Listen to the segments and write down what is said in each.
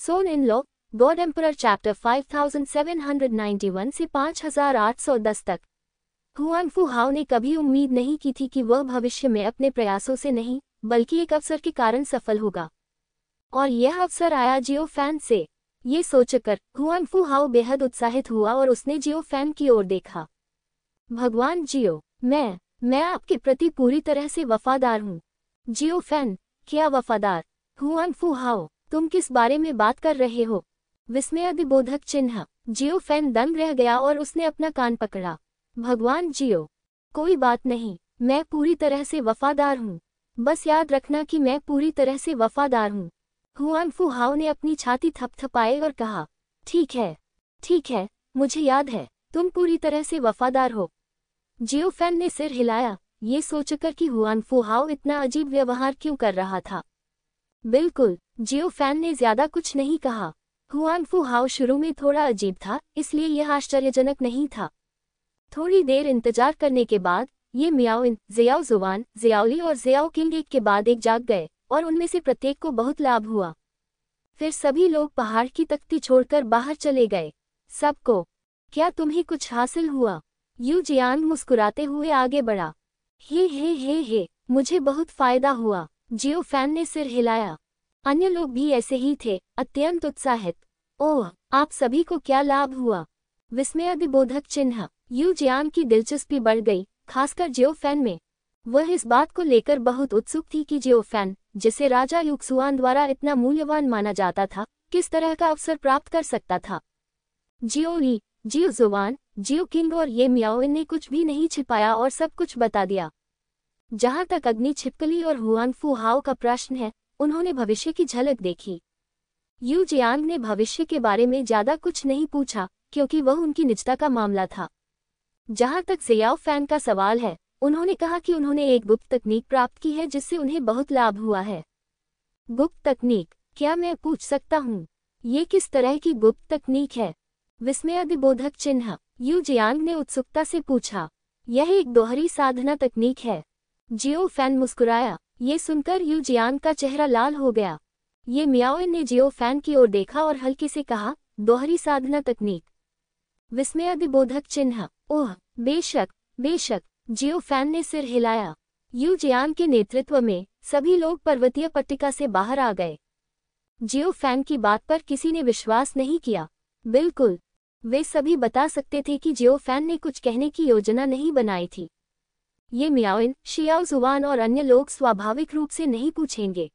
Son in law God emperor chapter 5791 से 5810 तक। हुआनफू हाओ ने कभी उम्मीद नहीं की थी कि वह भविष्य में अपने प्रयासों से नहीं बल्कि एक अवसर के कारण सफल होगा, और यह अवसर आया जियो फैन से। ये सोचकर हुआनफू हाओ बेहद उत्साहित हुआ और उसने जियो फैन की ओर देखा। भगवान जियो, मैं आपके प्रति पूरी तरह से वफादार हूँ। जियो फैन, क्या वफादार? हुआनफू हाओ, तुम किस बारे में बात कर रहे हो? विस्मयादिबोधक चिन्ह। जियो फैन दंग रह गया और उसने अपना कान पकड़ा। भगवान जियो, कोई बात नहीं, मैं पूरी तरह से वफादार हूँ। बस याद रखना कि मैं पूरी तरह से वफादार हूँ। हुआनफू हाओ ने अपनी छाती थपथपाई और कहा, ठीक है, मुझे याद है, तुम पूरी तरह से वफादार हो। जियो फैन ने सिर हिलाया, ये सोचकर कि हुआनफू हाओ इतना अजीब व्यवहार क्यों कर रहा था। बिल्कुल, जियो फैन ने ज्यादा कुछ नहीं कहा। हुआनफू हाओ शुरू में थोड़ा अजीब था, इसलिए यह आश्चर्यजनक नहीं था। थोड़ी देर इंतजार करने के बाद ये मियाओइन, ज़ियाओ जुवान, ज़ियाओली और ज़ियाओ किंग एक के बाद एक जाग गए, और उनमें से प्रत्येक को बहुत लाभ हुआ। फिर सभी लोग पहाड़ की तख्ती छोड़कर बाहर चले गए। सबको, क्या तुम्हें कुछ हासिल हुआ? यू जियांग मुस्कुराते हुए आगे बढ़ा। हे, मुझे बहुत फायदा हुआ। जियो फैन ने सिर हिलाया। अन्य लोग भी ऐसे ही थे, अत्यंत उत्साहित। ओह, आप सभी को क्या लाभ हुआ? विस्मयादिबोधक चिन्ह। यू जियांग की दिलचस्पी बढ़ गई, खासकर जियो फैन में। वह इस बात को लेकर बहुत उत्सुक थी कि जियो फैन, जिसे राजा युक्सुआन द्वारा इतना मूल्यवान माना जाता था, किस तरह का अवसर प्राप्त कर सकता था। जियो ली, जियो जुवान, जियो किंग और ये मियाओइन ने कुछ भी नहीं छिपाया और सब कुछ बता दिया। जहां तक अग्नि छिपकली और हुआनफू हाओ का प्रश्न है, उन्होंने भविष्य की झलक देखी। यू जियांग ने भविष्य के बारे में ज्यादा कुछ नहीं पूछा, क्योंकि वह उनकी निजता का मामला था। जहां तक ज़ियाओ फैन का सवाल है, उन्होंने कहा कि उन्होंने एक गुप्त तकनीक प्राप्त की है जिससे उन्हें बहुत लाभ हुआ है। गुप्त तकनीक? क्या मैं पूछ सकता हूँ, ये किस तरह की गुप्त तकनीक है? विस्मयादिबोधक चिन्ह। यू जियांग ने उत्सुकता से पूछा। यह एक दोहरी साधना तकनीक है। जियो फैन मुस्कुराया। ये सुनकर यू जियांग का चेहरा लाल हो गया। ये मियाओइन ने जियो फैन की ओर देखा और हल्के से कहा, दोहरी साधना तकनीक। विस्मयादिबोधक चिन्ह। ओह, बेशक, जियो फैन ने सिर हिलाया। यू जियांग के नेतृत्व में सभी लोग पर्वतीय पट्टिका से बाहर आ गए। जियो फैन की बात पर किसी ने विश्वास नहीं किया। बिल्कुल, वे सभी बता सकते थे कि जियो फैन ने कुछ कहने की योजना नहीं बनाई थी। ये मियाओइन, शियाओ जुवान और अन्य लोग स्वाभाविक रूप से नहीं पूछेंगे।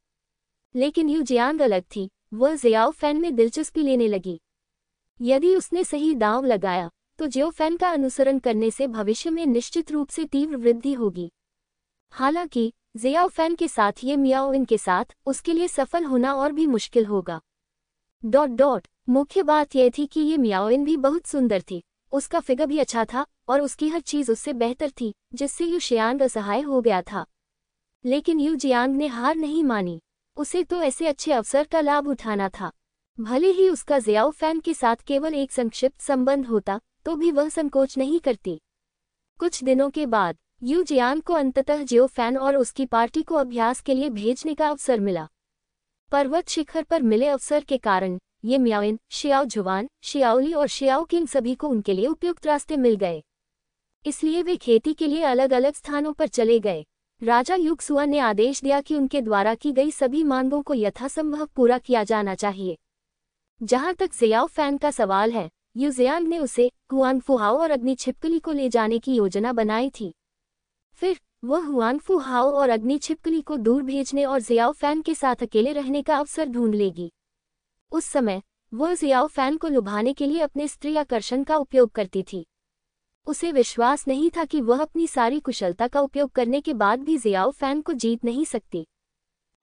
लेकिन यू जियांग अलग थी, वह ज़ियाओ फैन में दिलचस्पी लेने लगी। यदि उसने सही दांव लगाया, तो जियो फैन का अनुसरण करने से भविष्य में निश्चित रूप से तीव्र वृद्धि होगी। हालांकि ज़ियाओ फैन के साथ ये मियाओइन के साथ उसके लिए सफल होना और भी मुश्किल होगा। मुख्य बात यह थी कि ये मियाओइन भी बहुत सुंदर थी, उसका फिगर भी अच्छा था और उसकी हर चीज उससे बेहतर थी, जिससे यू जियांग असहाय हो गया था। लेकिन यू जियांग ने हार नहीं मानी। उसे तो ऐसे अच्छे अवसर का लाभ उठाना था। भले ही उसका ज़ियाओ फैन के साथ केवल एक संक्षिप्त संबंध होता, तो भी वह संकोच नहीं करती। कुछ दिनों के बाद यू जियांग को अंततः जियो फैन और उसकी पार्टी को अभ्यास के लिए भेजने का अवसर मिला। पर्वत शिखर पर मिले अवसर के कारण ये मियाओइन, शियाओ जुवान, शियाओली और शियाओ किंग सभी को उनके लिए उपयुक्त रास्ते मिल गए। इसलिए वे खेती के लिए अलग अलग स्थानों पर चले गए। राजा युक्सुआन ने आदेश दिया कि उनके द्वारा की गई सभी मांगों को यथासंभव पूरा किया जाना चाहिए। जहां तक ज़ियाओ फैन का सवाल है, यू जियांग ने उसे हुआनफू हाओ और अग्नि छिपकली को ले जाने की योजना बनाई थी। फिर वह हुआनफू हाओ और अग्नि छिपकली को दूर भेजने और ज़ियाओ फैन के साथ अकेले रहने का अवसर ढूंढ लेगी। उस समय वह ज़ियाओ फैन को लुभाने के लिए अपने स्त्री आकर्षण का उपयोग करती थी। उसे विश्वास नहीं था कि वह अपनी सारी कुशलता का उपयोग करने के बाद भी ज़ियाओ फैन को जीत नहीं सकती।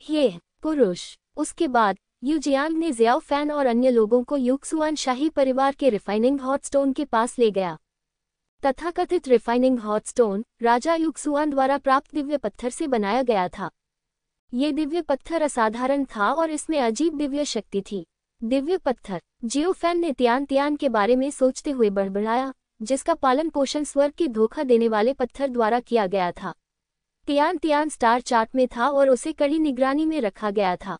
ये पुरुष। उसके बाद यू जियांग ने ज़ियाओ फैन और अन्य लोगों को युक्सुआन शाही परिवार के रिफाइनिंग हॉट स्टोन के पास ले गया। तथाकथित रिफाइनिंग हॉट स्टोन राजा युक्सुआन द्वारा प्राप्त दिव्य पत्थर से बनाया गया था। ये दिव्य पत्थर असाधारण था और इसमें अजीब दिव्य शक्ति थी। दिव्य पत्थर। जियो फैन ने तियान के बारे में सोचते हुए बड़बड़ाया, जिसका पालन पोषण स्वर्ग के धोखा देने वाले पत्थर द्वारा किया गया था। तियान स्टार चार्ट में था और उसे कड़ी निगरानी में रखा गया था।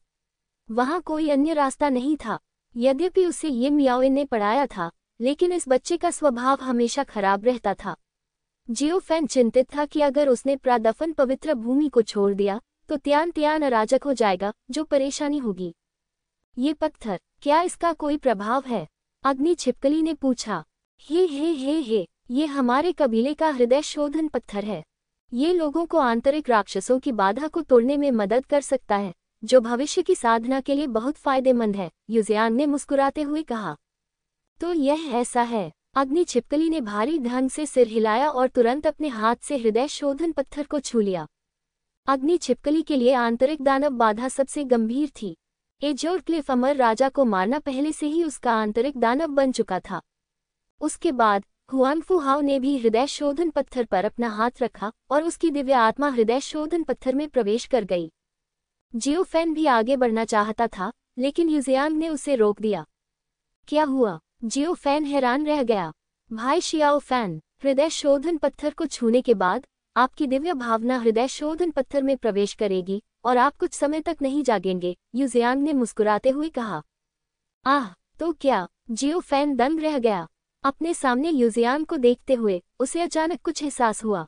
वहां कोई अन्य रास्ता नहीं था। यद्यपि उसे ये मियाओइन ने पढ़ाया था, लेकिन इस बच्चे का स्वभाव हमेशा खराब रहता था। जियोफेन चिंतित था कि अगर उसने प्रादफन पवित्र भूमि को छोड़ दिया तो त्यान त्यान अराजक हो जाएगा, जो परेशानी होगी। ये पत्थर, क्या इसका कोई प्रभाव है? अग्नि छिपकली ने पूछा। हे, ये हमारे कबीले का हृदय शोधन पत्थर है। ये लोगों को आंतरिक राक्षसों की बाधा को तोड़ने में मदद कर सकता है, जो भविष्य की साधना के लिए बहुत फायदेमंद है, युजियान ने मुस्कुराते हुए कहा। तो यह ऐसा है। अग्नि छिपकली ने भारी ढंग से सिर हिलाया और तुरंत अपने हाथ से हृदय शोधन पत्थर को छू लिया। अग्नि छिपकली के लिए आंतरिक दानव बाधा सबसे गंभीर थी। एजोर क्लिफ अमर राजा को मारना पहले से ही उसका आंतरिक दानव बन चुका था। उसके बाद हुआनफू हाओ ने भी हृदय शोधन पत्थर पर अपना हाथ रखा और उसकी दिव्य आत्मा हृदय शोधन पत्थर में प्रवेश कर गई। जियोफेन भी आगे बढ़ना चाहता था, लेकिन युजियान ने उसे रोक दिया। क्या हुआ? जियोफेन हैरान रह गया। भाई शियाओफेन, हृदय शोधन पत्थर को छूने के बाद आपकी दिव्य भावना हृदय शोधन पत्थर में प्रवेश करेगी और आप कुछ समय तक नहीं जागेंगे, युजियान ने मुस्कुराते हुए कहा। आह, तो क्या? जियोफेन दंग रह गया। अपने सामने युजियान को देखते हुए उसे अचानक कुछ एहसास हुआ।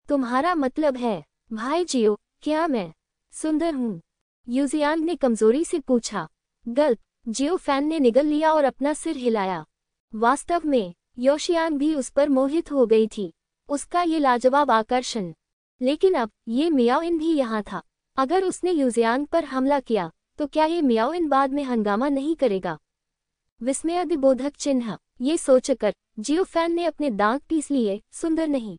तुम्हारा मतलब है, भाई जियो, क्या मैं सुंदर हूँ? युजियान ने कमजोरी से पूछा। गल्प। जियोफेन ने निगल लिया और अपना सिर हिलाया। वास्तव में योशियान भी उस पर मोहित हो गई थी, उसका ये लाजवाब आकर्षण। लेकिन अब ये मियाओइन भी यहाँ था। अगर उसने युजियान पर हमला किया तो क्या ये मियाओइन बाद में हंगामा नहीं करेगा? विस्मयादिबोधक चिन्ह। ये सोचकर जियोफेन ने अपने दांत पीस लिए। सुंदर नहीं,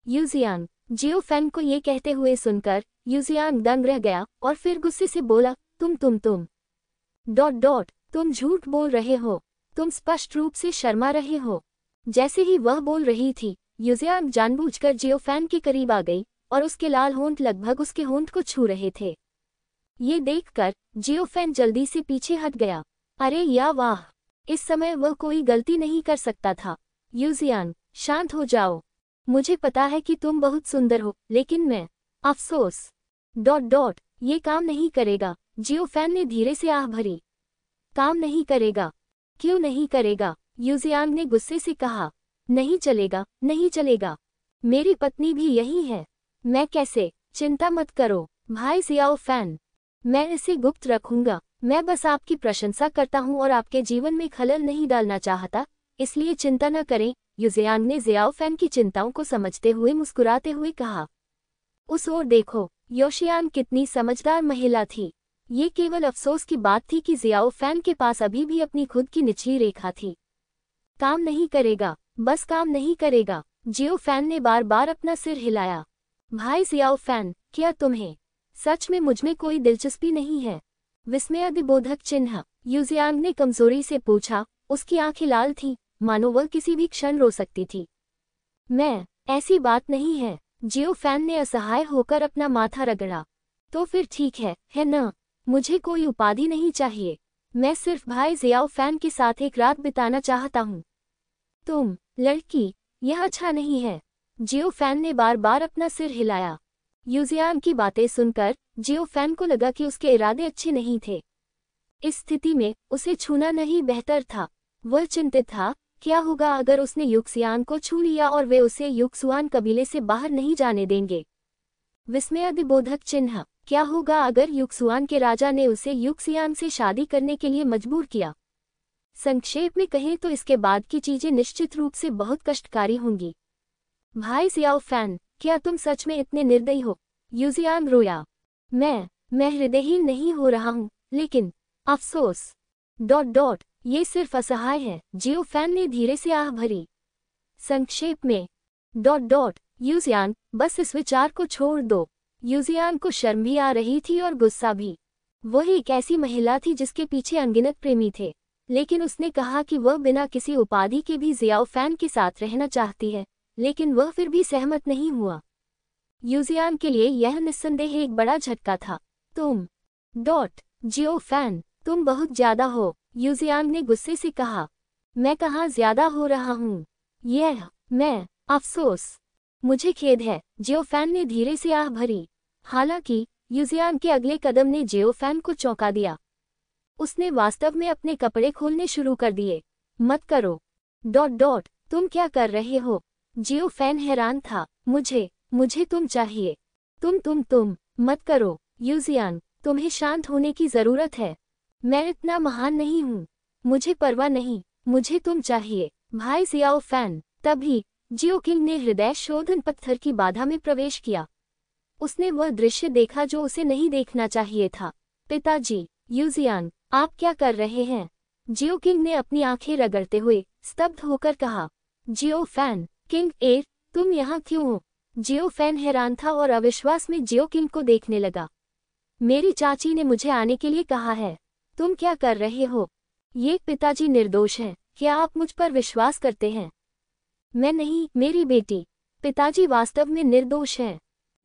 युजियान। जियोफेन को ये कहते हुए सुनकर युजियान दंग रह गया और फिर गुस्से से बोला, तुम तुम झूठ बोल रहे हो। तुम स्पष्ट रूप से शर्मा रहे हो। जैसे ही वह बोल रही थी, युजियान जानबूझकर जियोफेन के करीब आ गई और उसके लाल होंठ लगभग उसके होंठ को छू रहे थे। ये देखकर जियोफेन जल्दी से पीछे हट गया। अरे या वाह, इस समय वह कोई गलती नहीं कर सकता था। युजियान, शांत हो जाओ। मुझे पता है कि तुम बहुत सुंदर हो, लेकिन मैं अफसोस ये काम नहीं करेगा। जियोफेन ने धीरे से आह भरी। काम नहीं करेगा? क्यों नहीं करेगा? युजियान ने गुस्से से कहा। नहीं चलेगा, नहीं चलेगा। मेरी पत्नी भी यही है। मैं कैसे? चिंता मत करो भाई जियोफेन, मैं इसे गुप्त रखूंगा। मैं बस आपकी प्रशंसा करता हूँ और आपके जीवन में खलल नहीं डालना चाहता, इसलिए चिंता न करें, युजियान ने जियोफेन की चिंताओं को समझते हुए मुस्कुराते हुए कहा। उस ओर देखो, योशियान कितनी समझदार महिला थी। ये केवल अफसोस की बात थी कि जियोफेन के पास अभी भी अपनी खुद की निचली रेखा थी। काम नहीं करेगा, बस काम नहीं करेगा। जियोफेन ने बार बार अपना सिर हिलाया। भाई जियोफेन, क्या तुम्हें सच में मुझमें कोई दिलचस्पी नहीं है? विस्मयादिबोधक चिन्ह। युजियान ने कमजोरी से पूछा। उसकी आंखें लाल थीं, मानो वह किसी भी क्षण रो सकती थी। मैं, ऐसी बात नहीं है। जियोफेन ने असहाय होकर अपना माथा रगड़ा। तो फिर ठीक है न? मुझे कोई उपाधि नहीं चाहिए। मैं सिर्फ भाई जियोफेन के साथ एक रात बिताना चाहता हूँ। तुम लड़की, यह अच्छा नहीं है। जियोफेन ने बार बार अपना सिर हिलाया। युजियान की बातें सुनकर जियोफेन को लगा कि उसके इरादे अच्छे नहीं थे। इस स्थिति में उसे छूना नहीं बेहतर था। वह चिंतित था, क्या होगा अगर उसने युक्सियान को छू लिया और वे उसे युक्सुआन कबीले से बाहर नहीं जाने देंगे। विस्मयादिबोधक चिन्ह। क्या होगा अगर युक्सुआन के राजा ने उसे युक्सियान से शादी करने के लिए मजबूर किया? संक्षेप में कहें तो इसके बाद की चीजें निश्चित रूप से बहुत कष्टकारी होंगी। भाई जियोफेन, क्या तुम सच में इतने निर्दयी हो? युजियान रोया। मैं हृदयहीन नहीं हो रहा हूँ, लेकिन अफसोस ये सिर्फ असहाय है। जियोफेन ने धीरे से आह भरी। संक्षेप में युजियान, बस इस विचार को छोड़ दो। युजियान को शर्म भी आ रही थी और गुस्सा भी। वह एक ऐसी महिला थी जिसके पीछे अनगिनत प्रेमी थे, लेकिन उसने कहा कि वह बिना किसी उपाधि के भी जियोफेन के साथ रहना चाहती है, लेकिन वह फिर भी सहमत नहीं हुआ। युजियान के लिए यह निस्संदेह एक बड़ा झटका था। तुम जियोफेन, तुम बहुत ज्यादा हो, युजियान ने गुस्से से कहा। मैं कहाँ ज्यादा हो रहा हूँ? मैं अफसोस, मुझे खेद है। जियोफेन ने धीरे से आह भरी। हालांकि युजियान के अगले कदम ने जियोफेन को चौंका दिया। उसने वास्तव में अपने कपड़े खोलने शुरू कर दिए। मत करो। ... तुम क्या कर रहे हो? जियो फैन हैरान था। मुझे तुम चाहिए। तुम मत करो यूजियान, तुम्हें शांत होने की जरूरत है। मैं इतना महान नहीं हूँ। मुझे परवाह नहीं, मुझे तुम चाहिए। भाई जियाओ फैन। तभी जियो किंग ने हृदय शोधन पत्थर की बाधा में प्रवेश किया। उसने वह दृश्य देखा जो उसे नहीं देखना चाहिए था। पिताजी, यूजियान, आप क्या कर रहे हैं? जियो किंग ने अपनी आंखें रगड़ते हुए स्तब्ध होकर कहा। जियो फैन, किंग एयर, तुम यहाँ क्यों हो? जियो फैन हैरान था और अविश्वास में जियो किंग को देखने लगा। मेरी चाची ने मुझे आने के लिए कहा है। तुम क्या कर रहे हो? ये पिताजी निर्दोष हैं, क्या आप मुझ पर विश्वास करते हैं? मैं नहीं, मेरी बेटी। पिताजी वास्तव में निर्दोष हैं।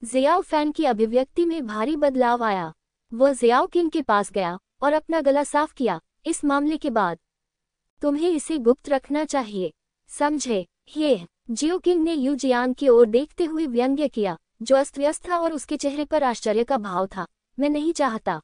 जियाओ फैन की अभिव्यक्ति में भारी बदलाव आया। वह जियाओ किंग के पास गया और अपना गला साफ किया। इस मामले के बाद तुम्हें इसे गुप्त रखना चाहिए, समझे? ये जियो किंग ने यूजियान की ओर देखते हुए व्यंग्य किया, जो अस्त व्यस्त था और उसके चेहरे पर आश्चर्य का भाव था। मैं नहीं चाहता।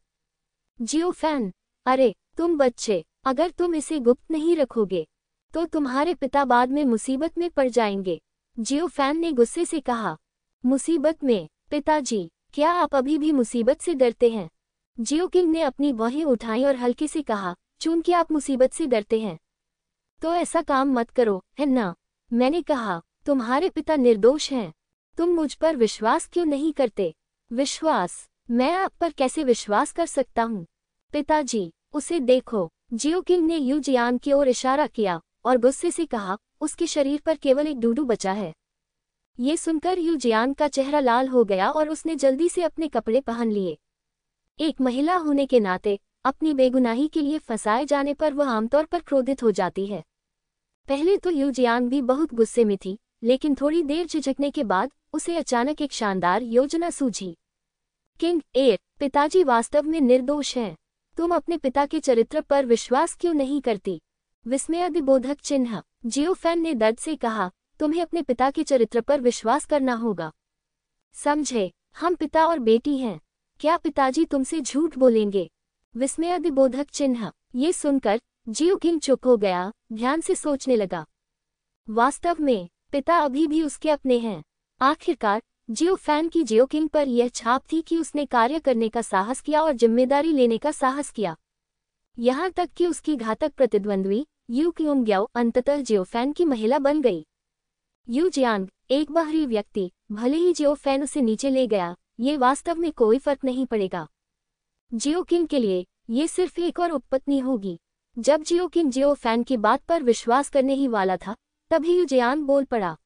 जियो फैन, अरे तुम बच्चे, अगर तुम इसे गुप्त नहीं रखोगे तो तुम्हारे पिता बाद में मुसीबत में पड़ जाएंगे। जियो फैन ने गुस्से से कहा। मुसीबत में? पिताजी, क्या आप अभी भी मुसीबत से डरते हैं? जियो किंग ने अपनी बाहें उठाई और हल्के से कहा, चूंकि आप मुसीबत से डरते हैं तो ऐसा काम मत करो, है ना? मैंने कहा, तुम्हारे पिता निर्दोष हैं। तुम मुझ पर विश्वास क्यों नहीं करते? विश्वास? मैं आप पर कैसे विश्वास कर सकता हूँ? पिताजी, उसे देखो। जियो किंग ने यूजियान की ओर इशारा किया और गुस्से से कहा, उसके शरीर पर केवल एक डूडू बचा है। ये सुनकर यूजियान का चेहरा लाल हो गया और उसने जल्दी से अपने कपड़े पहन लिए। एक महिला होने के नाते अपनी बेगुनाही के लिए फंसाए जाने पर वह आमतौर पर क्रोधित हो जाती है। पहले तो यूजियान भी बहुत गुस्से में थी, लेकिन थोड़ी देर झिझकने के बाद उसे अचानक एक शानदार योजना सूझी। किंग एयर, पिताजी वास्तव में निर्दोष हैं। तुम अपने पिता के चरित्र पर विश्वास क्यों नहीं करती? विस्मयादिबोधक चिन्ह। जियो फैन ने दर्द से कहा, तुम्हें अपने पिता के चरित्र पर विश्वास करना होगा, समझे? हम पिता और बेटी हैं। क्या पिताजी तुमसे झूठ बोलेंगे? विस्मयादिबोधक चिन्ह। ये सुनकर जियो किंग चुप हो गया, ध्यान से सोचने लगा। वास्तव में पिता अभी भी उसके अपने हैं। आखिरकार जियो फैन की जियो किंग पर यह छाप थी कि उसने कार्य करने का साहस किया और जिम्मेदारी लेने का साहस किया। यहाँ तक कि उसकी घातक प्रतिद्वंद्वी यू क्योंग्याओ अंततः जियो फैन की महिला बन गई। यू जियांग, एक बाहरी व्यक्ति, भले ही जियो फैन उसे नीचे ले गया, ये वास्तव में कोई फर्क नहीं पड़ेगा। जियो किंग के लिए ये सिर्फ एक और उपपत्नी होगी। जब जियो किंग जियो फैन की बात पर विश्वास करने ही वाला था, तभी यू जियांग बोल पड़ा।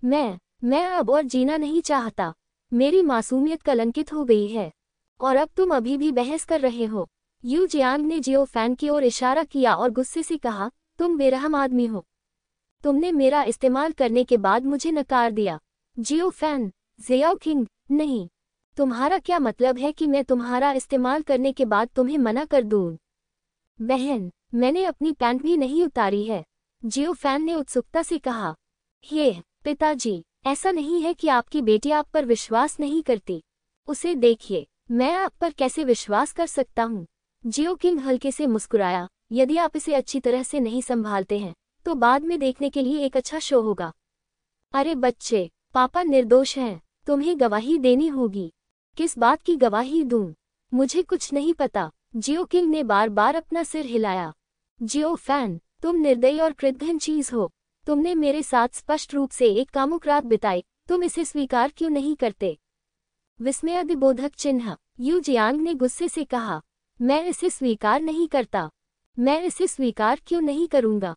मैं अब और जीना नहीं चाहता। मेरी मासूमियत कलंकित हो गई है और अब तुम अभी भी बहस कर रहे हो। यू जियांग ने जियो फैन की ओर इशारा किया और गुस्से से कहा, तुम बेरहम आदमी हो। तुमने मेरा इस्तेमाल करने के बाद मुझे नकार दिया। जियो फैन, जियाओ किंग, नहीं। तुम्हारा क्या मतलब है कि मैं तुम्हारा इस्तेमाल करने के बाद तुम्हें मना कर दूं? बहन, मैंने अपनी पैंट भी नहीं उतारी है। जियो फैन ने उत्सुकता से कहा। ये पिताजी, ऐसा नहीं है कि आपकी बेटी आप पर विश्वास नहीं करती। उसे देखिए, मैं आप पर कैसे विश्वास कर सकता हूँ? जियो किंग हल्के से मुस्कुराया। यदि आप इसे अच्छी तरह से नहीं संभालते हैं तो बाद में देखने के लिए एक अच्छा शो होगा। अरे बच्चे, पापा निर्दोष हैं, तुम्हें गवाही देनी होगी। किस बात की गवाही दूं? मुझे कुछ नहीं पता। जियो किंग ने बार बार अपना सिर हिलाया। जियो फैन, तुम निर्दयी और कृतघ्न चीज हो। तुमने मेरे साथ स्पष्ट रूप से एक कामुक रात बिताई, तुम इसे स्वीकार क्यों नहीं करते? विस्मयादिबोधक चिन्ह। यू जियांग ने गुस्से से कहा, मैं इसे स्वीकार नहीं करता। मैं इसे स्वीकार क्यों नहीं करूंगा?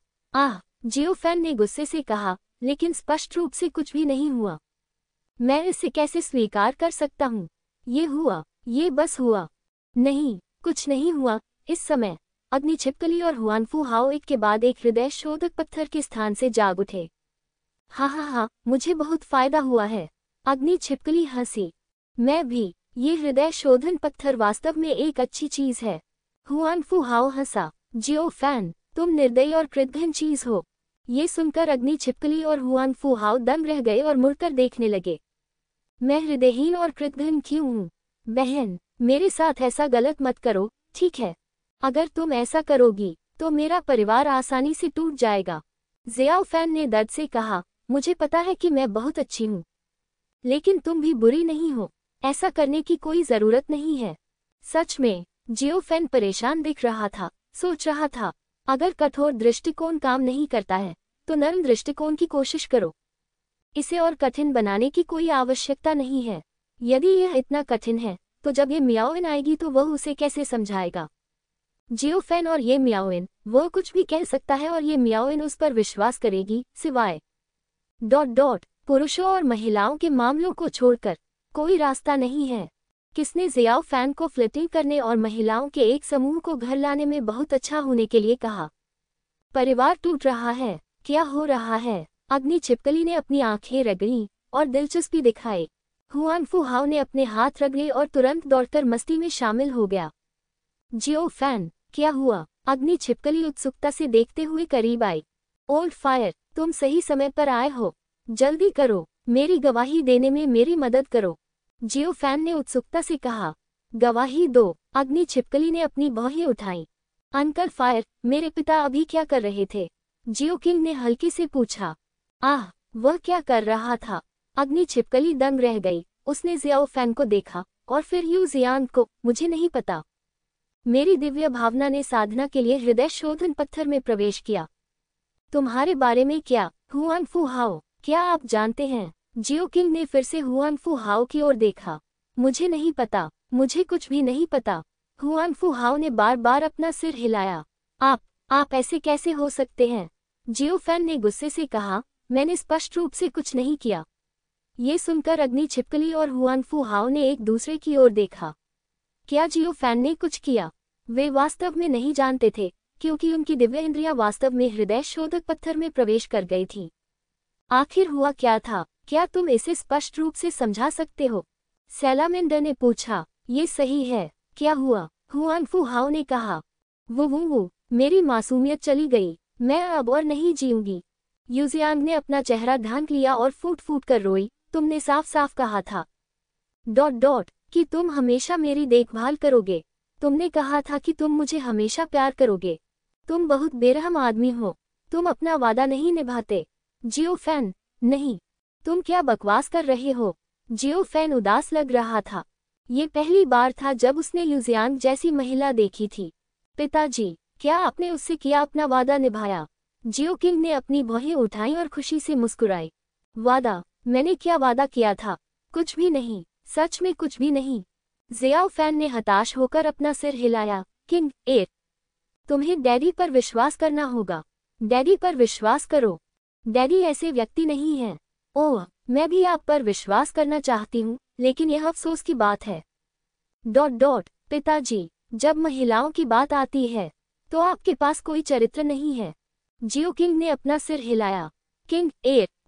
जियो फैन ने गुस्से से कहा, लेकिन स्पष्ट रूप से कुछ भी नहीं हुआ। मैं इसे कैसे स्वीकार कर सकता हूँ? ये हुआ, ये बस हुआ। नहीं, कुछ नहीं हुआ। इस समय अग्नि छिपकली और हुआनफू हाओ एक के बाद एक हृदय शोधक पत्थर के स्थान से जाग उठे। हाँ, मुझे बहुत फायदा हुआ है। अग्नि छिपकली हंसी। मैं भी। ये हृदय शोधन पत्थर वास्तव में एक अच्छी चीज है। हुआनफू हाओ हंसा। जियो फैन, तुम निर्दयी और कृतघ्न चीज हो। ये सुनकर अग्नि छिपकली और हुआनफू हाओ दंग रह गए और मुड़कर देखने लगे। मैं हृदयहीन और कृतघ्न क्यों हूँ? बहन, मेरे साथ ऐसा गलत मत करो, ठीक है? अगर तुम ऐसा करोगी तो मेरा परिवार आसानी से टूट जाएगा। जियाओ फैन ने दर्द से कहा, मुझे पता है कि मैं बहुत अच्छी हूँ, लेकिन तुम भी बुरी नहीं हो। ऐसा करने की कोई जरूरत नहीं है। सच में जियो फैन परेशान दिख रहा था, सोच रहा था, अगर कठोर दृष्टिकोण काम नहीं करता है तो नरम दृष्टिकोण की कोशिश करो। इसे और कठिन बनाने की कोई आवश्यकता नहीं है। यदि यह इतना कठिन है तो जब ये मियाओइन आएगी तो वह उसे कैसे समझाएगा। जियो फैन और ये मियाओइन, वह कुछ भी कह सकता है और ये मियाओइन उस पर विश्वास करेगी, सिवाय ... पुरुषों और महिलाओं के मामलों को छोड़कर कोई रास्ता नहीं है। किसने जियाओ फैन को फ्लिर्टिंग करने और महिलाओं के एक समूह को घर लाने में बहुत अच्छा होने के लिए कहा। परिवार टूट रहा है, क्या हो रहा है? अग्नि छिपकली ने अपनी आंखें रगड़ी और दिलचस्पी दिखाई। हुआन फू हाओ ने अपने हाथ रगड़े और तुरंत दौड़कर मस्ती में शामिल हो गया। जियो फैन, क्या हुआ? अग्नि छिपकली उत्सुकता से देखते हुए करीब आई। ओल्ड फायर, तुम सही समय पर आए हो। जल्दी करो, मेरी गवाही देने में मेरी मदद करो। जियो फैन ने उत्सुकता से कहा। गवाही दो। अग्नि छिपकली ने अपनी बाहें उठाई। अंकल फायर, मेरे पिता अभी क्या कर रहे थे? जियो किंग ने हल्के से पूछा। आह, वह क्या कर रहा था? अग्नि छिपकली दंग रह गई। उसने जियाओ फैन को देखा और फिर यू जियांग को। मुझे नहीं पता। मेरी दिव्य भावना ने साधना के लिए हृदय शोधन पत्थर में प्रवेश किया। तुम्हारे बारे में क्या? हुआन फू हाओ, क्या आप जानते हैं? जियो किंग ने फिर से हुआन फू हाओ की ओर देखा। मुझे नहीं पता, मुझे कुछ भी नहीं पता। हुआन फू हाओ ने बार बार अपना सिर हिलाया। आप ऐसे कैसे हो सकते हैं? जियो फैन ने गुस्से से कहा, मैंने स्पष्ट रूप से कुछ नहीं किया। ये सुनकर अग्नि छिपकली और हुआन फू हाओ ने एक दूसरे की ओर देखा। क्या जियो फैन ने कुछ किया? वे वास्तव में नहीं जानते थे, क्योंकि उनकी दिव्य इंद्रियां वास्तव में हृदय शोधक पत्थर में प्रवेश कर गई थी। आखिर हुआ क्या था? क्या तुम इसे स्पष्ट रूप से समझा सकते हो? सैलामेंडर ने पूछा। ये सही है, क्या हुआ? हुआन फू हाओ ने कहा। वो मेरी मासूमियत चली गई, मैं अब और नहीं जीऊंगी। यूजियांग ने अपना चेहरा ढांक लिया और फूट फूट कर रोई। तुमने साफ साफ कहा था कि तुम हमेशा मेरी देखभाल करोगे। तुमने कहा था कि तुम मुझे हमेशा प्यार करोगे। तुम बहुत बेरहम आदमी हो। तुम अपना वादा नहीं निभाते। जियो फैन, नहीं, तुम क्या बकवास कर रहे हो? जियो फैन उदास लग रहा था। ये पहली बार था जब उसने यूजियांग जैसी महिला देखी थी। पिताजी, क्या आपने उससे किया अपना वादा निभाया? जियो किंग ने अपनी बाहें उठाई और खुशी से मुस्कुराई। वादा? मैंने क्या वादा किया था? कुछ भी नहीं, सच में कुछ भी नहीं। जियाओ फैन ने हताश होकर अपना सिर हिलाया। किंग, तुम्हें डैडी पर विश्वास करना होगा। डैडी पर विश्वास करो। डैडी ऐसे व्यक्ति नहीं हैं। ओह, मैं भी आप पर विश्वास करना चाहती हूँ, लेकिन यह अफसोस की बात है। पिताजी, जब महिलाओं की बात आती है तो आपके पास कोई चरित्र नहीं है। जियो किंग ने अपना सिर हिलाया। किंग,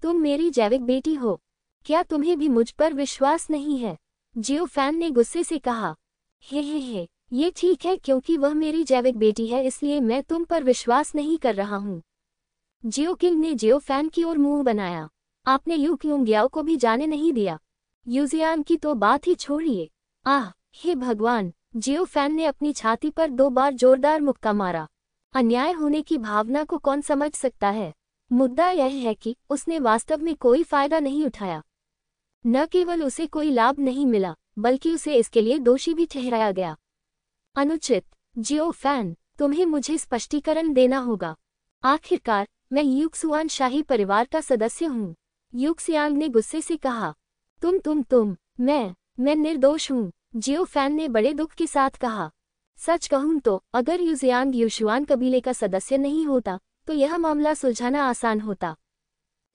तुम मेरी जैविक बेटी हो। क्या तुम्हें भी मुझ पर विश्वास नहीं है? जियो फैन ने गुस्से से कहा। हे, ये ठीक है, क्योंकि वह मेरी जैविक बेटी है इसलिए मैं तुम पर विश्वास नहीं कर रहा हूँ। जियो किंग ने जियो फैन की ओर मुंह बनाया। आपने यू क्योंग्याओ को भी जाने नहीं दिया। यूजियान की तो बात ही छोड़िए। आह, हे भगवान! जियो फैन ने अपनी छाती पर 2 बार जोरदार मुक्का मारा। अन्याय होने की भावना को कौन समझ सकता है? मुद्दा यह है कि उसने वास्तव में कोई फायदा नहीं उठाया। न केवल उसे कोई लाभ नहीं मिला, बल्कि उसे इसके लिए दोषी भी ठहराया गया। अनुचित। जियो फैन, तुम्हें मुझे स्पष्टीकरण देना होगा। आखिरकार, मैं यूक्सुआन शाही परिवार का सदस्य हूँ। यूक्सियांग ने गुस्से से कहा। मैं निर्दोष हूँ। जियो फैन ने बड़े दुख के साथ कहा। सच कहूँ तो अगर यूजियांग यूशुआन कबीले का सदस्य नहीं होता तो यह मामला सुलझाना आसान होता।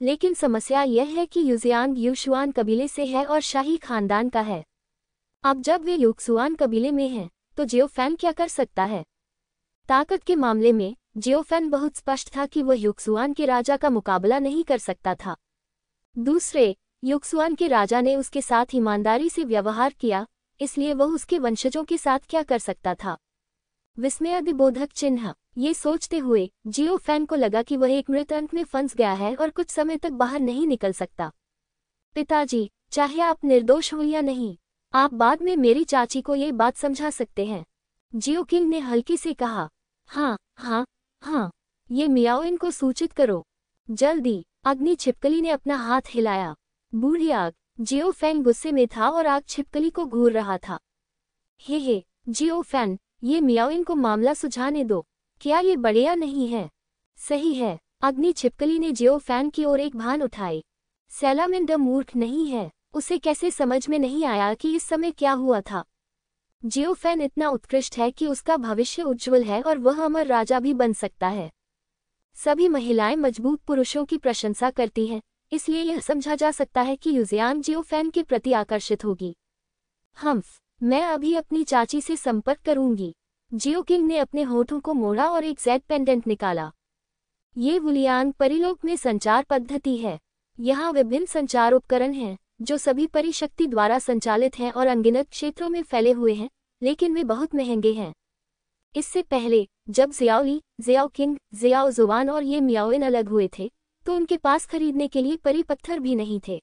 लेकिन समस्या यह है कि यूजियांग यूशुआन कबीले से है और शाही खानदान का है। अब जब वे यूक्सुआन कबीले में हैं, तो जियो फैन क्या कर सकता है? ताकत के मामले में जियो फैन बहुत स्पष्ट था कि वह यूक्सुआन के राजा का मुकाबला नहीं कर सकता था। दूसरे, यूक्सुआन के राजा ने उसके साथ ईमानदारी से व्यवहार किया, इसलिए वह उसके वंशजों के साथ क्या कर सकता था? विस्मयादिबोधक चिन्ह। ये सोचते हुए जियो फैन को लगा कि वह एक मृत अंक में फंस गया है और कुछ समय तक बाहर नहीं निकल सकता। पिताजी, चाहे आप निर्दोष हो या नहीं, आप बाद में मेरी चाची को ये बात समझा सकते हैं। जियो किंग ने हल्के से कहा। हाँ हाँ हाँ, ये मियाओइन को सूचित करो जल्दी। अग्नि छिपकली ने अपना हाथ हिलाया। बूढ़ी आग। जियो फैन गुस्से में था और आग छिपकली को घूर रहा था। हे जियो फैन, ये मियाओइन को मामला सुझाने दो। क्या ये बढ़िया नहीं है? सही है। अग्नि छिपकली ने जियो फैन की ओर एक भान उठाई। सैलामेंडर मूर्ख नहीं है, उसे कैसे समझ में नहीं आया कि इस समय क्या हुआ था। जियो फैन इतना उत्कृष्ट है कि उसका भविष्य उज्जवल है और वह अमर राजा भी बन सकता है। सभी महिलाएं मजबूत पुरुषों की प्रशंसा करती हैं, इसलिए यह समझा जा सकता है कि युजियान जियो फैन के प्रति आकर्षित होगी। मैं अभी अपनी चाची से संपर्क करूंगी। जियो किंग ने अपने होठों को मोड़ा और एक जेड पेंडेंट निकाला। ये वुलियांग परिलोक में संचार पद्धति है। यहाँ विभिन्न संचार उपकरण हैं जो सभी परिशक्ति द्वारा संचालित हैं और अनगिनत क्षेत्रों में फैले हुए हैं, लेकिन वे बहुत महंगे हैं। इससे पहले जब जियाओली, जियाओ किंग, जियाओ जुवान और ये मियाओइन अलग हुए थे तो उनके पास खरीदने के लिए पत्थर भी नहीं थे।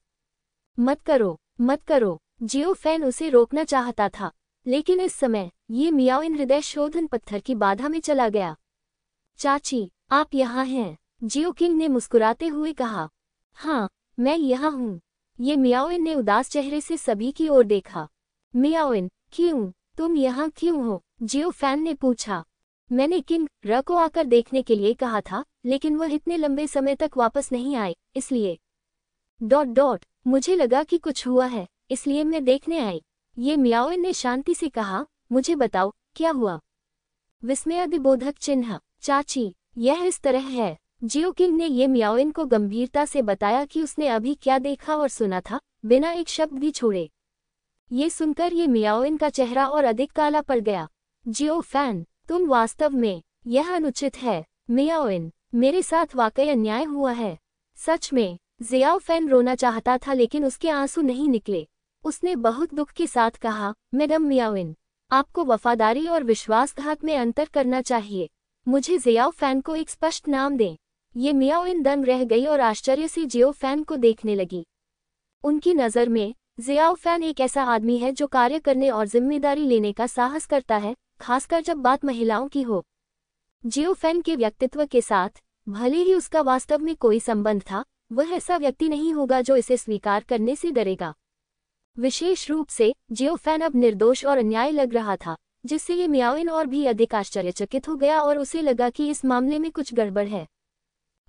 मत करो। जियो फैन उसे रोकना चाहता था, लेकिन इस समय ये मियाओइन हृदय शोधन पत्थर की बाधा में चला गया। चाची, आप यहाँ हैं? जियो किंग ने मुस्कुराते हुए कहा। हाँ, मैं यहाँ हूँ। ये मियाओइन ने उदास चेहरे से सभी की ओर देखा। मियाओइन, क्यों? तुम यहाँ क्यों हो? जियो फैन ने पूछा। मैंने किंग र को आकर देखने के लिए कहा था, लेकिन वह इतने लंबे समय तक वापस नहीं आए, इसलिए मुझे लगा कि कुछ हुआ है, इसलिए मैं देखने आई। ये मियाओइन ने शांति से कहा। मुझे बताओ, क्या हुआ? विस्मयादिबोधक चिन्ह। चाची, यह इस तरह है। जियो किंग ने ये मियाओइन को गंभीरता से बताया कि उसने अभी क्या देखा और सुना था, बिना एक शब्द भी छोड़े। ये सुनकर ये मियाओइन का चेहरा और अधिक काला पड़ गया। जियो फैन, तुम वास्तव में, यह अनुचित है। मियाओइन, मेरे साथ वाकई अन्याय हुआ है। सच में। जियाओ फैन रोना चाहता था लेकिन उसके आंसू नहीं निकले। उसने बहुत दुख के साथ कहा, मैडम मियाओइन, आपको वफादारी और विश्वासघात में अंतर करना चाहिए। मुझे जियाओ फैन को एक स्पष्ट नाम दें। ये मियाओइन दंग रह गई और आश्चर्य से जियो फैन को देखने लगी। उनकी नज़र में जियाओ फैन एक ऐसा आदमी है जो कार्य करने और जिम्मेदारी लेने का साहस करता है, खासकर जब बात महिलाओं की हो। जियो फैन के व्यक्तित्व के साथ भले ही उसका वास्तव में कोई संबंध था, वह ऐसा व्यक्ति नहीं होगा जो इसे स्वीकार करने से डरेगा। विशेष रूप से जियो फैन अब निर्दोष और अन्याय लग रहा था, जिससे ये मियाओइन और भी अधिक आश्चर्यचकित हो गया और उसे लगा कि इस मामले में कुछ गड़बड़ है।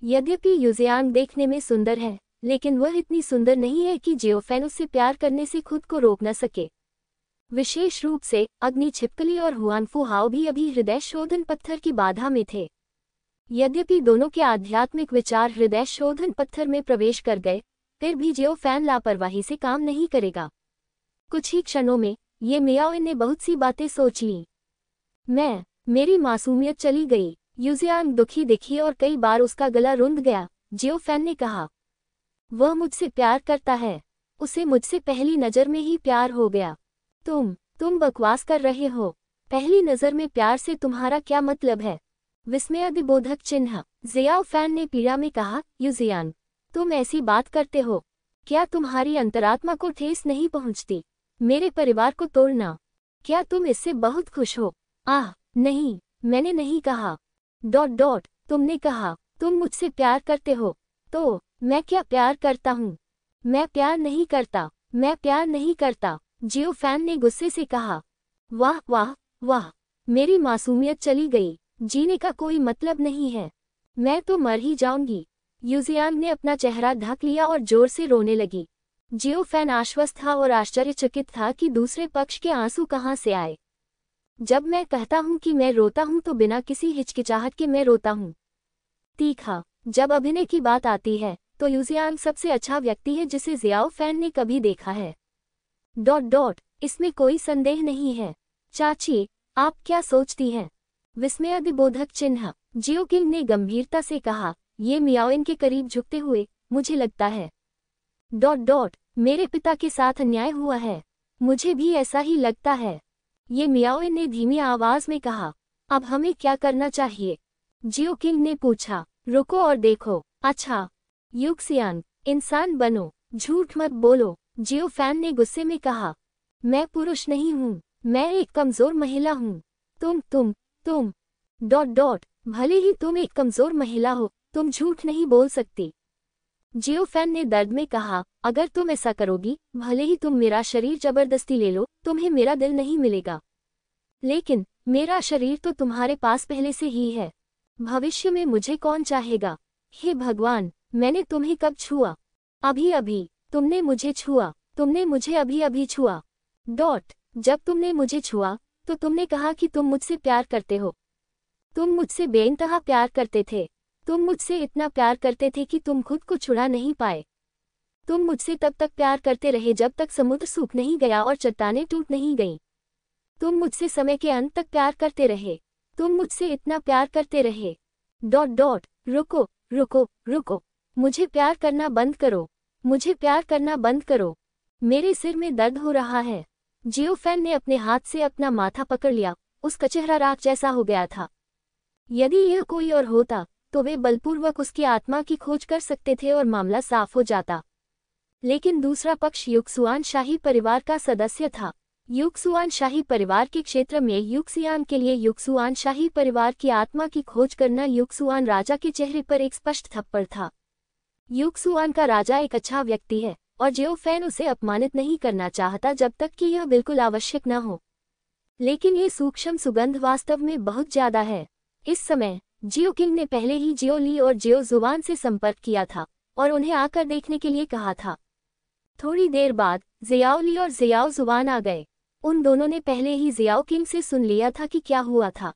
यद्यपि युजियान देखने में सुंदर है, लेकिन वह इतनी सुंदर नहीं है कि जियो फैन उससे प्यार करने से खुद को रोक न सके। विशेष रूप से अग्नि छिपकली और हुआनफू हाओ भी अभी हृदय शोधन पत्थर की बाधा में थे। यद्यपि दोनों के आध्यात्मिक विचार हृदय शोधन पत्थर में प्रवेश कर गए, फिर भी जियो फैन लापरवाही से काम नहीं करेगा। कुछ ही क्षणों में ये मियाओइन ने बहुत सी बातें सोच लीं। मेरी मासूमियत चली गई। युजियान दुखी दिखी और कई बार उसका गला रुंध गया। जियो फैन ने कहा, वह मुझसे प्यार करता है। उसे मुझसे पहली नज़र में ही प्यार हो गया। तुम बकवास कर रहे हो। पहली नज़र में प्यार से तुम्हारा क्या मतलब है? विस्मयादिबोधक चिन्ह। जियाओ फैन ने पीड़ा में कहा, युजियान, तुम ऐसी बात करते हो? क्या तुम्हारी अंतरात्मा को ठेस नहीं पहुंचती? मेरे परिवार को तोड़ना, क्या तुम इससे बहुत खुश हो? आह नहीं, मैंने नहीं कहा। तुमने कहा तुम मुझसे प्यार करते हो, तो मैं क्या प्यार करता हूँ? मैं प्यार नहीं करता। जियो फैन ने गुस्से से कहा। वाह वाह वाह, मेरी मासूमियत चली गई। जीने का कोई मतलब नहीं है। मैं तो मर ही जाऊंगी। युजियान ने अपना चेहरा ढक लिया और जोर से रोने लगी। जियो फैन आश्वस्त था और आश्चर्यचकित था कि दूसरे पक्ष के आंसू कहाँ से आए। जब मैं कहता हूँ कि मैं रोता हूँ तो बिना किसी हिचकिचाहट के मैं रोता हूँ। तीखा। जब अभिनय की बात आती है तो युजियान सबसे अच्छा व्यक्ति है जिसे जियाओ फैन ने कभी देखा है। इसमें कोई संदेह नहीं है। चाची, आप क्या सोचती हैं? विस्मयादिबोधक चिन्ह। जियो किंग ने गंभीरता से कहा, ये मियाओइन के करीब झुकते हुए, मुझे लगता है मेरे पिता के साथ अन्याय हुआ है। मुझे भी ऐसा ही लगता है। ये मियाओइन ने धीमी आवाज में कहा। अब हमें क्या करना चाहिए? जियो किंग ने पूछा। रुको और देखो। अच्छा, युक्सियान, इंसान बनो, झूठ मत बोलो। जियो फैन ने गुस्से में कहा। मैं पुरुष नहीं हूँ, मैं एक कमजोर महिला हूँ। तुम भले ही तुम एक कमजोर महिला हो, तुम झूठ नहीं बोल सकती। जियोफैन ने दर्द में कहा, अगर तुम ऐसा करोगी, भले ही तुम मेरा शरीर जबरदस्ती ले लो, तुम्हें मेरा दिल नहीं मिलेगा। लेकिन मेरा शरीर तो तुम्हारे पास पहले से ही है। भविष्य में मुझे कौन चाहेगा? हे भगवान, मैंने तुम्हें कब छुआ? अभी अभी तुमने मुझे छुआ, तुमने मुझे अभी अभी छुआ। जब तुमने मुझे छुआ तो तुमने कहा कि तुम मुझसे प्यार करते हो। तुम मुझसे बेइंतहा प्यार करते थे। तुम मुझसे इतना प्यार करते थे कि तुम खुद को छुड़ा नहीं पाए। तुम मुझसे तब तक प्यार करते रहे जब तक समुद्र सूख नहीं गया और चट्टानें टूट नहीं गईं। तुम मुझसे समय के अंत तक प्यार करते रहे। तुम मुझसे इतना प्यार करते रहे। रुको, मुझे प्यार करना बंद करो, मुझे प्यार करना बंद करो, मेरे सिर में दर्द हो रहा है। जियोफैन ने अपने हाथ से अपना माथा पकड़ लिया, उसका चेहरा राख जैसा हो गया था। यदि यह कोई और होता तो वे बलपूर्वक उसकी आत्मा की खोज कर सकते थे और मामला साफ हो जाता। लेकिन दूसरा पक्ष युक्सुआन शाही परिवार का सदस्य था। युक्सुआन शाही परिवार के क्षेत्र में युक्सियान के लिए युक्सुआन शाही परिवार की आत्मा की खोज करना युक्सुआन राजा के चेहरे पर एक स्पष्ट थप्पड़ था। युक्सुआन का राजा एक अच्छा व्यक्ति है और जियोफैन उसे अपमानित नहीं करना चाहता जब तक कि यह बिल्कुल आवश्यक न हो। लेकिन ये सूक्ष्म सुगंध वास्तव में बहुत ज्यादा है। इस समय जियो किंग ने पहले ही जियो ली और जियो जुबान से संपर्क किया था और उन्हें आकर देखने के लिए कहा था। थोड़ी देर बाद जियाओ ली और जियाओ जुबान आ गए। उन दोनों ने पहले ही जियाओ किंग से सुन लिया था कि क्या हुआ था।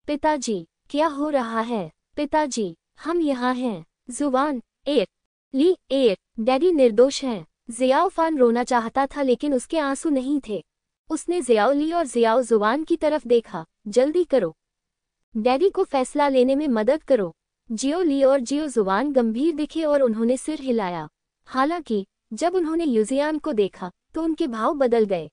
पिताजी, क्या हो रहा है? पिताजी, हम यहाँ हैं। जुबान, ली, डैडी निर्दोष हैं। जियाओ फान रोना चाहता था लेकिन उसके आंसू नहीं थे। उसने जियाओ ली और जियाओ जुबान की तरफ देखा। जल्दी करो, डैडी को फैसला लेने में मदद करो। जियो ली और जियो जुबान गंभीर दिखे और उन्होंने सिर हिलाया। हालांकि जब उन्होंने युजियान को देखा तो उनके भाव बदल गए।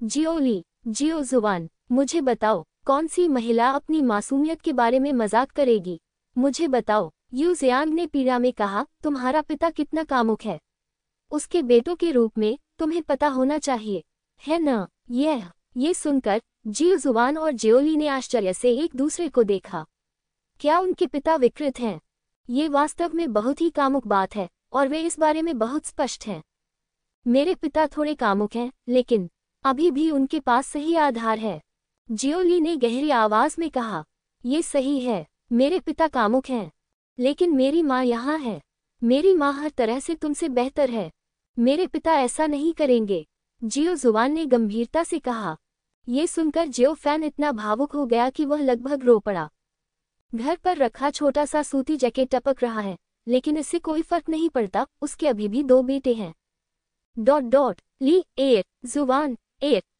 जियो ली, जियो जुबान, मुझे बताओ, कौन सी महिला अपनी मासूमियत के बारे में मजाक करेगी? मुझे बताओ। युजियान ने पीड़ा में कहा, तुम्हारा पिता कितना कामुक है। उसके बेटों के रूप में तुम्हें पता होना चाहिए, है न? ये सुनकर जियो जुबान और जियोली ने आश्चर्य से एक दूसरे को देखा। क्या उनके पिता विकृत हैं? ये वास्तव में बहुत ही कामुक बात है और वे इस बारे में बहुत स्पष्ट हैं। मेरे पिता थोड़े कामुक हैं, लेकिन अभी भी उनके पास सही आधार है। जियोली ने गहरी आवाज में कहा, ये सही है, मेरे पिता कामुक हैं, लेकिन मेरी माँ यहाँ है। मेरी माँ हर तरह से तुमसे बेहतर है। मेरे पिता ऐसा नहीं करेंगे, जियो जुबान ने गंभीरता से कहा। ये सुनकर जियोफैन इतना भावुक हो गया कि वह लगभग रो पड़ा। घर पर रखा छोटा सा सूती जैकेट टपक रहा है, लेकिन इससे कोई फर्क नहीं पड़ता, उसके अभी भी 2 बेटे हैं। ली, जुबान,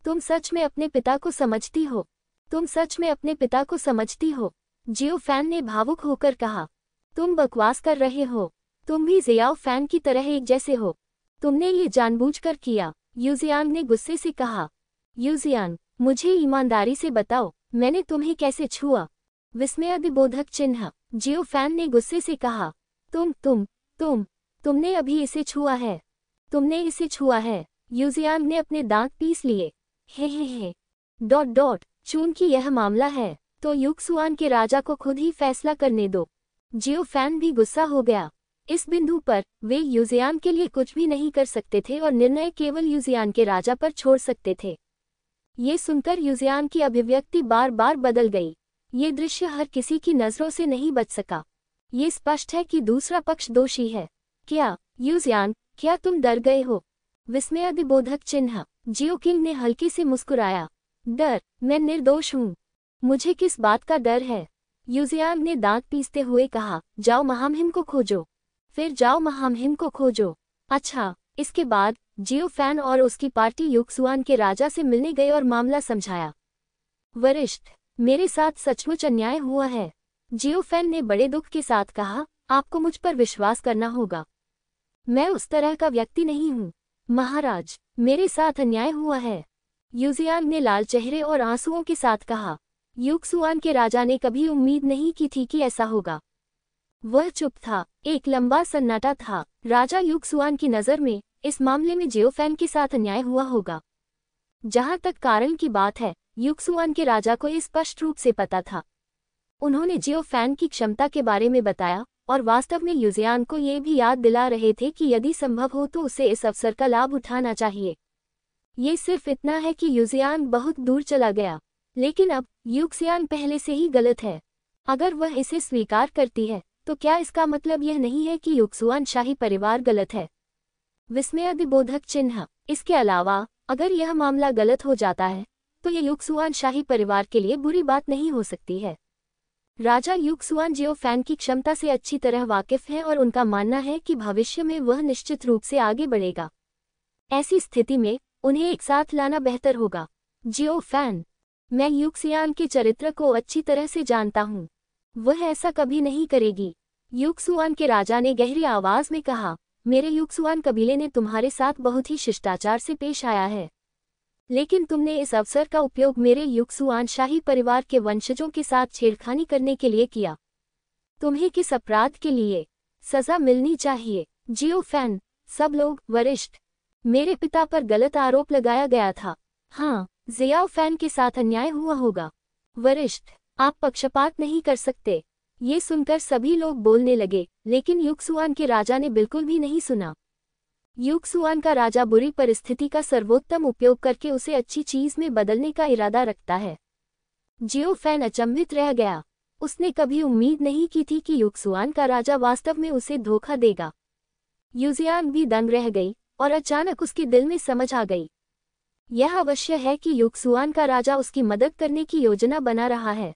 तुम सच में अपने पिता को समझती हो? तुम सच में अपने पिता को समझती हो? जियोफैन ने भावुक होकर कहा। तुम बकवास कर रहे हो। तुम भी जियाओ फैन की तरह एक जैसे हो। तुमने ये जानबूझकर किया, युजियान ने गुस्से से कहा। युजियान, मुझे ईमानदारी से बताओ, मैंने तुम्हें कैसे छुआ? विस्मयादिबोधक चिन्ह। जियोफैन ने गुस्से से कहा। तुमने अभी इसे छुआ है। तुमने इसे छुआ है। युजियान ने अपने दांत पीस लिए। हे। चूंकि यह मामला है तो युक्सुआन के राजा को खुद ही फैसला करने दो। जियोफैन भी गुस्सा हो गया। इस बिंदु पर वे युजियान के लिए कुछ भी नहीं कर सकते थे और निर्णय केवल युजियान के राजा पर छोड़ सकते थे। ये सुनकर युजियान की अभिव्यक्ति बार बार बदल गई। ये दृश्य हर किसी की नजरों से नहीं बच सका। ये स्पष्ट है कि दूसरा पक्ष दोषी है। क्या युजियान, क्या तुम डर गए हो? विस्मयादिबोधक चिन्ह। जियो किंग ने हल्के से मुस्कुराया। डर? मैं निर्दोष हूँ। मुझे किस बात का डर है? युजियान ने दांत पीसते हुए कहा। जाओ महामहिम को खोजो। फिर जाओ महामहिम को खोजो। अच्छा। इसके बाद जियोफैन और उसकी पार्टी युक्सुआन के राजा से मिलने गए और मामला समझाया। वरिष्ठ, मेरे साथ सचमुच अन्याय हुआ है। जियोफैन ने बड़े दुख के साथ कहा। आपको मुझ पर विश्वास करना होगा। मैं उस तरह का व्यक्ति नहीं हूँ। महाराज, मेरे साथ अन्याय हुआ है। युजियान ने लाल चेहरे और आंसुओं के साथ कहा। युक्सुआन के राजा ने कभी उम्मीद नहीं की थी कि ऐसा होगा। वह चुप था। एक लंबा सन्नाटा था। राजा युक्सुआन की नज़र में इस मामले में जियोफैन के साथ अन्याय हुआ होगा। जहां तक कारण की बात है, युक्सुआन के राजा को ये स्पष्ट रूप से पता था। उन्होंने जियो फैन की क्षमता के बारे में बताया और वास्तव में युजियान को ये भी याद दिला रहे थे कि यदि संभव हो तो उसे इस अवसर का लाभ उठाना चाहिए। ये सिर्फ इतना है कि युजियान बहुत दूर चला गया, लेकिन अब युक्सियान पहले से ही गलत है। अगर वह इसे स्वीकार करती है तो क्या इसका मतलब यह नहीं है कि युक्सुआन शाही परिवार गलत है? विस्मयादिबोधक चिन्ह। इसके अलावा अगर यह मामला गलत हो जाता है तो यह युक्सुआन शाही परिवार के लिए बुरी बात नहीं हो सकती है। राजा युक्सुआन जियो फैन की क्षमता से अच्छी तरह वाकिफ है और उनका मानना है कि भविष्य में वह निश्चित रूप से आगे बढ़ेगा। ऐसी स्थिति में उन्हें एक साथ लाना बेहतर होगा। जियो फैन, मैं युक्सियान के चरित्र को अच्छी तरह से जानता हूँ। वह ऐसा कभी नहीं करेगी। युक्सुआन के राजा ने गहरी आवाज में कहा, मेरे युक्सुआन कबीले ने तुम्हारे साथ बहुत ही शिष्टाचार से पेश आया है, लेकिन तुमने इस अवसर का उपयोग मेरे युक्सुआन शाही परिवार के वंशजों के साथ छेड़खानी करने के लिए किया। तुम्हें किस अपराध के लिए सजा मिलनी चाहिए? जियो फैन, सब लोग, वरिष्ठ, मेरे पिता पर गलत आरोप लगाया गया था। हाँ, जियाओ फैन के साथ अन्याय हुआ होगा। वरिष्ठ, आप पक्षपात नहीं कर सकते। ये सुनकर सभी लोग बोलने लगे, लेकिन युक्सुआन के राजा ने बिल्कुल भी नहीं सुना। युक्सुआन का राजा बुरी परिस्थिति का सर्वोत्तम उपयोग करके उसे अच्छी चीज में बदलने का इरादा रखता है। जियो फैन अचंभित रह गया। उसने कभी उम्मीद नहीं की थी कि युक्सुआन का राजा वास्तव में उसे धोखा देगा। युजियान भी दंग रह गई और अचानक उसके दिल में समझ आ गई। यह अवश्य है कि युक्सुआन का राजा उसकी मदद करने की योजना बना रहा है।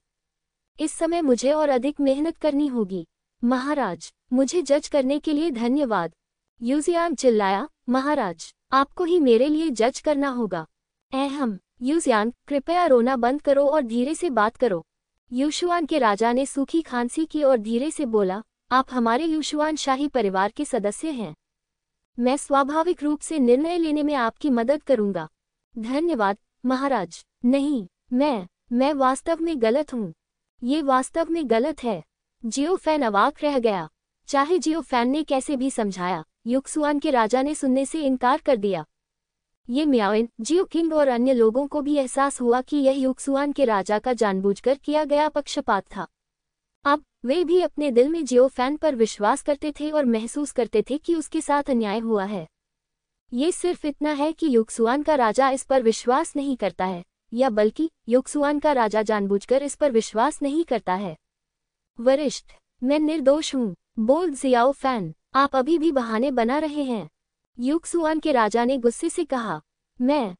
इस समय मुझे और अधिक मेहनत करनी होगी। महाराज, मुझे जज करने के लिए धन्यवाद। युजियान चिल्लाया, महाराज, आपको ही मेरे लिए जज करना होगा। अहम, युजियान, कृपया रोना बंद करो और धीरे से बात करो। युशुआन के राजा ने सूखी खांसी की और धीरे से बोला, आप हमारे युशुआन शाही परिवार के सदस्य हैं। मैं स्वाभाविक रूप से निर्णय लेने में आपकी मदद करूंगा। धन्यवाद, महाराज। नहीं, मैं वास्तव में गलत हूँ। ये वास्तव में गलत है। जियो फैन अवाक रह गया। चाहे जियो फैन ने कैसे भी समझाया, युक्सुआन के राजा ने सुनने से इनकार कर दिया। ये म्याओइन, जियो किंग और अन्य लोगों को भी एहसास हुआ कि यह युक्सुआन के राजा का जानबूझकर किया गया पक्षपात था। अब वे भी अपने दिल में जियो फैन पर विश्वास करते थे और महसूस करते थे कि उसके साथ अन्याय हुआ है। ये सिर्फ इतना है कि युक्सुआन का राजा इस पर विश्वास नहीं करता है, या बल्कि युक्सुआन का राजा जानबूझकर इस पर विश्वास नहीं करता है। वरिष्ठ, मैं निर्दोष हूँ, बोल जियाओ फैन। आप अभी भी बहाने बना रहे हैं। युक्सुआन के राजा ने गुस्से से कहा, मैं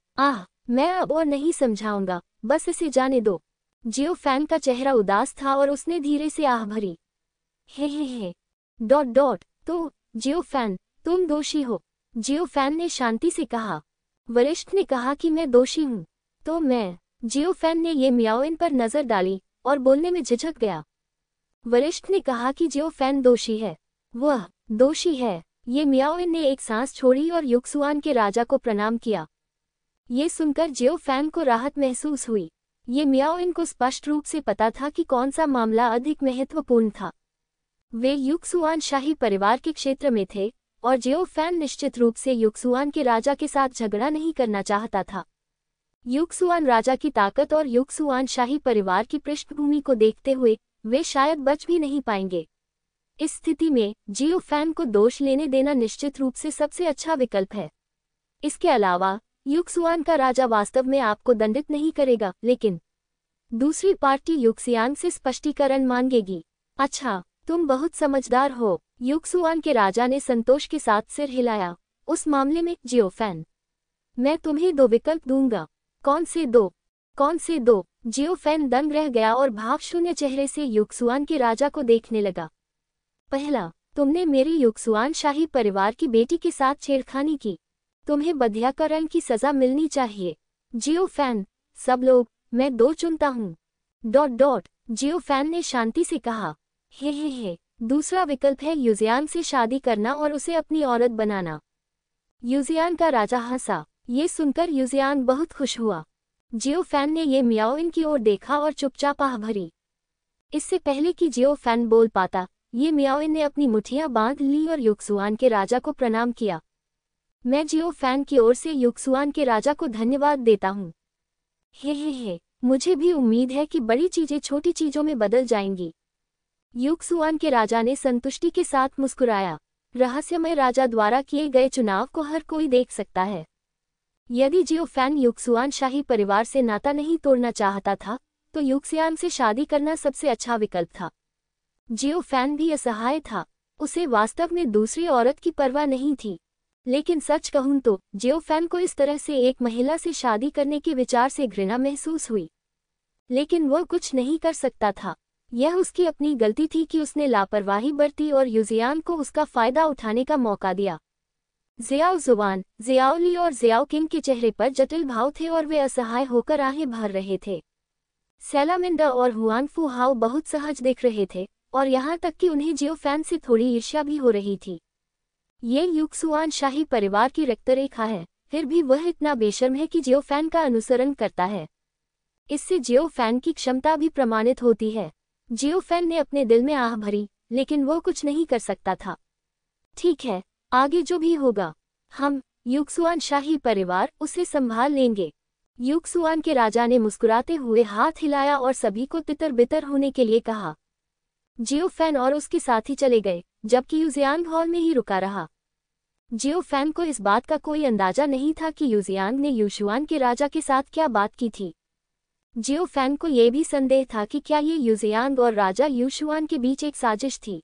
अब और नहीं समझाऊंगा, बस इसे जाने दो। जियो फैन का चेहरा उदास था और उसने धीरे से आह भरी। हे। तो जियो फैन, तुम दोषी हो। जियो फैन ने शांति से कहा। वरिष्ठ ने कहा कि मैं दोषी हूँ, तो मैं। जियो फैन ने ये म्याओइन पर नजर डाली और बोलने में झिझक गया। वरिष्ठ ने कहा कि जियो फैन दोषी है। वह दोषी है। ये म्याओइन ने एक सांस छोड़ी और युक्सुआन के राजा को प्रणाम किया। ये सुनकर जियो फैन को राहत महसूस हुई। ये म्याओइन को स्पष्ट रूप से पता था कि कौन सा मामला अधिक महत्वपूर्ण था। वे युक्सुआन शाही परिवार के क्षेत्र में थे और जियो फैन निश्चित रूप से युक्सुआन के राजा के साथ झगड़ा नहीं करना चाहता था। युक्सुआन राजा की ताकत और युक्सुआन शाही परिवार की पृष्ठभूमि को देखते हुए वे शायद बच भी नहीं पाएंगे। इस स्थिति में जियो फैन को दोष लेने देना निश्चित रूप से सबसे अच्छा विकल्प है। इसके अलावा युक्सुआन का राजा वास्तव में आपको दंडित नहीं करेगा, लेकिन दूसरी पार्टी युक्सियान से स्पष्टीकरण मांगेगी। अच्छा, तुम बहुत समझदार हो। युक्सुआन के राजा ने संतोष के साथ सिर हिलाया। उस मामले में जियो फैन, मैं तुम्हें 2 विकल्प दूंगा। कौन से दो? जियो फैन दंग रह गया और भावशून्य चेहरे से युक्सुआन के राजा को देखने लगा। पहला, तुमने मेरी युक्सुआन शाही परिवार की बेटी के साथ छेड़खानी की। तुम्हें बधियाकरण की सजा मिलनी चाहिए। जियो फैन, सब लोग, मैं 2 चुनता हूँ। जियो फैन ने शांति से कहा। हे। दूसरा विकल्प है युजियान से शादी करना और उसे अपनी औरत बनाना। युजियान का राजा हंसा। ये सुनकर युजियान बहुत खुश हुआ। जियो फैन ने ये म्याओइन की ओर देखा और चुपचाप आह भरी। इससे पहले कि जियो फैन बोल पाता, ये म्याओइन ने अपनी मुठ्ठियां बांध ली और युक्सुआन के राजा को प्रणाम किया। मैं जियो फैन की ओर से युक्सुआन के राजा को धन्यवाद देता हूँ। हे। मुझे भी उम्मीद है कि बड़ी चीजें छोटी चीजों में बदल जाएंगी। युक्सुआन के राजा ने संतुष्टि के साथ मुस्कुराया। रहस्यमय राजा द्वारा किए गए चुनाव को हर कोई देख सकता है। यदि जियो फैन युक्सुआन शाही परिवार से नाता नहीं तोड़ना चाहता था, तो युक्सियान से शादी करना सबसे अच्छा विकल्प था। जियो फैन भी असहाय था। उसे वास्तव में दूसरी औरत की परवाह नहीं थी। लेकिन सच कहूं तो जियो फैन को इस तरह से एक महिला से शादी करने के विचार से घृणा महसूस हुई। लेकिन वह कुछ नहीं कर सकता था। यह उसकी अपनी गलती थी कि उसने लापरवाही बरती और युजियान को उसका फायदा उठाने का मौका दिया। ज़ियाओ जुबान, ज़ियाओली और ज़ियाओ किंग के चेहरे पर जटिल भाव थे और वे असहाय होकर आहें भर रहे थे। सैलामेंडर और हुआन फू हाओ बहुत सहज दिख रहे थे, और यहाँ तक कि उन्हें जियो फैन से थोड़ी ईर्ष्या भी हो रही थी। ये युक्सुआन शाही परिवार की रक्तरेखा है, फिर भी वह इतना बेशर्म है कि जियो फैन का अनुसरण करता है। इससे जियो फैन की क्षमता भी प्रमाणित होती है। जियो फैन ने अपने दिल में आह भरी, लेकिन वो कुछ नहीं कर सकता था। ठीक है, आगे जो भी होगा, हम युक्सुआन शाही परिवार उसे संभाल लेंगे। युक्सुआन के राजा ने मुस्कुराते हुए हाथ हिलाया और सभी को तितर बितर होने के लिए कहा। जियो फैन और उसके साथी चले गए, जबकि युजियांग हॉल में ही रुका रहा। जियो फैन को इस बात का कोई अंदाजा नहीं था कि युजियांग ने युशुआन के राजा के साथ क्या बात की थी। जियो फैन को यह भी संदेह था कि क्या ये युजियांग और राजा युशुआन के बीच एक साजिश थी।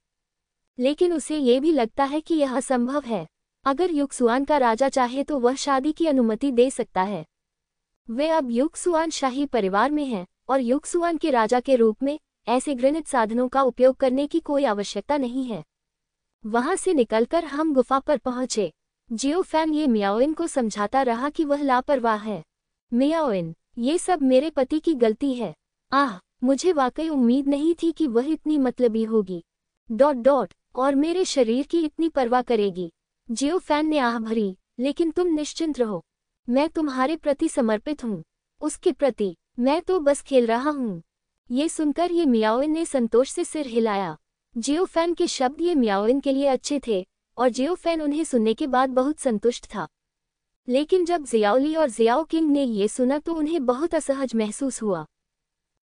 लेकिन उसे ये भी लगता है कि यह असंभव है। अगर युक्सुआन का राजा चाहे तो वह शादी की अनुमति दे सकता है। वे अब युक्सुआन शाही परिवार में हैं, और युक्सुआन के राजा के रूप में ऐसे घृणित साधनों का उपयोग करने की कोई आवश्यकता नहीं है। वहां से निकलकर हम गुफा पर पहुंचे। जियो फैन ये मियाओइन को समझाता रहा कि वह लापरवाह है। मियाओइन, ये सब मेरे पति की गलती है। मुझे वाकई उम्मीद नहीं थी कि वह इतनी मतलबी होगी। ... और मेरे शरीर की इतनी परवाह करेगी। जियो फैन ने आह भरी, लेकिन तुम निश्चिंत रहो, मैं तुम्हारे प्रति समर्पित हूँ। उसके प्रति मैं तो बस खेल रहा हूँ। ये सुनकर ये मियाओइन ने संतोष से सिर हिलाया। जियो फैन के शब्द ये मियाओइन के लिए अच्छे थे, और जियो फैन उन्हें सुनने के बाद बहुत संतुष्ट था। लेकिन जब ज़ियाओली और ज़ियाओ किंग ने ये सुना तो उन्हें बहुत असहज महसूस हुआ।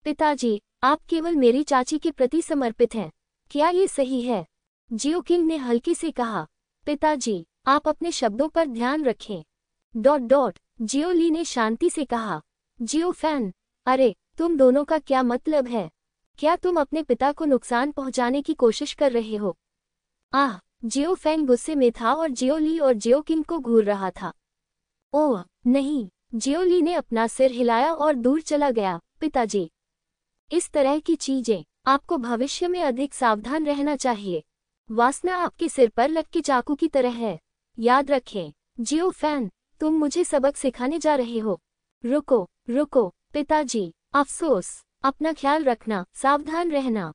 पिताजी, आप केवल मेरी चाची के प्रति समर्पित हैं, क्या ये सही है? जियो किंग ने हल्के से कहा। पिताजी, आप अपने शब्दों पर ध्यान रखें। ... जियो ली ने शांति से कहा। जियो फैन, अरे, तुम दोनों का क्या मतलब है? क्या तुम अपने पिता को नुकसान पहुंचाने की कोशिश कर रहे हो? जियो फैन गुस्से में था और जियो ली और जियो किंग को घूर रहा था। ओह नहीं, जियो ली ने अपना सिर हिलाया और दूर चला गया। पिताजी, इस तरह की चीजें, आपको भविष्य में अधिक सावधान रहना चाहिए। वासना आपके सिर पर लटके चाकू की तरह है, याद रखें। जियो फैन, तुम मुझे सबक सिखाने जा रहे हो। रुको पिताजी, अफसोस, अपना ख्याल रखना, सावधान रहना। ...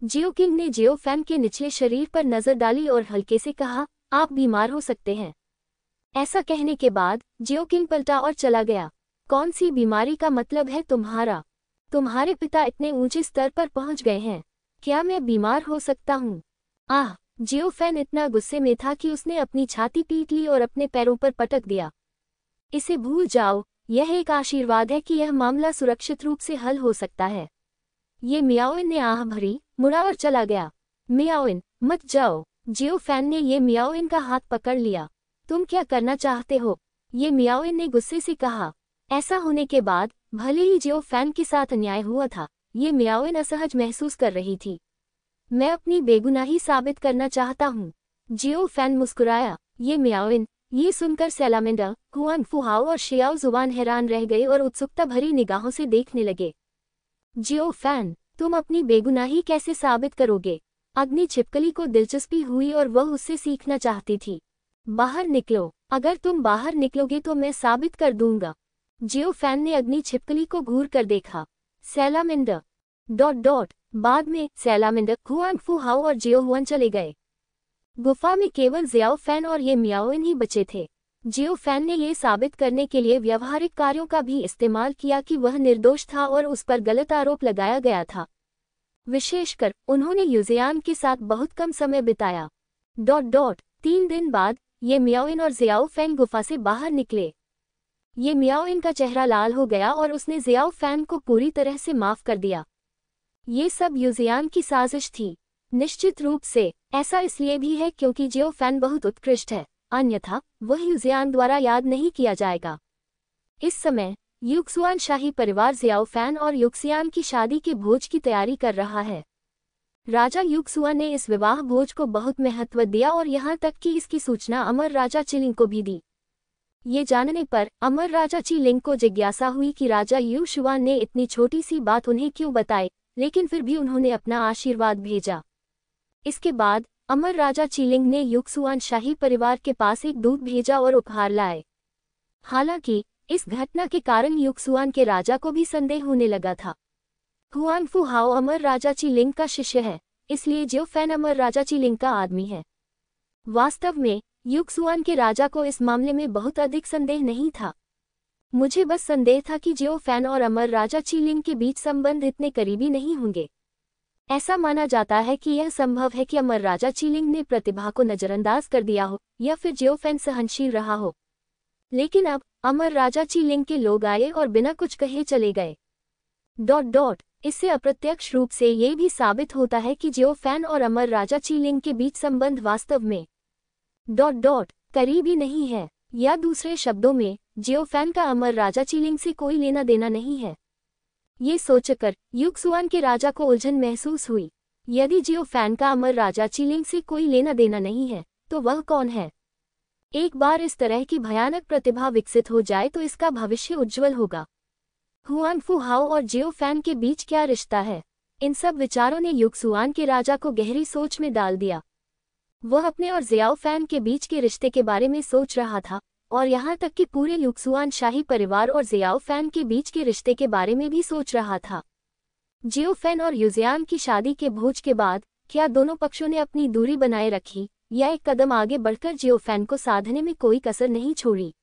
जियो किंग ने जियो फैन के निचले शरीर पर नजर डाली और हल्के से कहा, आप बीमार हो सकते हैं। ऐसा कहने के बाद जियो किंग पलटा और चला गया। कौन सी बीमारी का मतलब है तुम्हारा? तुम्हारे पिता इतने ऊंचे स्तर पर पहुंच गए हैं, क्या मैं बीमार हो सकता हूँ? जियो फैन इतना गुस्से में था कि उसने अपनी छाती पीट ली और अपने पैरों पर पटक दिया। इसे भूल जाओ, यह एक आशीर्वाद है कि यह मामला सुरक्षित रूप से हल हो सकता है। ये मियाओइन ने आह भरी, मुड़ा और चला गया। मियाओइन, मत जाओ। जियो फैन ने ये मियाओइन का हाथ पकड़ लिया। तुम क्या करना चाहते हो? ये मियाओइन ने गुस्से से कहा। ऐसा होने के बाद भले ही जियो फैन के साथ अन्याय हुआ था, ये मियाओइन असहज महसूस कर रही थी। मैं अपनी बेगुनाही साबित करना चाहता हूँ। जियो फैन मुस्कुराया। ये मियाओइन, ये सुनकर सैलामेंडर, हुआन फू हाओ और शियाओ जुबान हैरान रह गए और उत्सुकता भरी निगाहों से देखने लगे। जियो फैन, तुम अपनी बेगुनाही कैसे साबित करोगे? अग्नि छिपकली को दिलचस्पी हुई और वह उससे सीखना चाहती थी। बाहर निकलो, अगर तुम बाहर निकलोगे तो मैं साबित कर दूंगा। जियो फैन ने अग्नि छिपकली को घूर कर देखा। सैलामेंडर... बाद में सैलामेंडर, हुआन फू हाओ और जियो हुआन चले गए। गुफा में केवल ज़ियाओ फैन और ये मियाओइन ही बचे थे। जियो फैन ने ये साबित करने के लिए व्यवहारिक कार्यों का भी इस्तेमाल किया कि वह निर्दोष था और उस पर गलत आरोप लगाया गया था। विशेषकर उन्होंने युजियान के साथ बहुत कम समय बिताया। 3 दिन बाद ये मियाओइन और ज़ियाओ फैन गुफा से बाहर निकले। ये मियाओइन का चेहरा लाल हो गया और उसने जियाओ फैन को पूरी तरह से माफ कर दिया। ये सब युजियान की साजिश थी। निश्चित रूप से ऐसा इसलिए भी है क्योंकि जियो फैन बहुत उत्कृष्ट है, अन्यथा वह युजियान द्वारा याद नहीं किया जाएगा। इस समय युक्सुआन शाही परिवार जियाओ फैन और युक्सियान की शादी के भोज की तैयारी कर रहा है। राजा युक्सुआ ने इस विवाह भोज को बहुत महत्व दिया और यहाँ तक कि इसकी सूचना अमर राजा चिलिंग को भी दी। ये जानने पर अमर राजा चिलिंग को जिज्ञासा हुई कि राजा युक्सुआन ने इतनी छोटी सी बात उन्हें क्यों बताई, लेकिन फिर भी उन्होंने अपना आशीर्वाद भेजा। इसके बाद अमर राजा चिलिंग ने युक्सुआन शाही परिवार के पास एक दूत भेजा और उपहार लाए। हालांकि इस घटना के कारण युक्सुआन के राजा को भी संदेह होने लगा था। हुआनफू हाओ अमर राजा चिलिंग का शिष्य है, इसलिए जियो फैन अमर राजा चिलिंग का आदमी है। वास्तव में युक्सुआन के राजा को इस मामले में बहुत अधिक संदेह नहीं था। मुझे बस संदेह था कि जियो फैन और अमर राजा चिलिंग के बीच संबंध इतने करीबी नहीं होंगे। ऐसा माना जाता है कि यह संभव है कि अमर राजा चिलिंग ने प्रतिभा को नजरअंदाज कर दिया हो या फिर जियो फैन सहनशील रहा हो। लेकिन अब अमर राजा चिलिंग के लोग आए और बिना कुछ कहे चले गए। इससे अप्रत्यक्ष रूप से ये भी साबित होता है कि जियो फैन और अमर राजा चिलिंग के बीच संबंध वास्तव में करीबी नहीं है, या दूसरे शब्दों में जियो फैन का अमर राजा चिलिंग से कोई लेना देना नहीं है। ये सोचकर युक्सुआन के राजा को उलझन महसूस हुई। यदि जियो फैन का अमर राजा चिलिंग से कोई लेना देना नहीं है तो वह कौन है? एक बार इस तरह की भयानक प्रतिभा विकसित हो जाए तो इसका भविष्य उज्जवल होगा। हुआनफू हाओ और जियो फैन के बीच क्या रिश्ता है? इन सब विचारों ने युक्सुआन के राजा को गहरी सोच में डाल दिया। वह अपने और जियाओ फैन के बीच के रिश्ते के बारे में सोच रहा था और यहाँ तक कि पूरे युक्सुआन शाही परिवार और जियाओ फैन के बीच के रिश्ते के बारे में भी सोच रहा था। जियो फैन और युजियान की शादी के भोज के बाद क्या दोनों पक्षों ने अपनी दूरी बनाए रखी या एक कदम आगे बढ़कर जियो फैन को साधने में कोई कसर नहीं छोड़ी?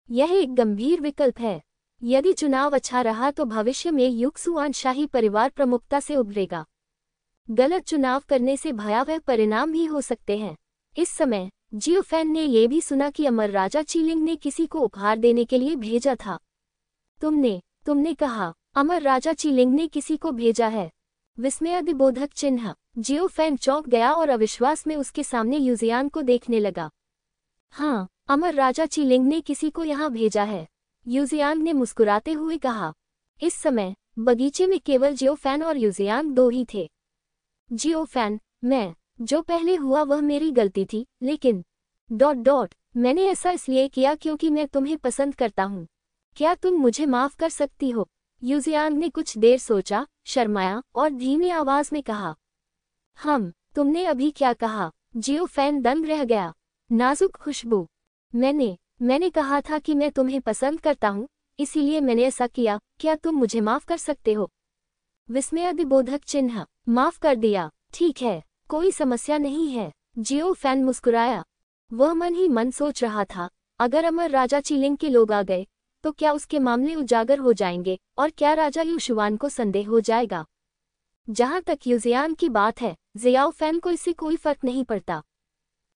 यह एक गंभीर विकल्प है। यदि चुनाव अच्छा रहा तो भविष्य में युक्सुआन शाही परिवार प्रमुखता से उभरेगा। गलत चुनाव करने से भयावह परिणाम भी हो सकते हैं। इस समय जियो फैन ने यह भी सुना कि अमर राजा चिलिंग ने किसी को उपहार देने के लिए भेजा था। तुमने कहा अमर राजा चिलिंग ने किसी को भेजा है? विस्मयादिबोधक चिन्ह। जियो फैन चौंक गया और अविश्वास में उसके सामने युजियान को देखने लगा। हाँ, अमर राजा चिलिंग ने किसी को यहाँ भेजा है, युजियान ने मुस्कुराते हुए कहा। इस समय बगीचे में केवल जियो फैन और युजियान दो ही थे। जियो फैन, मैं जो पहले हुआ वह मेरी गलती थी, लेकिन मैंने ऐसा इसलिए किया क्योंकि मैं तुम्हें पसंद करता हूँ। क्या तुम मुझे माफ कर सकती हो? युजियान ने कुछ देर सोचा, शर्माया और धीमी आवाज में कहा। तुमने अभी क्या कहा? जियो फैन दंग रह गया। नाजुक खुशबू। मैंने कहा था कि मैं तुम्हें पसंद करता हूँ, इसीलिए मैंने ऐसा किया। क्या तुम मुझे माफ कर सकते हो? विस्मयादिबोधक चिन्ह। माफ कर दिया, ठीक है, कोई समस्या नहीं है। जियो फैन मुस्कुराया। वह मन ही मन सोच रहा था, अगर अमर राजा चिलिंग के लोग आ गए तो क्या उसके मामले उजागर हो जाएंगे और क्या राजा युक्सुआन को संदेह हो जाएगा? जहां तक युजियान की बात है, जियाओ फैन को इससे कोई फर्क नहीं पड़ता।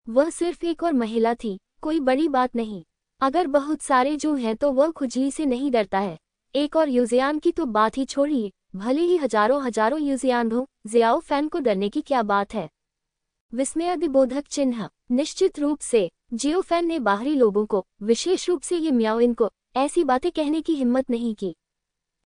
वह सिर्फ एक और महिला थी, कोई बड़ी बात नहीं। अगर बहुत सारे जो हैं तो वह खुजली से नहीं डरता है। एक और युजियान की तो बात ही छोड़िए, भले ही हजारों युजियान हो, जियाओ फैन को डरने की क्या बात है? विस्मयादिबोधक चिन्ह। निश्चित रूप से जियो फैन ने बाहरी लोगों को, विशेष रूप से ये मियाओइन को, ऐसी बातें कहने की हिम्मत नहीं की।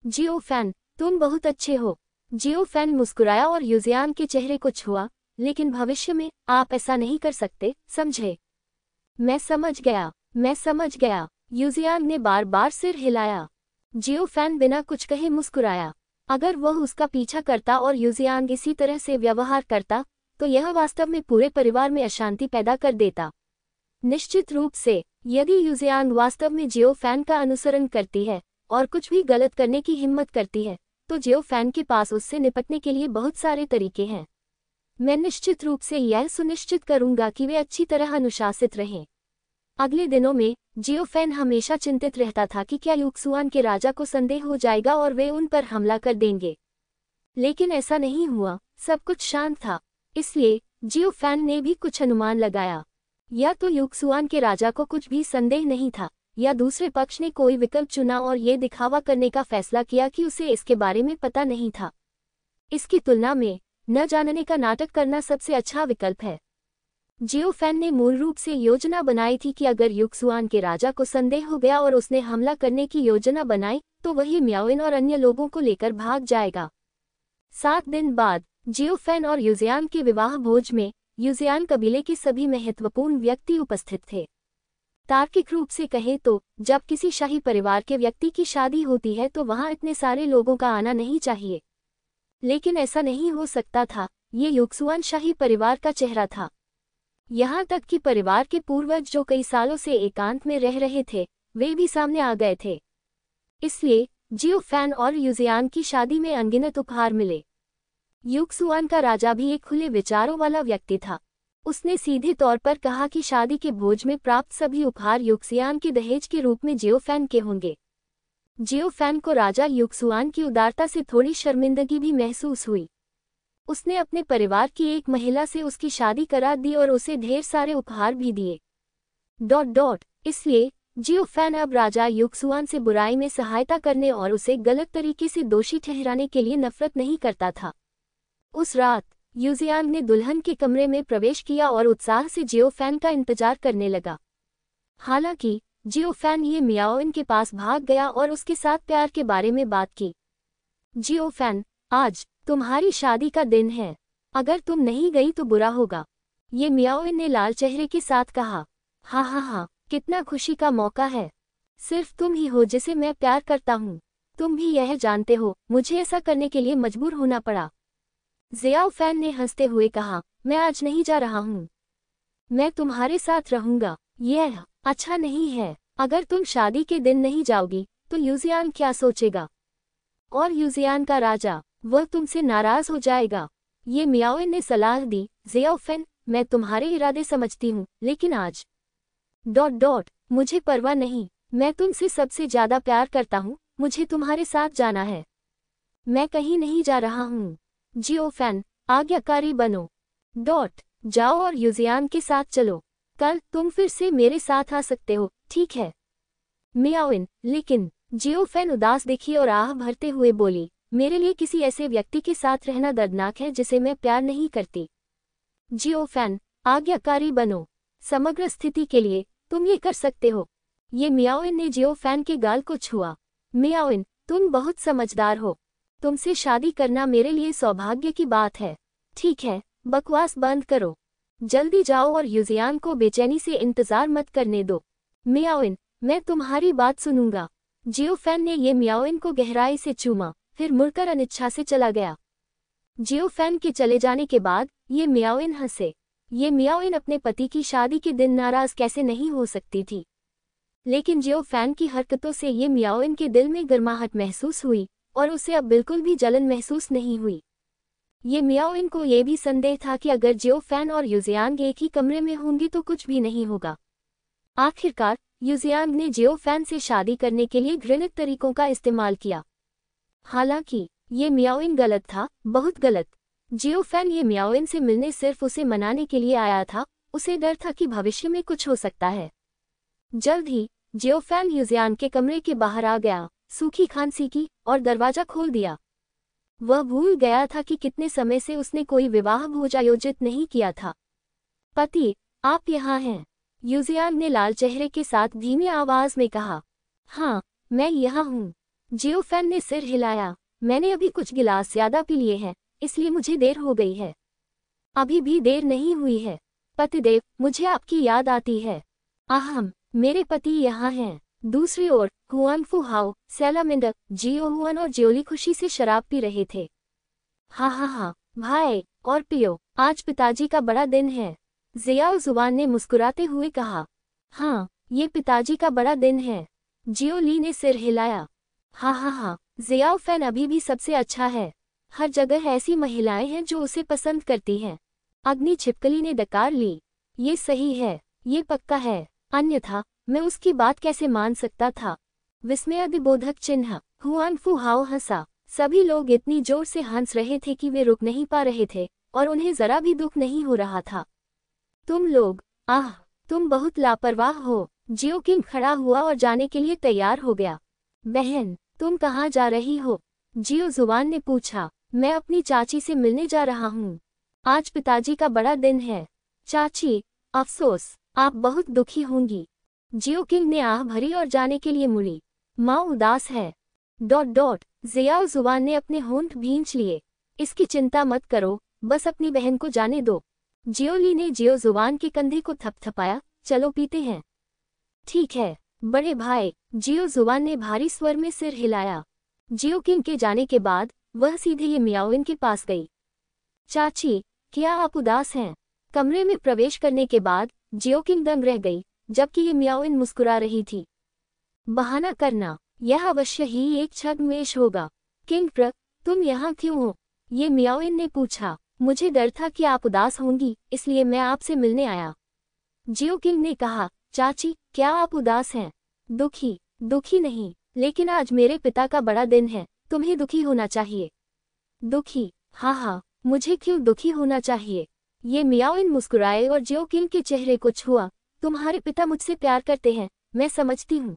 जियो फैन, तुम बहुत अच्छे हो। जियो फैन मुस्कुराया और युजियान के चेहरे को छुआ। लेकिन भविष्य में आप ऐसा नहीं कर सकते, समझे? मैं समझ गया। युजियान ने बार बार सिर हिलाया। जियो फैन बिना कुछ कहे मुस्कुराया। अगर वह उसका पीछा करता और युजियान इसी तरह से व्यवहार करता तो यह वास्तव में पूरे परिवार में अशांति पैदा कर देता। निश्चित रूप से यदि युजियान वास्तव में जियो फैन का अनुसरण करती है और कुछ भी गलत करने की हिम्मत करती है तो जियो फैन के पास उससे निपटने के लिए बहुत सारे तरीके हैं। मैं निश्चित रूप से यह सुनिश्चित करूंगा कि वे अच्छी तरह अनुशासित रहें। अगले दिनों में जियो फैन हमेशा चिंतित रहता था कि क्या युक्सुआन के राजा को संदेह हो जाएगा और वे उन पर हमला कर देंगे। लेकिन ऐसा नहीं हुआ, सब कुछ शांत था। इसलिए जियो फैन ने भी कुछ अनुमान लगाया। या तो युक्सुआन के राजा को कुछ भी संदेह नहीं था या दूसरे पक्ष ने कोई विकल्प चुना और ये दिखावा करने का फैसला किया कि उसे इसके बारे में पता नहीं था। इसकी तुलना में न जानने का नाटक करना सबसे अच्छा विकल्प है। जियो फैन ने मूल रूप से योजना बनाई थी कि अगर युक्सुआन के राजा को संदेह हो गया और उसने हमला करने की योजना बनाई तो वही म्याओइन और अन्य लोगों को लेकर भाग जाएगा। 7 दिन बाद जियो फैन और युजियान के विवाह भोज में युजियान कबीले के सभी महत्वपूर्ण व्यक्ति उपस्थित थे। तार्किक रूप से कहें तो जब किसी शाही परिवार के व्यक्ति की शादी होती है तो वहां इतने सारे लोगों का आना नहीं चाहिए, लेकिन ऐसा नहीं हो सकता था। ये युक्सुआन शाही परिवार का चेहरा था। यहाँ तक कि परिवार के पूर्वज जो कई सालों से एकांत में रह रहे थे वे भी सामने आ गए थे। इसलिए जियो फैन और युजियान की शादी में अनगिनत उपहार मिले। युक्सुआन का राजा भी एक खुले विचारों वाला व्यक्ति था। उसने सीधे तौर पर कहा कि शादी के भोज में प्राप्त सभी उपहार युक्सियान के दहेज के रूप में जियो फैन के होंगे। जियो फैन को राजा युक्सुआन की उदारता से थोड़ी शर्मिंदगी भी महसूस हुई। उसने अपने परिवार की एक महिला से उसकी शादी करा दी और उसे ढेर सारे उपहार भी दिए। इसलिए जियो फैन अब राजा युक्सुआन से बुराई में सहायता करने और उसे गलत तरीके से दोषी ठहराने के लिए नफरत नहीं करता था। उस रात युजियान ने दुल्हन के कमरे में प्रवेश किया और उत्साह से जियो फैन का इंतजार करने लगा। हालांकि जियो फैन ये मियाओइन के पास भाग गया और उसके साथ प्यार के बारे में बात की। जियो फैन, आज तुम्हारी शादी का दिन है, अगर तुम नहीं गई तो बुरा होगा, ये मियाओइन ने लाल चेहरे के साथ कहा। हाँ, कितना खुशी का मौका है। सिर्फ तुम ही हो जिसे मैं प्यार करता हूँ। तुम भी यह जानते हो मुझे ऐसा करने के लिए मजबूर होना पड़ा। जियाओ फैन ने हंसते हुए कहा, मैं आज नहीं जा रहा हूँ, मैं तुम्हारे साथ रहूंगा। यह अच्छा नहीं है। अगर तुम शादी के दिन नहीं जाओगी तो युजियान क्या सोचेगा? और युजियान का राजा, वह तुमसे नाराज हो जाएगा। ये मियाओइन ने सलाह दी। जियाओ फैन, मैं तुम्हारे इरादे समझती हूँ, लेकिन आज मुझे परवाह नहीं। मैं तुमसे सबसे ज्यादा प्यार करता हूँ, मुझे तुम्हारे साथ जाना है। मैं कहीं नहीं जा रहा हूँ। जियो फैन, आज्ञाकारी बनो। जाओ और युजियान के साथ चलो। कल तुम फिर से मेरे साथ आ सकते हो, ठीक है? मियाओइन, लेकिन जियो फैन उदास दिखी और आह भरते हुए बोली, मेरे लिए किसी ऐसे व्यक्ति के साथ रहना दर्दनाक है जिसे मैं प्यार नहीं करती। जियो फैन, आज्ञाकारी बनो। समग्र स्थिति के लिए तुम ये कर सकते हो। ये मियाओइन ने जियो फैन के गाल को छुआ। मियाओइन, तुम बहुत समझदार हो। तुमसे शादी करना मेरे लिए सौभाग्य की बात है। ठीक है, बकवास बंद करो। जल्दी जाओ और युजियान को बेचैनी से इंतजार मत करने दो। मियाओइन, मैं तुम्हारी बात सुनूंगा। जियो फैन ने ये मियाओइन को गहराई से चूमा, फिर मुड़कर अनिच्छा से चला गया। जियो फैन के चले जाने के बाद ये मियाओइन हंसे। ये मियाओइन अपने पति की शादी के दिन नाराज कैसे नहीं हो सकती थी, लेकिन जियो फैन की हरकतों से ये मियाओइन के दिल में गर्माहट महसूस हुई और उसे अब बिल्कुल भी जलन महसूस नहीं हुई। ये मियाओइन को ये भी संदेह था कि अगर जियो फैन और युजियान एक ही कमरे में होंगी तो कुछ भी नहीं होगा। आखिरकार युजियान ने जियो फैन से शादी करने के लिए घृणित तरीकों का इस्तेमाल किया। हालांकि ये मियाओइन गलत था, बहुत गलत। जियो फैन ये मियाओइन से मिलने सिर्फ उसे मनाने के लिए आया था। उसे डर था कि भविष्य में कुछ हो सकता है। जल्द ही जियो फैन युजियान के कमरे के बाहर आ गया, सूखी खांसी की और दरवाजा खोल दिया। वह भूल गया था कि कितने समय से उसने कोई विवाह भोज आयोजित नहीं किया था। पति, आप यहाँ हैं? युजियान ने लाल चेहरे के साथ धीमी आवाज में कहा। हाँ, मैं यहाँ हूँ। जियो फैन ने सिर हिलाया। मैंने अभी कुछ गिलास ज्यादा पी लिए हैं, इसलिए मुझे देर हो गई है। अभी भी देर नहीं हुई है। पतिदेव, मुझे आपकी याद आती है। आहम, मेरे पति यहाँ हैं। दूसरी ओर हुआन फू हाओ, सैलामेंडर, जियो हुआन और जियोली खुशी से शराब पी रहे थे। हाँ, भाई, और पियो, आज पिताजी का बड़ा दिन है। जियाओ जुबान ने मुस्कुराते हुए कहा। हाँ, ये पिताजी का बड़ा दिन है। जियो ली ने सिर हिलाया। हाँ, जियाओ फैन अभी भी सबसे अच्छा है। हर जगह ऐसी महिलाएं हैं जो उसे पसंद करती हैं। अग्नि छिपकली ने डकार ली। ये सही है, ये पक्का है, अन्यथा मैं उसकी बात कैसे मान सकता था? विस्मयादिबोधक चिन्ह। हुआन फू हाओ हंसा। सभी लोग इतनी जोर से हंस रहे थे कि वे रुक नहीं पा रहे थे और उन्हें जरा भी दुख नहीं हो रहा था। तुम लोग, तुम बहुत लापरवाह हो। जियो किंग खड़ा हुआ और जाने के लिए तैयार हो गया। बहन, तुम कहाँ जा रही हो? जियो जुबान ने पूछा। मैं अपनी चाची से मिलने जा रहा हूँ। आज पिताजी का बड़ा दिन है। चाची, अफसोस, आप बहुत दुखी होंगी। जियो किंग ने आह भरी और जाने के लिए मुड़ी। माँ उदास है। जियाओ जुबान ने अपने होंठ भींच लिए। इसकी चिंता मत करो, बस अपनी बहन को जाने दो। जियोली ने जियो जुबान के कंधे को थपथपाया। चलो पीते हैं। ठीक है बड़े भाई, जियो जुबान ने भारी स्वर में सिर हिलाया। जियो किंग के जाने के बाद वह सीधे ये मियाओइन के पास गई। चाची, क्या आप उदास हैं? कमरे में प्रवेश करने के बाद जियो किंग दंग रह गई, जबकि ये मियाओइन मुस्कुरा रही थी। बहाना करना, यह अवश्य ही एक छद्मवेश होगा। किंग तुम यहाँ क्यों हो? ये मियाओइन ने पूछा। मुझे डर था कि आप उदास होंगी, इसलिए मैं आपसे मिलने आया। जियो किंग ने कहा। चाची, क्या आप उदास हैं? दुखी नहीं, लेकिन आज मेरे पिता का बड़ा दिन है, तुम्हें दुखी होना चाहिए। दुखी? हाँ, मुझे क्यों दुखी होना चाहिए? ये मियाओइन मुस्कुराए और जियो किंग के चेहरे को छुआ। तुम्हारे पिता मुझसे प्यार करते हैं, मैं समझती हूँ।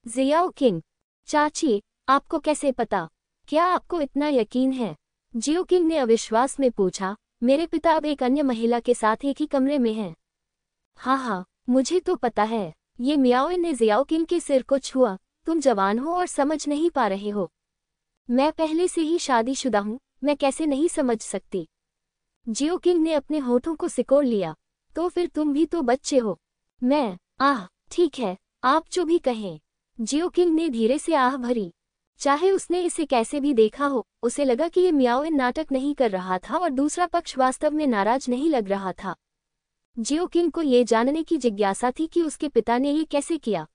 जियाओ किंग। चाची, आपको कैसे पता? क्या आपको इतना यकीन है? जियो किंग ने अविश्वास में पूछा। मेरे पिता अब एक अन्य महिला के साथ एक ही कमरे में हैं। हाँ, मुझे तो पता है। ये मियाओइन ने जियाओ किंग के सिर को छुआ। तुम जवान हो और समझ नहीं पा रहे हो। मैं पहले से ही शादीशुदा हूँ, मैं कैसे नहीं समझ सकती? जियो किंग ने अपने होठों को सिकोड़ लिया। तो फिर तुम भी तो बच्चे हो। ठीक है, आप जो भी कहें। जियो किंग ने धीरे से आह भरी। चाहे उसने इसे कैसे भी देखा हो, उसे लगा कि ये मियाओइन नाटक नहीं कर रहा था और दूसरा पक्ष वास्तव में नाराज नहीं लग रहा था। जियो किंग को ये जानने की जिज्ञासा थी कि उसके पिता ने ये कैसे किया।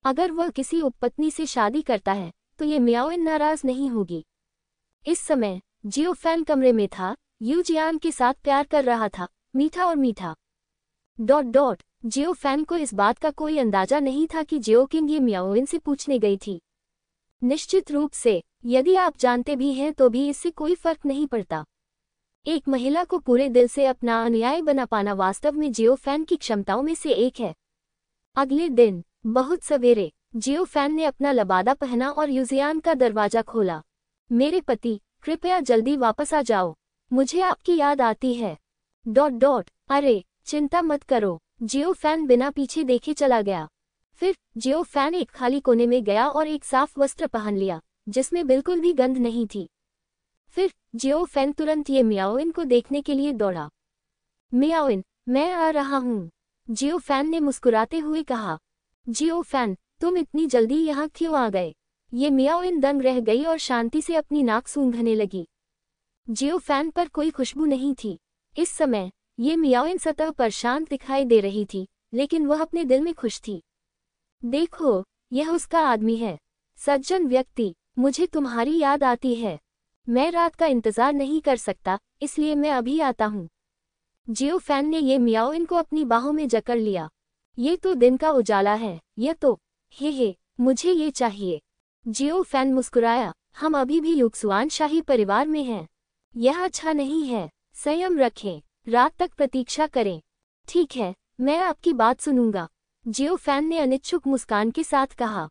अगर वह किसी उपपत्नी से शादी करता है तो ये मियाओइन नाराज नहीं होगी। इस समय जियो फैन कमरे में था, यू जियान के साथ प्यार कर रहा था, मीठा और मीठा। जियो फैन को इस बात का कोई अंदाजा नहीं था कि जियो किंग ये मियाओइन से पूछने गई थी। निश्चित रूप से, यदि आप जानते भी हैं तो भी इससे कोई फर्क नहीं पड़ता। एक महिला को पूरे दिल से अपना अनुयायी बना पाना वास्तव में जियो फैन की क्षमताओं में से एक है। अगले दिन बहुत सवेरे जियो फैन ने अपना लबादा पहना और यूजियान का दरवाजा खोला। मेरे पति, कृपया जल्दी वापस आ जाओ, मुझे आपकी याद आती है। अरे चिंता मत करो। जियो फैन बिना पीछे देखे चला गया। फिर जियो फैन एक खाली कोने में गया और एक साफ वस्त्र पहन लिया, जिसमें बिल्कुल भी गंध नहीं थी। फिर जियो फैन तुरंत ये मियाओइन को देखने के लिए दौड़ा। मियाओइन, मैं आ रहा हूँ, जियो फैन ने मुस्कुराते हुए कहा। जियो फैन, तुम इतनी जल्दी यहाँ क्यों आ गए? ये मियाओइन दंग रह गई और शांति से अपनी नाक सूंघने लगी। जियो फैन पर कोई खुशबू नहीं थी। इस समय ये मियाओइन सतह पर शांत दिखाई दे रही थी, लेकिन वह अपने दिल में खुश थी। देखो, यह उसका आदमी है। सज्जन व्यक्ति, मुझे तुम्हारी याद आती है। मैं रात का इंतजार नहीं कर सकता, इसलिए मैं अभी आता हूँ। जियो फैन ने ये मियाओइन को अपनी बाहों में जकड़ लिया। ये तो दिन का उजाला है, यह तो हे, मुझे ये चाहिए। जियो फैन मुस्कुराया। हम अभी भी युक्सुआन शाही परिवार में हैं। यह अच्छा नहीं है। संयम रखें, रात तक प्रतीक्षा करें। ठीक है, मैं आपकी बात सुनूंगा, जियो फैन ने अनिच्छुक मुस्कान के साथ कहा।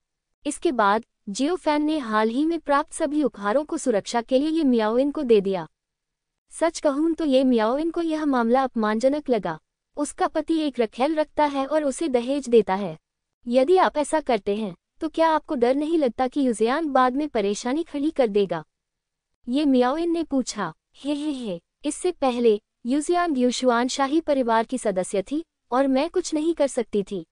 इसके बाद जियो फैन ने हाल ही में प्राप्त सभी उपहारों को सुरक्षा के लिए ये मियाओइन को दे दिया। सच कहूं तो ये मियाओइन को यह मामला अपमानजनक लगा। उसका पति एक रखेल रखता है और उसे दहेज देता है। यदि आप ऐसा करते हैं तो क्या आपको डर नहीं लगता कि यूजियान बाद में परेशानी खड़ी कर देगा? ये मियाओइन ने पूछा। हे, इससे पहले यूजियान युशुआन शाही परिवार की सदस्य थी और मैं कुछ नहीं कर सकती थी,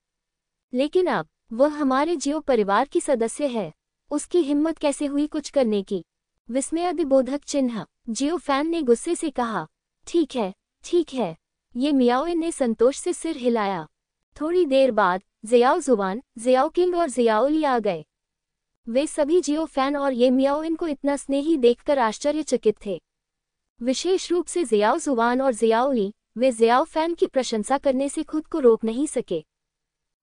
लेकिन अब वह हमारे जियो परिवार की सदस्य है। उसकी हिम्मत कैसे हुई कुछ करने की? विस्मयादिबोधक चिन्ह, जियो फैन ने गुस्से से कहा। ठीक है, ये मियाओइन ने संतोष से सिर हिलाया। थोड़ी देर बाद जियाओ जुबान, जियाओ किंग और जियाओली आ गए। वे सभी जियो फैन और ये मियाओइन को इतना स्नेही देखकर आश्चर्यचकित थे। विशेष रूप से जियाओ जुबान और जियाओली, वे जियाओ फैन की प्रशंसा करने से खुद को रोक नहीं सके।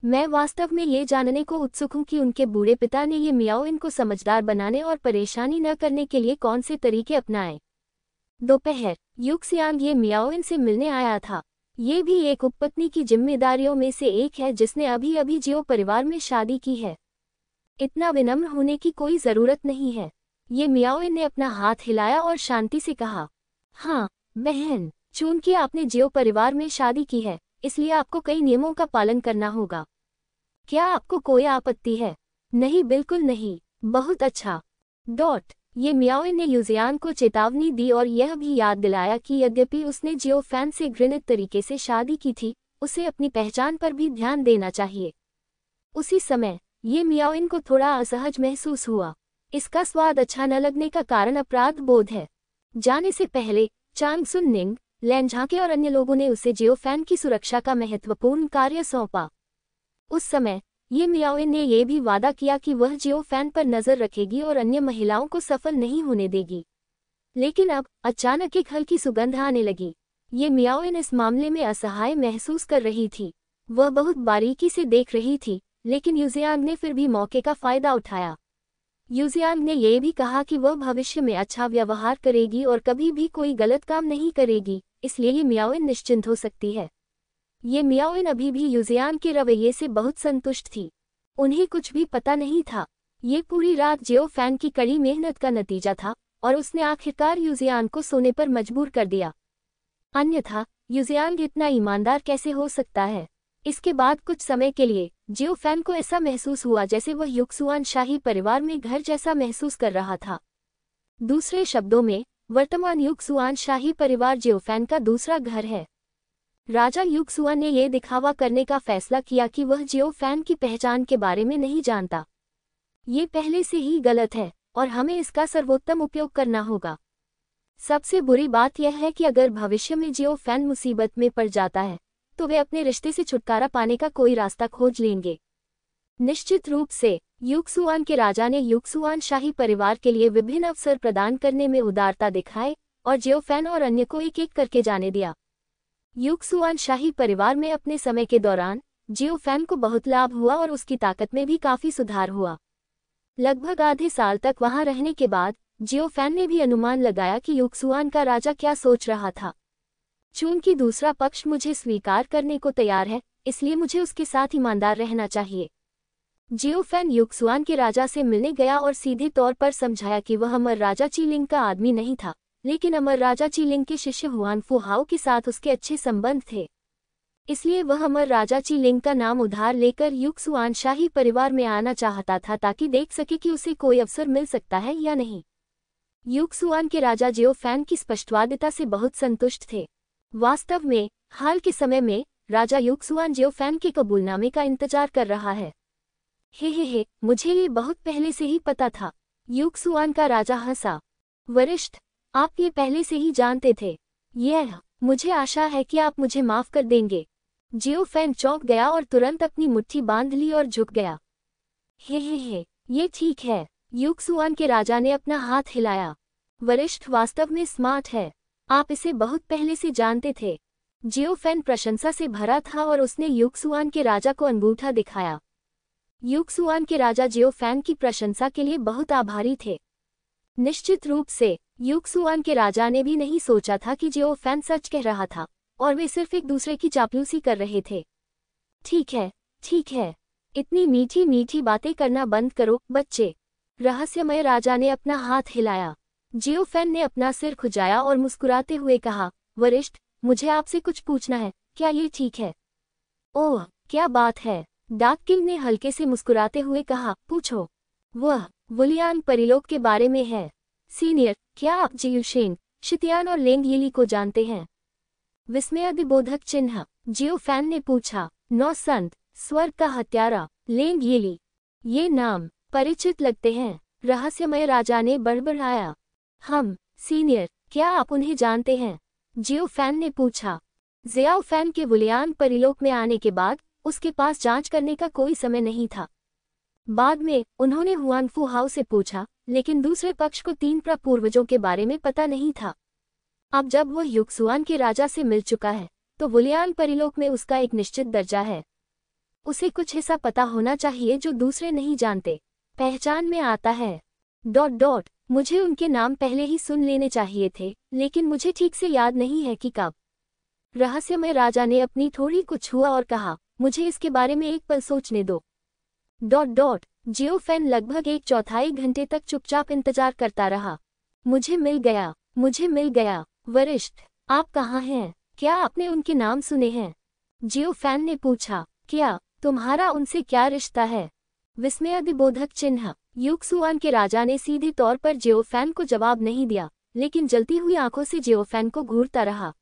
मैं वास्तव में ये जानने को उत्सुक हूँ कि उनके बूढ़े पिता ने ये मियाओइन को समझदार बनाने और परेशानी न करने के लिए कौन से तरीके अपनाए। दोपहर, युक्सियांग ये मियाओइन से मिलने आया था। ये भी एक उपपत्नी की जिम्मेदारियों में से एक है जिसने अभी अभी जियो परिवार में शादी की है। इतना विनम्र होने की कोई जरूरत नहीं है। ये मियाओ ने अपना हाथ हिलाया और शांति से कहा, हाँ बहन, चूंकि आपने जियो परिवार में शादी की है, इसलिए आपको कई नियमों का पालन करना होगा। क्या आपको कोई आपत्ति है? नहीं, बिल्कुल नहीं। बहुत अच्छा। ये मियाओ ने यूजियान को चेतावनी दी और यह भी याद दिलाया कि यद्यपि उसने जियो फैन से घृणित तरीके से शादी की थी, उसे अपनी पहचान पर भी ध्यान देना चाहिए। उसी समय ये मियाओ को थोड़ा असहज महसूस हुआ। इसका स्वाद अच्छा न लगने का कारण अपराध बोध है। जाने से पहले चांग सुन निंग, लैन झांके और अन्य लोगों ने उसे जियो फैन की सुरक्षा का महत्वपूर्ण कार्य सौंपा। उस समय ये मियाओ ने यह भी वादा किया कि वह जियो फैन पर नजर रखेगी और अन्य महिलाओं को सफल नहीं होने देगी। लेकिन अब अचानक एक हल्की सुगंध आने लगी। ये मियाओ इस मामले में असहाय महसूस कर रही थी। वह बहुत बारीकी से देख रही थी, लेकिन यूजियांग ने फिर भी मौके का फायदा उठाया। यूजियांग ने यह भी कहा कि वह भविष्य में अच्छा व्यवहार करेगी और कभी भी कोई गलत काम नहीं करेगी, इसलिए ये मियाओ निश्चिंत हो सकती है। ये मियाओ अभी भी यूजियान के रवैये से बहुत संतुष्ट थी। उन्हें कुछ भी पता नहीं था। ये पूरी रात जियो फैन की कड़ी मेहनत का नतीजा था और उसने आखिरकार यूजियान को सोने पर मजबूर कर दिया। अन्यथा यूजियान इतना ईमानदार कैसे हो सकता है? इसके बाद कुछ समय के लिए जियो फैन को ऐसा महसूस हुआ जैसे वह युक्सुआन शाही परिवार में घर जैसा महसूस कर रहा था। दूसरे शब्दों में, वर्तमान युक्सुआन शाही परिवार जियो फैन का दूसरा घर है। राजा युक्सुआन ने यह दिखावा करने का फैसला किया कि वह जियो फैन की पहचान के बारे में नहीं जानता। ये पहले से ही गलत है और हमें इसका सर्वोत्तम उपयोग करना होगा। सबसे बुरी बात यह है कि अगर भविष्य में जियो फैन मुसीबत में पड़ जाता है, तो वे अपने रिश्ते से छुटकारा पाने का कोई रास्ता खोज लेंगे। निश्चित रूप से युक्सुआन के राजा ने युक्सुआन शाही परिवार के लिए विभिन्न अवसर प्रदान करने में उदारता दिखाए और जियो फैन और अन्य को एक एक करके जाने दिया। युक्सुआन शाही परिवार में अपने समय के दौरान जियो फैन को बहुत लाभ हुआ और उसकी ताकत में भी काफी सुधार हुआ। लगभग आधे साल तक वहां रहने के बाद जियो फैन ने भी अनुमान लगाया कि युक्सुआन का राजा क्या सोच रहा था। चूंकि दूसरा पक्ष मुझे स्वीकार करने को तैयार है, इसलिए मुझे उसके साथ ईमानदार रहना चाहिए। जियो फैन युक्सुआन के राजा से मिलने गया और सीधे तौर पर समझाया कि वह अमर राजा चीलिंग का आदमी नहीं था, लेकिन अमर राजा चीलिंग के शिष्य हुआनफू हाओ के साथ उसके अच्छे संबंध थे। इसलिए वह अमर राजा चीलिंग का नाम उधार लेकर युक्सुआन शाही परिवार में आना चाहता था ताकि देख सके कि उसे कोई अवसर मिल सकता है या नहीं। युक्सुआन के राजा जियो फैन की स्पष्टवादिता से बहुत संतुष्ट थे। वास्तव में हाल के समय में राजा युक्सुआन जियो फैन के कबूलनामे का इंतजार कर रहा है। हे, मुझे ये बहुत पहले से ही पता था। युक्सुआन का राजा हंसा। वरिष्ठ, आप ये पहले से ही जानते थे। मुझे आशा है कि आप मुझे माफ कर देंगे। जियो फैन चौंक गया और तुरंत अपनी मुट्ठी बांध ली और झुक गया। हे, ये ठीक है। युक्सुआन के राजा ने अपना हाथ हिलाया। वरिष्ठ वास्तव में स्मार्ट है। आप इसे बहुत पहले से जानते थे। जियो फैन प्रशंसा से भरा था और उसने युक्सुआन के राजा को अंगूठा दिखाया। युक्सुआन के राजा जियो फैन की प्रशंसा के लिए बहुत आभारी थे। निश्चित रूप से युक्सुआन के राजा ने भी नहीं सोचा था कि जियो फैन सच कह रहा था और वे सिर्फ एक दूसरे की चापलूसी कर रहे थे। ठीक है, इतनी मीठी मीठी बातें करना बंद करो बच्चे। रहस्यमय राजा ने अपना हाथ हिलाया। जियो फैन ने अपना सिर खुजाया और मुस्कुराते हुए कहा, वरिष्ठ, मुझे आपसे कुछ पूछना है, क्या ये ठीक है? ओह, क्या बात है? डाक किंग ने हल्के से मुस्कुराते हुए कहा, पूछो। वह वुलियान परिलोक के बारे में है। सीनियर, क्या आप जियुशेन, शितियान और लेंग यिली को जानते हैं? विस्मयादिबोधक चिन्ह। जियो फैन ने पूछा। 9 संत, स्वर्ग का हत्यारा, लेंग यिली। ये नाम परिचित लगते हैं। रहस्यमय राजा ने बड़बड़ाया। हम, सीनियर, क्या आप उन्हें जानते हैं? जियो फैन ने पूछा। जियाओ फैन के वुलियान परिलोक में आने के बाद उसके पास जांच करने का कोई समय नहीं था। बाद में उन्होंने हुआनफू हाओ से पूछा, लेकिन दूसरे पक्ष को 3 प्रपूर्वजों के बारे में पता नहीं था। अब जब वह युक्सुआन के राजा से मिल चुका है, तो वुलियान परिलोक में उसका एक निश्चित दर्जा है। उसे कुछ ऐसा पता होना चाहिए जो दूसरे नहीं जानते। पहचान में आता है। मुझे उनके नाम पहले ही सुन लेने चाहिए थे, लेकिन मुझे ठीक से याद नहीं है कि कब। रहस्यमय राजा ने अपनी थोड़ी को छुआ और कहा, मुझे इसके बारे में एक पल सोचने दो। जियोफेन लगभग 1/4 घंटे तक चुपचाप इंतजार करता रहा। मुझे मिल गया, मुझे मिल गया। वरिष्ठ, आप कहाँ हैं? क्या आपने उनके नाम सुने हैं? जियोफेन ने पूछा। क्या तुम्हारा उनसे क्या रिश्ता है? विस्मयादिबोधक चिन्ह। यूक्सुआन के राजा ने सीधे तौर पर जियोफेन को जवाब नहीं दिया, लेकिन जलती हुई आंखों से जियोफेन को घूरता रहा।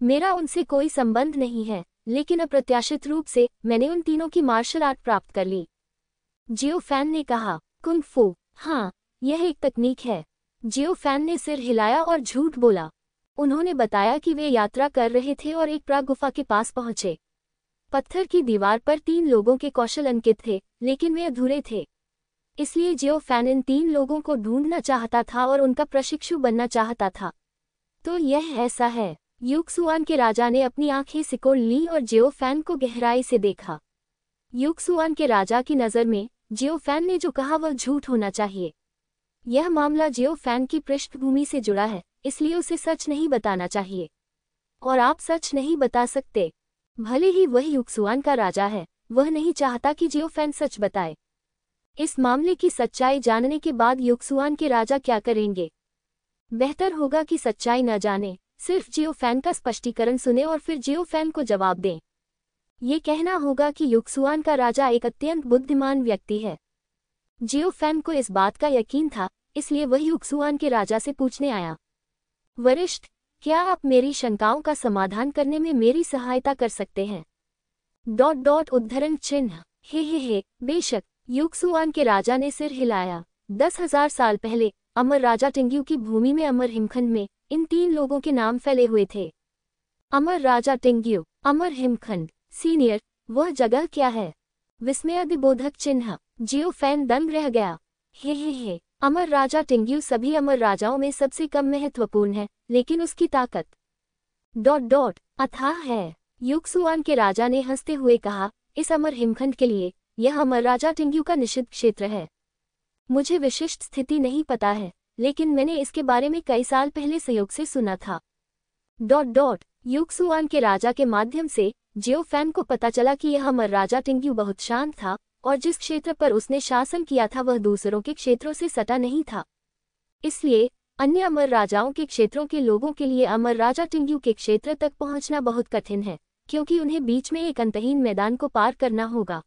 मेरा उनसे कोई संबंध नहीं है, लेकिन अप्रत्याशित रूप से मैंने उन तीनों की मार्शल आर्ट प्राप्त कर ली। जियोफेन ने कहा, कुंग फू? हाँ, यह एक तकनीक है। जियोफेन ने सिर हिलाया और झूठ बोला। उन्होंने बताया कि वे यात्रा कर रहे थे और एक प्राग गुफा के पास पहुंचे। पत्थर की दीवार पर 3 लोगों के कौशल अंकित थे, लेकिन वे अधूरे थे। इसलिए जियोफेन इन 3 लोगों को ढूंढना चाहता था और उनका प्रशिक्षु बनना चाहता था। तो यह ऐसा है। यूक्सुआन के राजा ने अपनी आंखें सिकोड़ ली और जियोफेन को गहराई से देखा। यूक्सुआन के राजा की नज़र में जियोफेन ने जो कहा वह झूठ होना चाहिए। यह मामला जियोफेन की पृष्ठभूमि से जुड़ा है, इसलिए उसे सच नहीं बताना चाहिए। और आप सच नहीं बता सकते। भले ही वह यूक्सुआन का राजा है, वह नहीं चाहता कि जियोफेन सच बताए। इस मामले की सच्चाई जानने के बाद यूक्सुआन के राजा क्या करेंगे? बेहतर होगा कि सच्चाई न जाने, सिर्फ जियोफेन का स्पष्टीकरण सुने और फिर जियोफेन को जवाब दें। ये कहना होगा कि यूक्सुआन का राजा एक अत्यंत बुद्धिमान व्यक्ति है। जियोफेन को इस बात का यकीन था, इसलिए वह यूक्सुआन के राजा से पूछने आया, वरिष्ठ, क्या आप मेरी शंकाओं का समाधान करने में मेरी सहायता कर सकते हैं? उद्धरण चिन्ह। हे, बेशक। यूक्सुआन के राजा ने सिर हिलाया। 10,000 साल पहले अमर राजा टिंग्यू की भूमि में अमर हिमखंड में इन 3 लोगों के नाम फैले हुए थे। अमर राजा टिंग्यू, अमर हिमखंड। सीनियर, वह जगह क्या है? विस्मयादिबोधक चिन्ह। जियोफेन दंग रह गया। हे, अमर राजा टिंग्यू सभी अमर राजाओं में सबसे कम महत्वपूर्ण है, लेकिन उसकी ताकत अथाह है। यूक्सुआन के राजा ने हंसते हुए कहा, इस अमर हिमखंड के लिए यह अमर राजा टिंग्यू का निषिद्ध क्षेत्र है। मुझे विशिष्ट स्थिति नहीं पता है, लेकिन मैंने इसके बारे में कई साल पहले संयोग से सुना था। यूक्सुआन के राजा के माध्यम से जियोफेन को पता चला कि यह अमर राजा टिंग्यू बहुत शांत था और जिस क्षेत्र पर उसने शासन किया था वह दूसरों के क्षेत्रों से सटा नहीं था। इसलिए अन्य अमर राजाओं के क्षेत्रों के लोगों के लिए अमर राजा टिंग्यू के क्षेत्र तक पहुंचना बहुत कठिन है, क्योंकि उन्हें बीच में एक अंतहीन मैदान को पार करना होगा।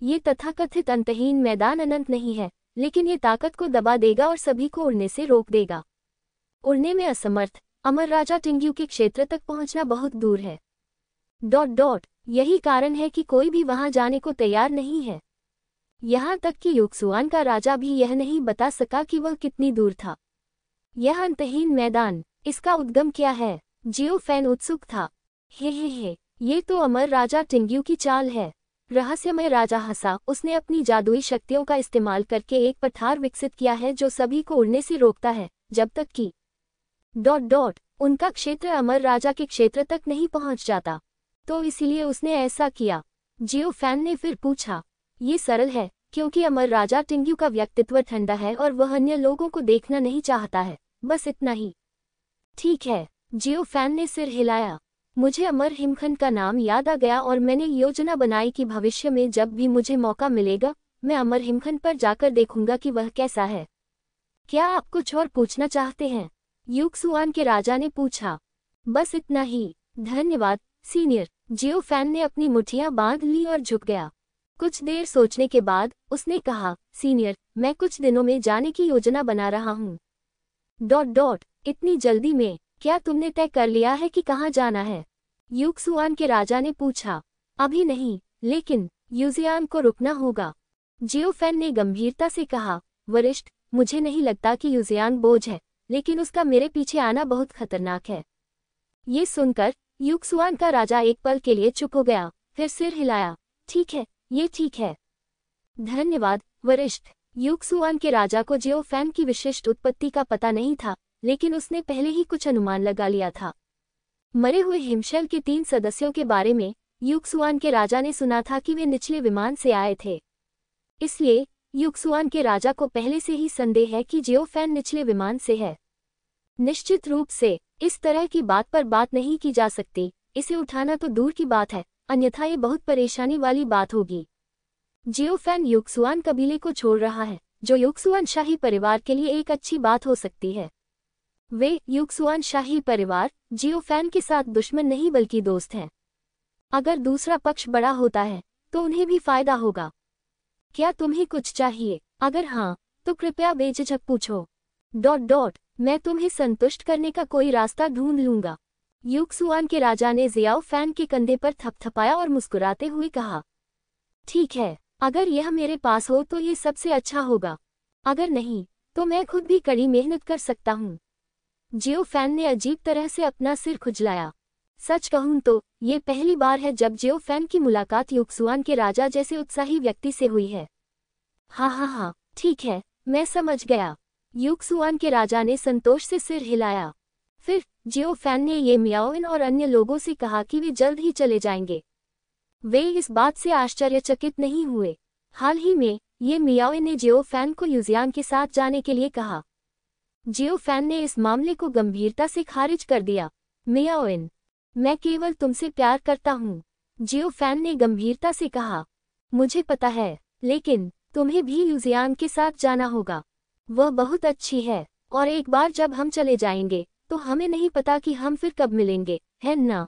ये तथाकथित अंतहीन मैदान अनंत नहीं है, लेकिन ये ताकत को दबा देगा और सभी को उड़ने से रोक देगा। उड़ने में असमर्थ अमर राजा टिंग्यू के क्षेत्र तक पहुंचना बहुत दूर है। यही कारण है कि कोई भी वहां जाने को तैयार नहीं है। यहाँ तक कि यूक्सुआन का राजा भी यह नहीं बता सका कि वह कितनी दूर था। यह अंतहीन मैदान, इसका उद्गम क्या है? जियोफेन उत्सुक था। हे, ये तो अमर राजा टिंग्यू की चाल है। रहस्यमय राजा हंसा। उसने अपनी जादुई शक्तियों का इस्तेमाल करके एक पठार विकसित किया है जो सभी को उड़ने से रोकता है, जब तक कि उनका क्षेत्र अमर राजा के क्षेत्र तक नहीं पहुंच जाता। तो इसीलिए उसने ऐसा किया। जियोफेन ने फिर पूछा, ये सरल है, क्योंकि अमर राजा टिंग्यू का व्यक्तित्व ठंडा है और वह अन्य लोगों को देखना नहीं चाहता है, बस इतना ही। ठीक है। जियोफेन ने सिर हिलाया। मुझे अमर हिमखंड का नाम याद आ गया और मैंने योजना बनाई कि भविष्य में जब भी मुझे मौका मिलेगा मैं अमर हिमखंड पर जाकर देखूंगा कि वह कैसा है। क्या आप कुछ और पूछना चाहते हैं? यूक्सुआन के राजा ने पूछा। बस इतना ही, धन्यवाद सीनियर। जियोफेन ने अपनी मुट्ठियां बांध ली और झुक गया। कुछ देर सोचने के बाद उसने कहा, सीनियर, मैं कुछ दिनों में जाने की योजना बना रहा हूँ। इतनी जल्दी में? क्या तुमने तय कर लिया है कि कहाँ जाना है? यूक्सुआन के राजा ने पूछा। अभी नहीं, लेकिन यूजियान को रुकना होगा। जियोफेन ने गंभीरता से कहा, वरिष्ठ, मुझे नहीं लगता कि यूजियान बोझ है, लेकिन उसका मेरे पीछे आना बहुत खतरनाक है। ये सुनकर यूक्सुआन का राजा एक पल के लिए चुप हो गया, फिर सिर हिलाया। ठीक है, ये ठीक है। धन्यवाद वरिष्ठ। यूक्सुआन के राजा को जियोफेन की विशिष्ट उत्पत्ति का पता नहीं था, लेकिन उसने पहले ही कुछ अनुमान लगा लिया था। मरे हुए हिमशैल के 3 सदस्यों के बारे में यूक्सुआन के राजा ने सुना था कि वे निचले विमान से आए थे। इसलिए यूक्सुआन के राजा को पहले से ही संदेह है कि जियोफेन निचले विमान से है। निश्चित रूप से इस तरह की बात पर बात नहीं की जा सकती, इसे उठाना तो दूर की बात है, अन्यथा ये बहुत परेशानी वाली बात होगी। जियो फैन युक्सुआन कबीले को छोड़ रहा है, जो युक्सुआन शाही परिवार के लिए एक अच्छी बात हो सकती है। वे युक्सुआन शाही परिवार जियो फैन के साथ दुश्मन नहीं बल्कि दोस्त हैं। अगर दूसरा पक्ष बड़ा होता है तो उन्हें भी फायदा होगा। क्या तुम्हें कुछ चाहिए? अगर हाँ तो कृपया बेझिझक पूछो। मैं तुम्हें संतुष्ट करने का कोई रास्ता ढूंढ लूंगा। युक्सुआन के राजा ने जियाओ फैन के कंधे पर थपथपाया और मुस्कुराते हुए कहा, ठीक है, अगर यह मेरे पास हो तो ये सबसे अच्छा होगा, अगर नहीं तो मैं खुद भी कड़ी मेहनत कर सकता हूँ। जियो फैन ने अजीब तरह से अपना सिर खुजलाया। सच कहूं तो ये पहली बार है जब जियो फैन की मुलाकात युक्सुआन के राजा जैसे उत्साही व्यक्ति से हुई है। हाँ, ठीक है, मैं समझ गया। युक्सुआन के राजा ने संतोष से सिर हिलाया। फिर जियो फैन ने ये मियाओइन और अन्य लोगों से कहा कि वे जल्द ही चले जाएंगे। वे इस बात से आश्चर्यचकित नहीं हुए। हाल ही में ये मियाओइन ने जियो फैन को युजियांग के साथ जाने के लिए कहा। जियो फैन ने इस मामले को गंभीरता से खारिज कर दिया। मियाओइन, मैं केवल तुमसे प्यार करता हूँ, जियो फैन ने गंभीरता से कहा। मुझे पता है, लेकिन तुम्हें भी युजियांग के साथ जाना होगा। वह बहुत अच्छी है, और एक बार जब हम चले जाएंगे तो हमें नहीं पता कि हम फिर कब मिलेंगे, है ना?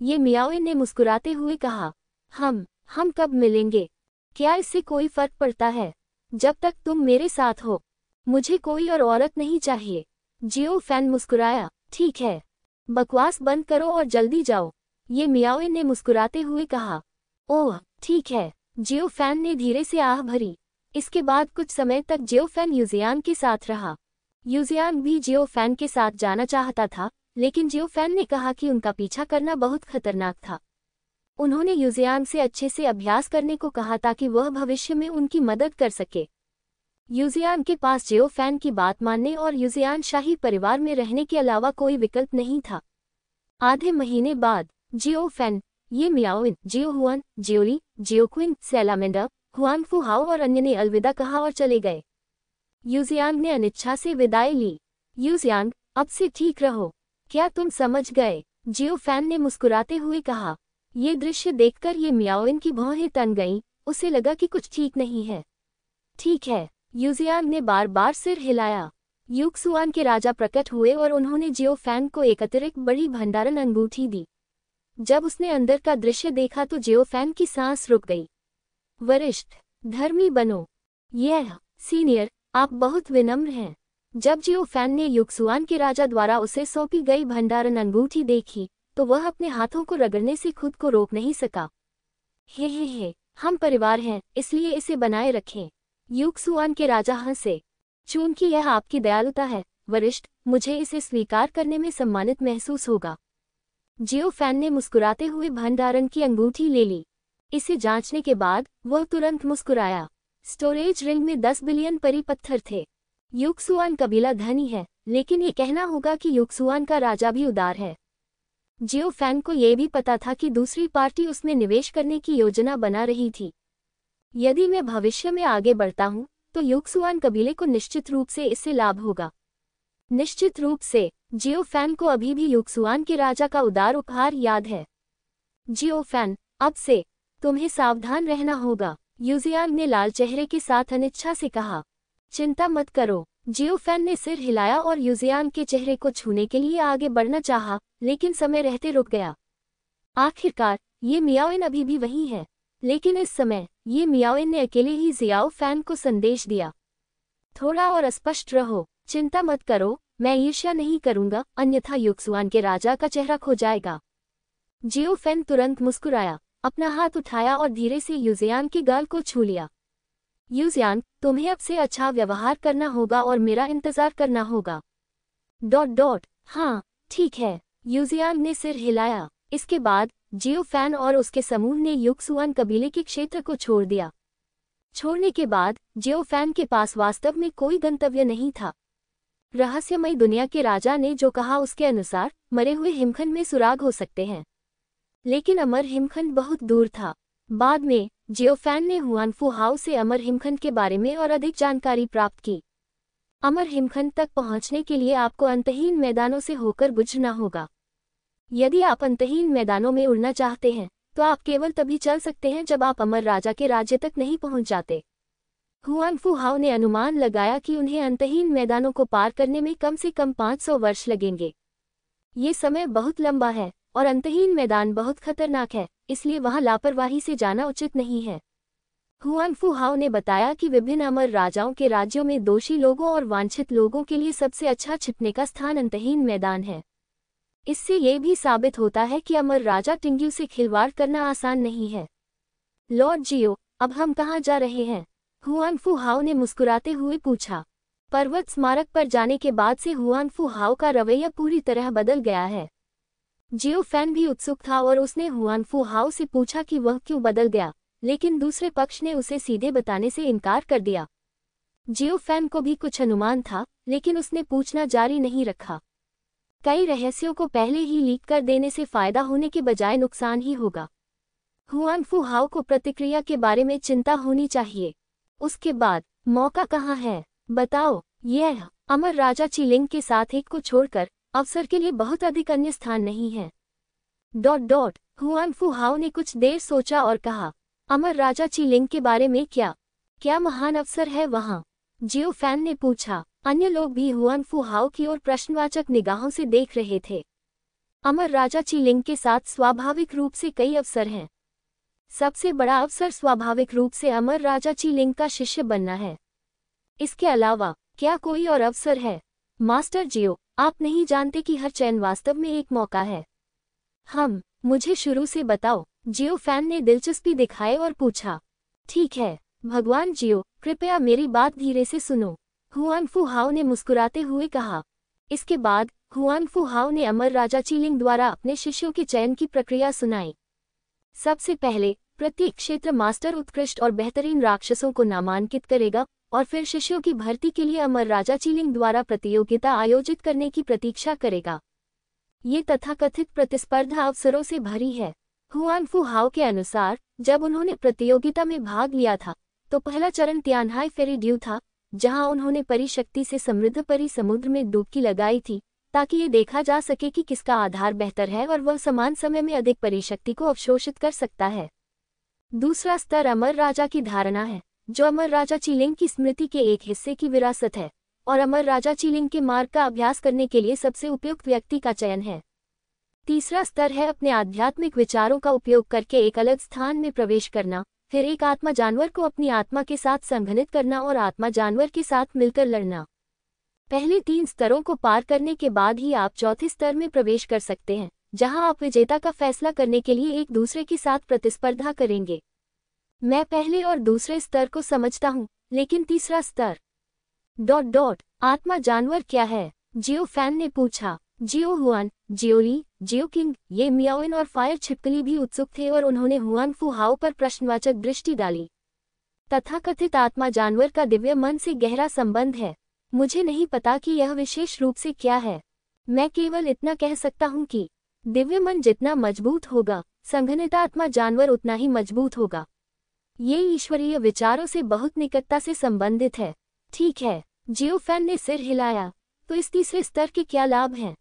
ये मियाओइन ने मुस्कुराते हुए कहा। हम कब मिलेंगे? क्या इससे कोई फर्क पड़ता है? जब तक तुम मेरे साथ हो, मुझे कोई और औरत नहीं चाहिए। जियो फैन मुस्कुराया। ठीक है, बकवास बंद करो और जल्दी जाओ, ये मियाओइन ने मुस्कुराते हुए कहा। ओह ठीक है, जियो फैन ने धीरे से आह भरी। इसके बाद कुछ समय तक जियो फैन युजियांग के साथ रहा। युजियांग भी जियो फैन के साथ जाना चाहता था, लेकिन जियो फैन ने कहा कि उनका पीछा करना बहुत खतरनाक था। उन्होंने युजियांग से अच्छे से अभ्यास करने को कहा ताकि वह भविष्य में उनकी मदद कर सके। युजियांग के पास जियो फैन की बात मानने और युजियान शाही परिवार में रहने के अलावा कोई विकल्प नहीं था। आधे महीने बाद जियो फैन, ये मियाओइन, जियो हुआन, जियोली, जियोक्विन, सैलामेंडर, हुआंग फुहाओ और अन्य ने अलविदा कहा और चले गए। युजियांग ने अनिच्छा से विदाई ली। युजियांग, अब से ठीक रहो, क्या तुम समझ गए? जियो फैन ने मुस्कुराते हुए कहा। ये दृश्य देखकर ये मियाओइन की भौहें तन गईं, उसे लगा कि कुछ ठीक नहीं है। ठीक है, युजियांग ने बार बार सिर हिलाया। युक्सुआन के राजा प्रकट हुए और उन्होंने जियो फैन को एक अतिरिक्त बड़ी भंडारण अंगूठी दी। जब उसने अंदर का दृश्य देखा तो जियो फैन की सांस रुक गई। वरिष्ठ, धर्मी बनो। यह सीनियर, आप बहुत विनम्र हैं। जब जियो फैन ने युक्सुआन के राजा द्वारा उसे सौंपी गई भंडारण अंगूठी देखी तो वह अपने हाथों को रगड़ने से खुद को रोक नहीं सका। हे, हम परिवार हैं, इसलिए इसे बनाए रखें। युक्सुआन के राजा हंसे। चूंकि यह आपकी दयालुता है, वरिष्ठ, मुझे इसे स्वीकार करने में सम्मानित महसूस होगा। जियो फैन ने मुस्कुराते हुए भंडारण की अंगूठी ले ली। इसे जांचने के बाद वह तुरंत मुस्कुराया। स्टोरेज रिंग में 10 बिलियन परी पत्थर थे। युक्सुआन कबीला धनी है, लेकिन ये कहना होगा कि युक्सुआन का राजा भी उदार है। जियो फैन को यह भी पता था कि दूसरी पार्टी उसमें निवेश करने की योजना बना रही थी। यदि मैं भविष्य में आगे बढ़ता हूं तो युक्सुआन कबीले को निश्चित रूप से इससे लाभ होगा। निश्चित रूप से जियो फैन को अभी भी युक्सुआन के राजा का उदार उपहार याद है। जियो फैन, अब से तुम्हें सावधान रहना होगा, युजियांग ने लाल चेहरे के साथ अनिच्छा से कहा। चिंता मत करो। जियो फैन ने सिर हिलाया और युजियांग के चेहरे को छूने के लिए आगे बढ़ना चाहा, लेकिन समय रहते रुक गया। आखिरकार ये मियाओइन अभी भी वही है, लेकिन इस समय ये मियाओइन ने अकेले ही जियाओ फैन को संदेश दिया। थोड़ा और स्पष्ट रहो, चिंता मत करो, मैं ईर्ष्या नहीं करूंगा, अन्यथा युक्सुआन के राजा का चेहरा खो जाएगा। जियो फैन तुरंत मुस्कुराया, अपना हाथ उठाया और धीरे से युजियांग के गाल को छू लिया। युजियांग, तुम्हें अब से अच्छा व्यवहार करना होगा और मेरा इंतजार करना होगा। हाँ, ठीक है, युजियांग ने सिर हिलाया। इसके बाद जियो फैन और उसके समूह ने युक्सुआन कबीले के क्षेत्र को छोड़ दिया। छोड़ने के बाद जियो फैन के पास वास्तव में कोई गंतव्य नहीं था। रहस्यमय दुनिया के राजा ने जो कहा उसके अनुसार मरे हुए हिमखंड में सुराग हो सकते हैं, लेकिन अमर हिमखंड बहुत दूर था। बाद में जियो फैन ने हुआन फुहाओ से अमर हिमखंड के बारे में और अधिक जानकारी प्राप्त की। अमर हिमखंड तक पहुंचने के लिए आपको अंतहीन मैदानों से होकर गुजरना होगा। यदि आप अंतहीन मैदानों में उड़ना चाहते हैं तो आप केवल तभी चल सकते हैं जब आप अमर राजा के राज्य तक नहीं पहुंच जाते। हुआनफू हाओ ने अनुमान लगाया कि उन्हें अंतहीन मैदानों को पार करने में कम से कम 500 वर्ष लगेंगे। ये समय बहुत लंबा है और अंतहीन मैदान बहुत खतरनाक है, इसलिए वहां लापरवाही से जाना उचित नहीं है। हुआनफू हाओ ने बताया कि विभिन्न अमर राजाओं के राज्यों में दोषी लोगों और वांछित लोगों के लिए सबसे अच्छा छिपने का स्थान अंतहीन मैदान है। इससे ये भी साबित होता है कि अमर राजा टिंग्यू से खिलवाड़ करना आसान नहीं है। लॉर्ड जियो, अब हम कहाँ जा रहे हैं? हुआनफू हाओ ने मुस्कुराते हुए पूछा। पर्वत स्मारक पर जाने के बाद से हुआनफू हाओ का रवैया पूरी तरह बदल गया है। जियो फैन भी उत्सुक था और उसने हुआनफू हाओ से पूछा कि वह क्यों बदल गया, लेकिन दूसरे पक्ष ने उसे सीधे बताने से इनकार कर दिया। जियो फैन को भी कुछ अनुमान था, लेकिन उसने पूछना जारी नहीं रखा। कई रहस्यों को पहले ही लीक कर देने से फायदा होने के बजाय नुकसान ही होगा। हुआनफू हाओ को प्रतिक्रिया के बारे में चिंता होनी चाहिए। उसके बाद, मौका कहाँ है? बताओ। यह अमर राजा चीलिंग के साथ एक को छोड़कर अवसर के लिए बहुत अधिक अन्य स्थान नहीं है। हुआनफू हाओ ने कुछ देर सोचा और कहा, अमर राजा चीलिंग के बारे में क्या महान अवसर है वहां? जियो फैन ने पूछा। अन्य लोग भी हुआनफू हाओ की ओर प्रश्नवाचक निगाहों से देख रहे थे। अमर राजा चीलिंग के साथ स्वाभाविक रूप से कई अवसर हैं। सबसे बड़ा अवसर स्वाभाविक रूप से अमर राजा चीलिंग का शिष्य बनना है। इसके अलावा क्या कोई और अवसर है? मास्टर जियो, आप नहीं जानते कि हर चयन वास्तव में एक मौका है। मुझे शुरू से बताओ। जियो फैन ने दिलचस्पी दिखाए और पूछा। ठीक है भगवान जियो, कृपया मेरी बात धीरे से सुनो, हुआनफू हाओ ने मुस्कुराते हुए कहा। इसके बाद हुआनफू हाओ ने अमर राजा चीलिंग द्वारा अपने शिष्यों के चयन की प्रक्रिया सुनाई। सबसे पहले प्रत्येक क्षेत्र मास्टर उत्कृष्ट और बेहतरीन राक्षसों को नामांकित करेगा और फिर शिष्यों की भर्ती के लिए अमर राजा चीलिंग द्वारा प्रतियोगिता आयोजित करने की प्रतीक्षा करेगा। ये तथाकथित प्रतिस्पर्धा अवसरों से भरी है। हुआनफू हाओ के अनुसार जब उन्होंने प्रतियोगिता में भाग लिया था तो पहला चरण तियानहाई फेरी ड्यू था, जहां उन्होंने परिशक्ति से समृद्ध परी समुद्र में डुबकी लगाई थी ताकि ये देखा जा सके कि किसका आधार बेहतर है और वह समान समय में अधिक परिशक्ति को अवशोषित कर सकता है। दूसरा स्तर अमर राजा की धारणा है, जो अमर राजा चीलिंग की स्मृति के एक हिस्से की विरासत है और अमर राजा चीलिंग के मार्ग का अभ्यास करने के लिए सबसे उपयुक्त व्यक्ति का चयन है। तीसरा स्तर है अपने आध्यात्मिक विचारों का उपयोग करके एक अलग स्थान में प्रवेश करना, फिर एक आत्मा जानवर को अपनी आत्मा के साथ संघनित करना और आत्मा जानवर के साथ मिलकर लड़ना। पहले 3 स्तरों को पार करने के बाद ही आप चौथे स्तर में प्रवेश कर सकते हैं, जहां आप विजेता का फैसला करने के लिए एक दूसरे के साथ प्रतिस्पर्धा करेंगे। मैं पहले और दूसरे स्तर को समझता हूँ, लेकिन तीसरा स्तर आत्मा जानवर क्या है? जियो फैन ने पूछा। जियो हुआन, जियोली, जियो किंग, ये मियाओइन और फायर छिपकली भी उत्सुक थे और उन्होंने हुआनफू हाओ पर प्रश्नवाचक दृष्टि डाली। तथाकथित आत्मा जानवर का दिव्य मन से गहरा संबंध है। मुझे नहीं पता कि यह विशेष रूप से क्या है। मैं केवल इतना कह सकता हूँ कि दिव्य मन जितना मजबूत होगा, संघनित आत्मा जानवर उतना ही मजबूत होगा। ये ईश्वरीय विचारों से बहुत निकटता से संबंधित है। ठीक है, जियो फैन ने सिर हिलाया। तो इस तीसरे स्तर के क्या लाभ हैं?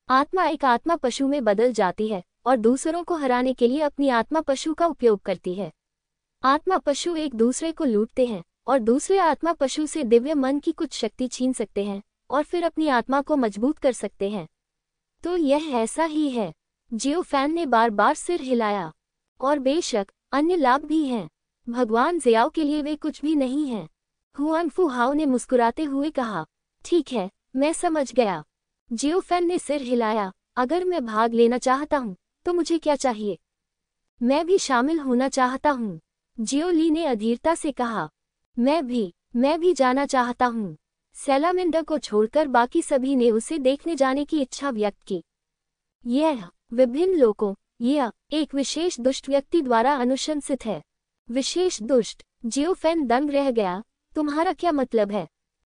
आत्मा एक आत्मा पशु में बदल जाती है और दूसरों को हराने के लिए अपनी आत्मा पशु का उपयोग करती है। आत्मा पशु एक दूसरे को लूटते हैं और दूसरे आत्मा पशु से दिव्य मन की कुछ शक्ति छीन सकते हैं और फिर अपनी आत्मा को मजबूत कर सकते हैं। तो यह ऐसा ही है। जियो फैन ने बार बार सिर हिलाया। और बेशक अन्य लाभ भी हैं। भगवान जियाओ के लिए वे कुछ भी नहीं हैं। हुआनफू हाओ ने मुस्कुराते हुए कहा। ठीक है, मैं समझ गया। जियो फैन ने सिर हिलाया। अगर मैं भाग लेना चाहता हूँ तो मुझे क्या चाहिए? मैं भी शामिल होना चाहता हूँ, जियो ली ने अधीरता से कहा। मैं भी जाना चाहता हूँ। सैलामेंडर को छोड़कर बाकी सभी ने उसे देखने जाने की इच्छा व्यक्त की। यह विभिन्न लोगों यह एक विशेष दुष्ट व्यक्ति द्वारा अनुशंसित है। विशेष दुष्ट? जियो फैन दंग रह गया। तुम्हारा क्या मतलब है?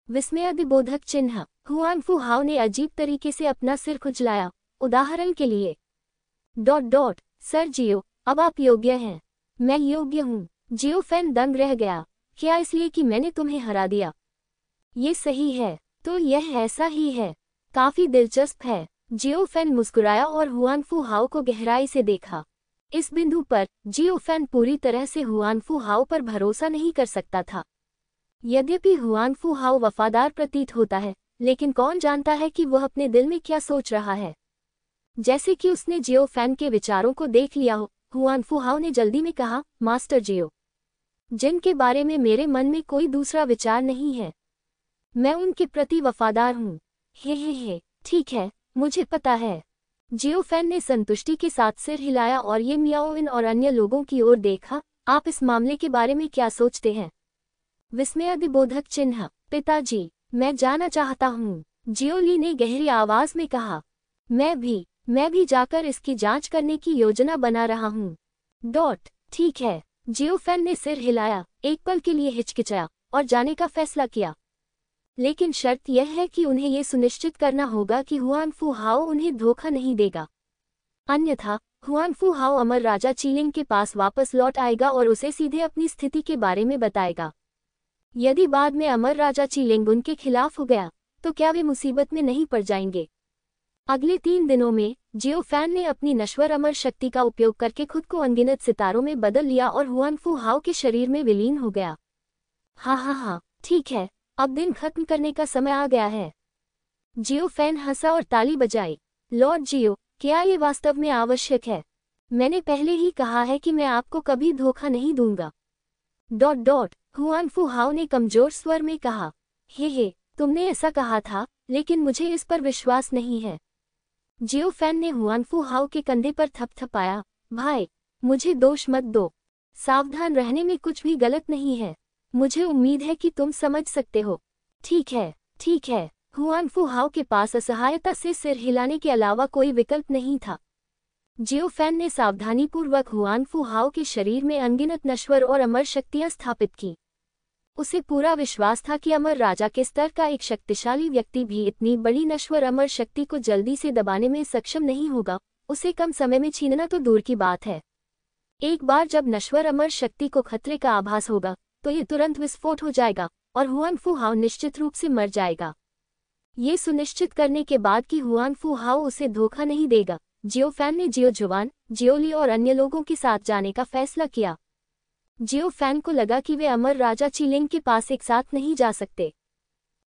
विस्मयादिबोधक चिन्ह। हुआनफू हाओ ने अजीब तरीके से अपना सिर खुजलाया। उदाहरण के लिए सर जियो, अब आप योग्य हैं। मैं योग्य हूँ। जियो फैन दंग रह गया। क्या इसलिए कि मैंने तुम्हें हरा दिया? ये सही है। तो यह ऐसा ही है। काफी दिलचस्प है। जियो फैन मुस्कुराया और हुआनफू हाओ को गहराई से देखा। इस बिंदु पर जियो फैन पूरी तरह से हुआनफू हाओ पर भरोसा नहीं कर सकता था। यद्यपि हुआनफू हाओ वफादार प्रतीत होता है, लेकिन कौन जानता है कि वह अपने दिल में क्या सोच रहा है। जैसे कि उसने जियो फैन के विचारों को देख लिया हो, हुआनफू हाओ ने जल्दी में कहा, मास्टर जियो, जिनके बारे में मेरे मन में कोई दूसरा विचार नहीं है, मैं उनके प्रति वफादार हूँ। हे, ठीक है, मुझे पता है। जियो फैन ने संतुष्टि के साथ सिर हिलाया और ये मियाओइन और अन्य लोगों की ओर देखा। आप इस मामले के बारे में क्या सोचते हैं? विस्मयादिबोधक चिन्ह। पिताजी, मैं जाना चाहता हूँ, जियोली ने गहरी आवाज में कहा। मैं भी जाकर इसकी जांच करने की योजना बना रहा हूँ। ठीक है। जियो फैन ने सिर हिलाया, एक पल के लिए हिचकिचाया और जाने का फैसला किया। लेकिन शर्त यह है कि उन्हें ये सुनिश्चित करना होगा कि हुआनफू हाओ उन्हें धोखा नहीं देगा। अन्यथा हुआनफू हाओ अमर राजा चीलिंग के पास वापस लौट आएगा और उसे सीधे अपनी स्थिति के बारे में बताएगा। यदि बाद में अमर राजा चीलिंग उनके खिलाफ हो गया, तो क्या वे मुसीबत में नहीं पड़ जाएंगे? अगले 3 दिनों में जियो फैन ने अपनी नश्वर अमर शक्ति का उपयोग करके खुद को अनगिनत सितारों में बदल लिया और हुआनफू हाओ के शरीर में विलीन हो गया। हाँ, ठीक है, अब दिन खत्म करने का समय आ गया है। जियो फैन हंसा और ताली बजाई। लॉर्ड जियो, क्या ये वास्तव में आवश्यक है? मैंने पहले ही कहा है कि मैं आपको कभी धोखा नहीं दूंगा। हुआनफू हाओ ने कमजोर स्वर में कहा। हे, तुमने ऐसा कहा था, लेकिन मुझे इस पर विश्वास नहीं है। जियो फैन ने हुआनफू हाओ के कंधे पर थपथपाया। भाई, मुझे दोष मत दो। सावधान रहने में कुछ भी गलत नहीं है। मुझे उम्मीद है कि तुम समझ सकते हो। ठीक है। हुआनफू हाओ के पास असहायता से सिर हिलाने के अलावा कोई विकल्प नहीं था। जियो फैन ने सावधानीपूर्वक हुआनफू हाओ के शरीर में अनगिनत नश्वर और अमर शक्तियां स्थापित की। उसे पूरा विश्वास था कि अमर राजा के स्तर का एक शक्तिशाली व्यक्ति भी इतनी बड़ी नश्वर अमर शक्ति को जल्दी से दबाने में सक्षम नहीं होगा, उसे कम समय में छीनना तो दूर की बात है। एक बार जब नश्वर अमर शक्ति को खतरे का आभास होगा, तो ये तुरंत विस्फोट हो जाएगा और हुआनफू हाओ निश्चित रूप से मर जाएगा। ये सुनिश्चित करने के बाद कि हुआनफू हाओ उसे धोखा नहीं देगा, जियो फैन ने जियो जुआन, जियोली और अन्य लोगों के साथ जाने का फैसला किया। जियो फैन को लगा कि वे अमर राजा चीलिंग के पास एक साथ नहीं जा सकते।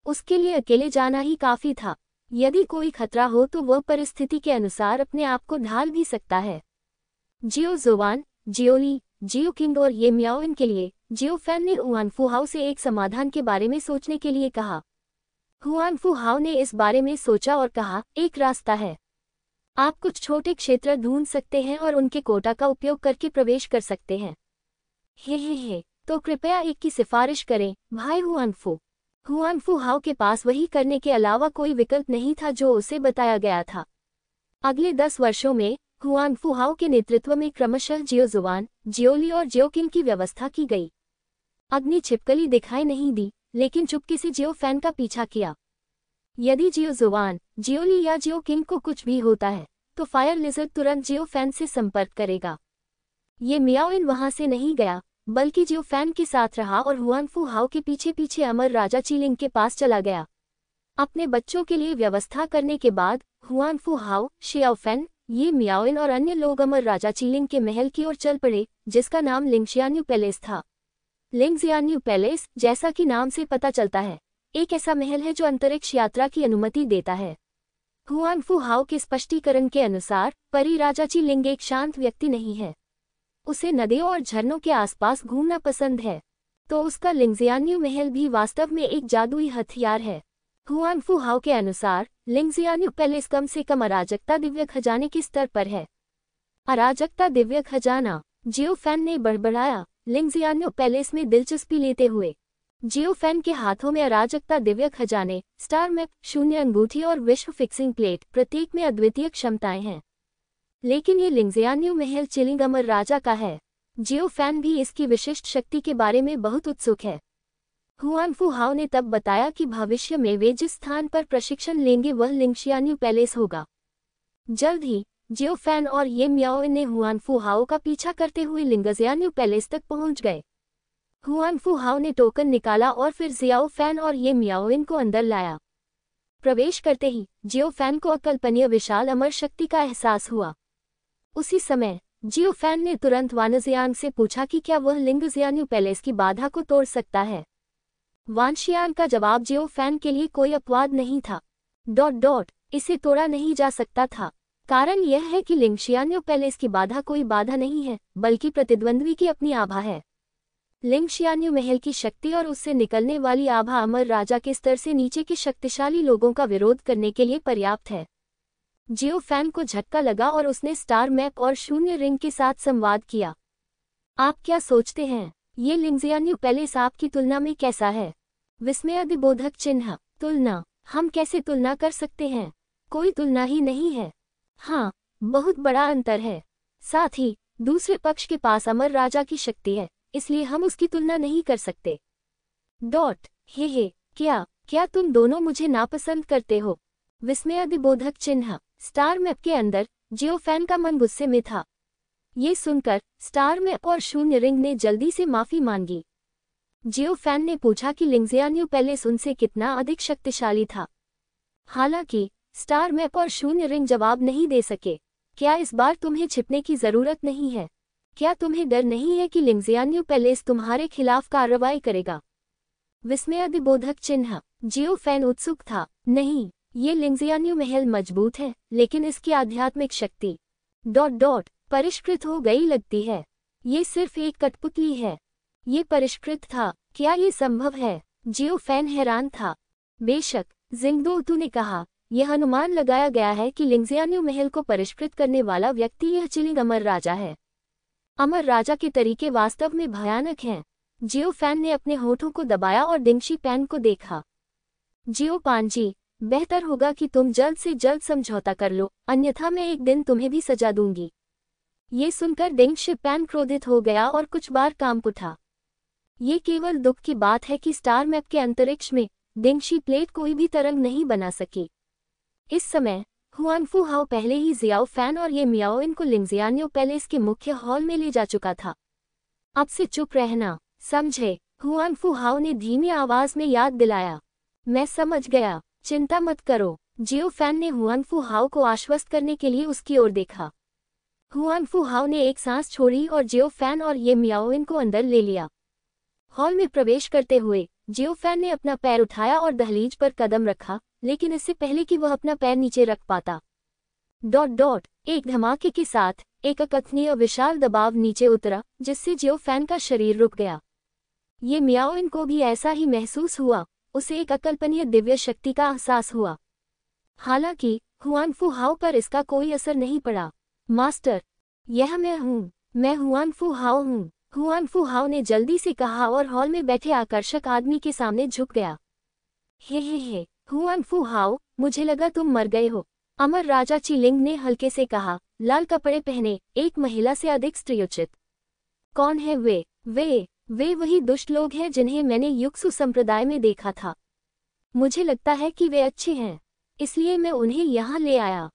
उसके लिए अकेले जाना ही काफी था। यदि कोई खतरा हो तो वह परिस्थिति के अनुसार अपने आप को ढाल भी सकता है। जियो जुआन, जियोली, जियो किंग और ये मियाओइन के लिए जियो फैन ने हुआनफू हाओ से एक समाधान के बारे में सोचने के लिए कहा। हुआनफू हाओ ने इस बारे में सोचा और कहा, एक रास्ता है। आप कुछ छोटे क्षेत्र ढूंढ सकते हैं और उनके कोटा का उपयोग करके प्रवेश कर सकते हैं। हे, तो कृपया एक की सिफारिश करें, भाई हुआनफू। हुआनफू हाओ के पास वही करने के अलावा कोई विकल्प नहीं था जो उसे बताया गया था। अगले 10 वर्षों में हुआनफू हाओ के नेतृत्व में क्रमशः जियो जुआन, जियोली और जियो किंग की व्यवस्था की गई। अग्नि छिपकली दिखाई नहीं दी, लेकिन चुपके से जियो फैन का पीछा किया। यदि जियो जुआन, जियोली या जियो किंग को कुछ भी होता है, तो फायर लिजर्ड तुरंत जियो फैन से संपर्क करेगा। ये मियाओइन वहां से नहीं गया, बल्कि जियो फैन के साथ रहा और हुआनफू हाओ के पीछे पीछे अमर राजा चीलिंग के पास चला गया। अपने बच्चों के लिए व्यवस्था करने के बाद हुआनफू हाओ, शियाओ फैन, ये मियाओइन और अन्य लोग अमर राजा चीलिंग के महल की ओर चल पड़े, जिसका नाम लिंगशियान्यू पैलेस था। लिंगजियान्यू पैलेस, जैसा कि नाम से पता चलता है, एक ऐसा महल है जो अंतरिक्ष यात्रा की अनुमति देता है। हुआनफू हाओ के स्पष्टीकरण के अनुसार परी राजा चीलिंग एक शांत व्यक्ति नहीं है। उसे नदियों और झरनों के आसपास घूमना पसंद है, तो उसका लिंगजियान्यू महल भी वास्तव में एक जादुई हथियार है। हुआनफू हाओ के अनुसार लिंगजियान्यू पैलेस कम से कम अराजकता दिव्य खजाने के स्तर पर है। अराजकता दिव्य खजाना, जियो फैन ने बड़बड़ाया, लिंगजियान्यू पैलेस में दिलचस्पी लेते हुए। जियो फैन के हाथों में अराजकता दिव्य खजाने, स्टार मैप, शून्य अंगूठी और विश्व फिक्सिंग प्लेट, प्रत्येक में अद्वितीय क्षमताएं हैं। लेकिन ये लिंगजियान्यू महल चिलिंग अमर राजा का है। जियो फैन भी इसकी विशिष्ट शक्ति के बारे में बहुत उत्सुक है। हुआनफू हाओ ने तब बताया कि भविष्य में वे जिस स्थान पर प्रशिक्षण लेंगे वह लिंगशियान्यू पैलेस होगा। जल्द ही जियो फैन और ये मियाओइन ने हुआनफू हाओ का पीछा करते हुए लिंगजियान्यू पैलेस तक पहुंच गए। हुआनफू हाओ ने टोकन निकाला और फिर जियाओ फैन और ये मियाओइन को अंदर लाया। प्रवेश करते ही जियो फैन को अकल्पनीय विशाल अमर शक्ति का एहसास हुआ। उसी समय जियो फैन ने तुरंत वानजियांग से पूछा कि क्या वह लिंगजियान्यू पैलेस की बाधा को तोड़ सकता है। वानशियांग का जवाब जियो फैन के लिए कोई अपवाद नहीं था। इसे तोड़ा नहीं जा सकता था। कारण यह है कि लिंगशियान्यू पैलेस की बाधा कोई बाधा नहीं है, बल्कि प्रतिद्वंद्वी की अपनी आभा है। लिंगशियान्यू महल की शक्ति और उससे निकलने वाली आभा अमर राजा के स्तर से नीचे के शक्तिशाली लोगों का विरोध करने के लिए पर्याप्त है। जियो फैन को झटका लगा और उसने स्टार मैप और शून्य रिंग के साथ संवाद किया। आप क्या सोचते हैं, ये लिंगजियान्यू पैलेस आपकी तुलना में कैसा है? विस्मयादिबोधक चिन्ह। तुलना? हम कैसे तुलना कर सकते हैं? कोई तुलना ही नहीं है। हाँ, बहुत बड़ा अंतर है। साथ ही दूसरे पक्ष के पास अमर राजा की शक्ति है, इसलिए हम उसकी तुलना नहीं कर सकते। हे क्या तुम दोनों मुझे नापसंद करते हो? विस्मयादिबोधक चिन्ह। स्टार मैप के अंदर जियो फैन का मन गुस्से में था। ये सुनकर स्टार मैप और शून्य रिंग ने जल्दी से माफी मांगी। जियो फैन ने पूछा कि लिंगजियान्यू पैलेस उनसे कितना अधिक शक्तिशाली था। हालांकि स्टार मैप और शून्य रिंग जवाब नहीं दे सके। क्या इस बार तुम्हें छिपने की जरूरत नहीं है? क्या तुम्हें डर नहीं है कि लिंगजियान्यू पैलेस तुम्हारे खिलाफ कार्रवाई करेगा? विस्मयादिबोधक चिन्ह। जियो फैन उत्सुक था। नहीं, ये लिंगजियान्यू महल मजबूत है, लेकिन इसकी आध्यात्मिक शक्ति परिष्कृत हो गई लगती है। ये सिर्फ एक कठपुतली है। ये परिष्कृत था। क्या ये संभव है? जियो फैन हैरान था। बेशक, जिंगदोतू ने कहा, यह अनुमान लगाया गया है कि लिंगजियान्यू महल को परिष्कृत करने वाला व्यक्ति यह चिलिंग अमर राजा है। अमर राजा के तरीके वास्तव में भयानक हैं। जियो फैन ने अपने होठों को दबाया और डिंगशी पैन को देखा। जियो पांजी, बेहतर होगा कि तुम जल्द से जल्द समझौता कर लो, अन्यथा मैं एक दिन तुम्हें भी सजा दूंगी। ये सुनकर डिंगशी पैन क्रोधित हो गया और कुछ बार कांप उठा। ये केवल दुख की बात है कि स्टार मैप के अंतरिक्ष में डिंगशी प्लेट कोई भी तरंग नहीं बना सकी। इस समय हुआनफू हाओ पहले ही जियाओ फैन और ये मियाओइन को लिंगजियान्यू पैलेस के मुख्य हॉल में ले जा चुका था। अब से चुप रहना, समझे? हुआनफू हाओ ने धीमी आवाज में याद दिलाया। मैं समझ गया, चिंता मत करो। जियो फैन ने हुआनफू हाओ को आश्वस्त करने के लिए उसकी ओर देखा। हुआनफू हाओ ने एक सांस छोड़ी और जियो फैन और ये मियाओइन को अंदर ले लिया। हॉल में प्रवेश करते हुए जियो फैन ने अपना पैर उठाया और दहलीज पर कदम रखा, लेकिन इससे पहले कि वह अपना पैर नीचे रख पाता, एक धमाके के साथ एक अकथनीय विशाल दबाव नीचे उतरा, जिससे जियो फैन का शरीर रुक गया। ये मियाओइन को भी ऐसा ही महसूस हुआ। उसे एक अकल्पनीय दिव्य शक्ति का एहसास हुआ। हालांकि हुआनफू हाओ पर इसका कोई असर नहीं पड़ा। मास्टर, यह मैं हुआनफू हाओ हूँ। हुआनफू हाओ ने जल्दी से कहा और हॉल में बैठे आकर्षक आदमी के सामने झुक गया। हे हुआनफू हाओ, मुझे लगा तुम मर गए हो। अमर राजा चिलिंग ने हल्के से कहा, लाल कपड़े पहने एक महिला से अधिक स्त्रीयोचित। कौन है वे? वे वही दुष्ट लोग हैं जिन्हें मैंने युक्सु संप्रदाय में देखा था। मुझे लगता है कि वे अच्छे हैं, इसलिए मैं उन्हें यहाँ ले आया।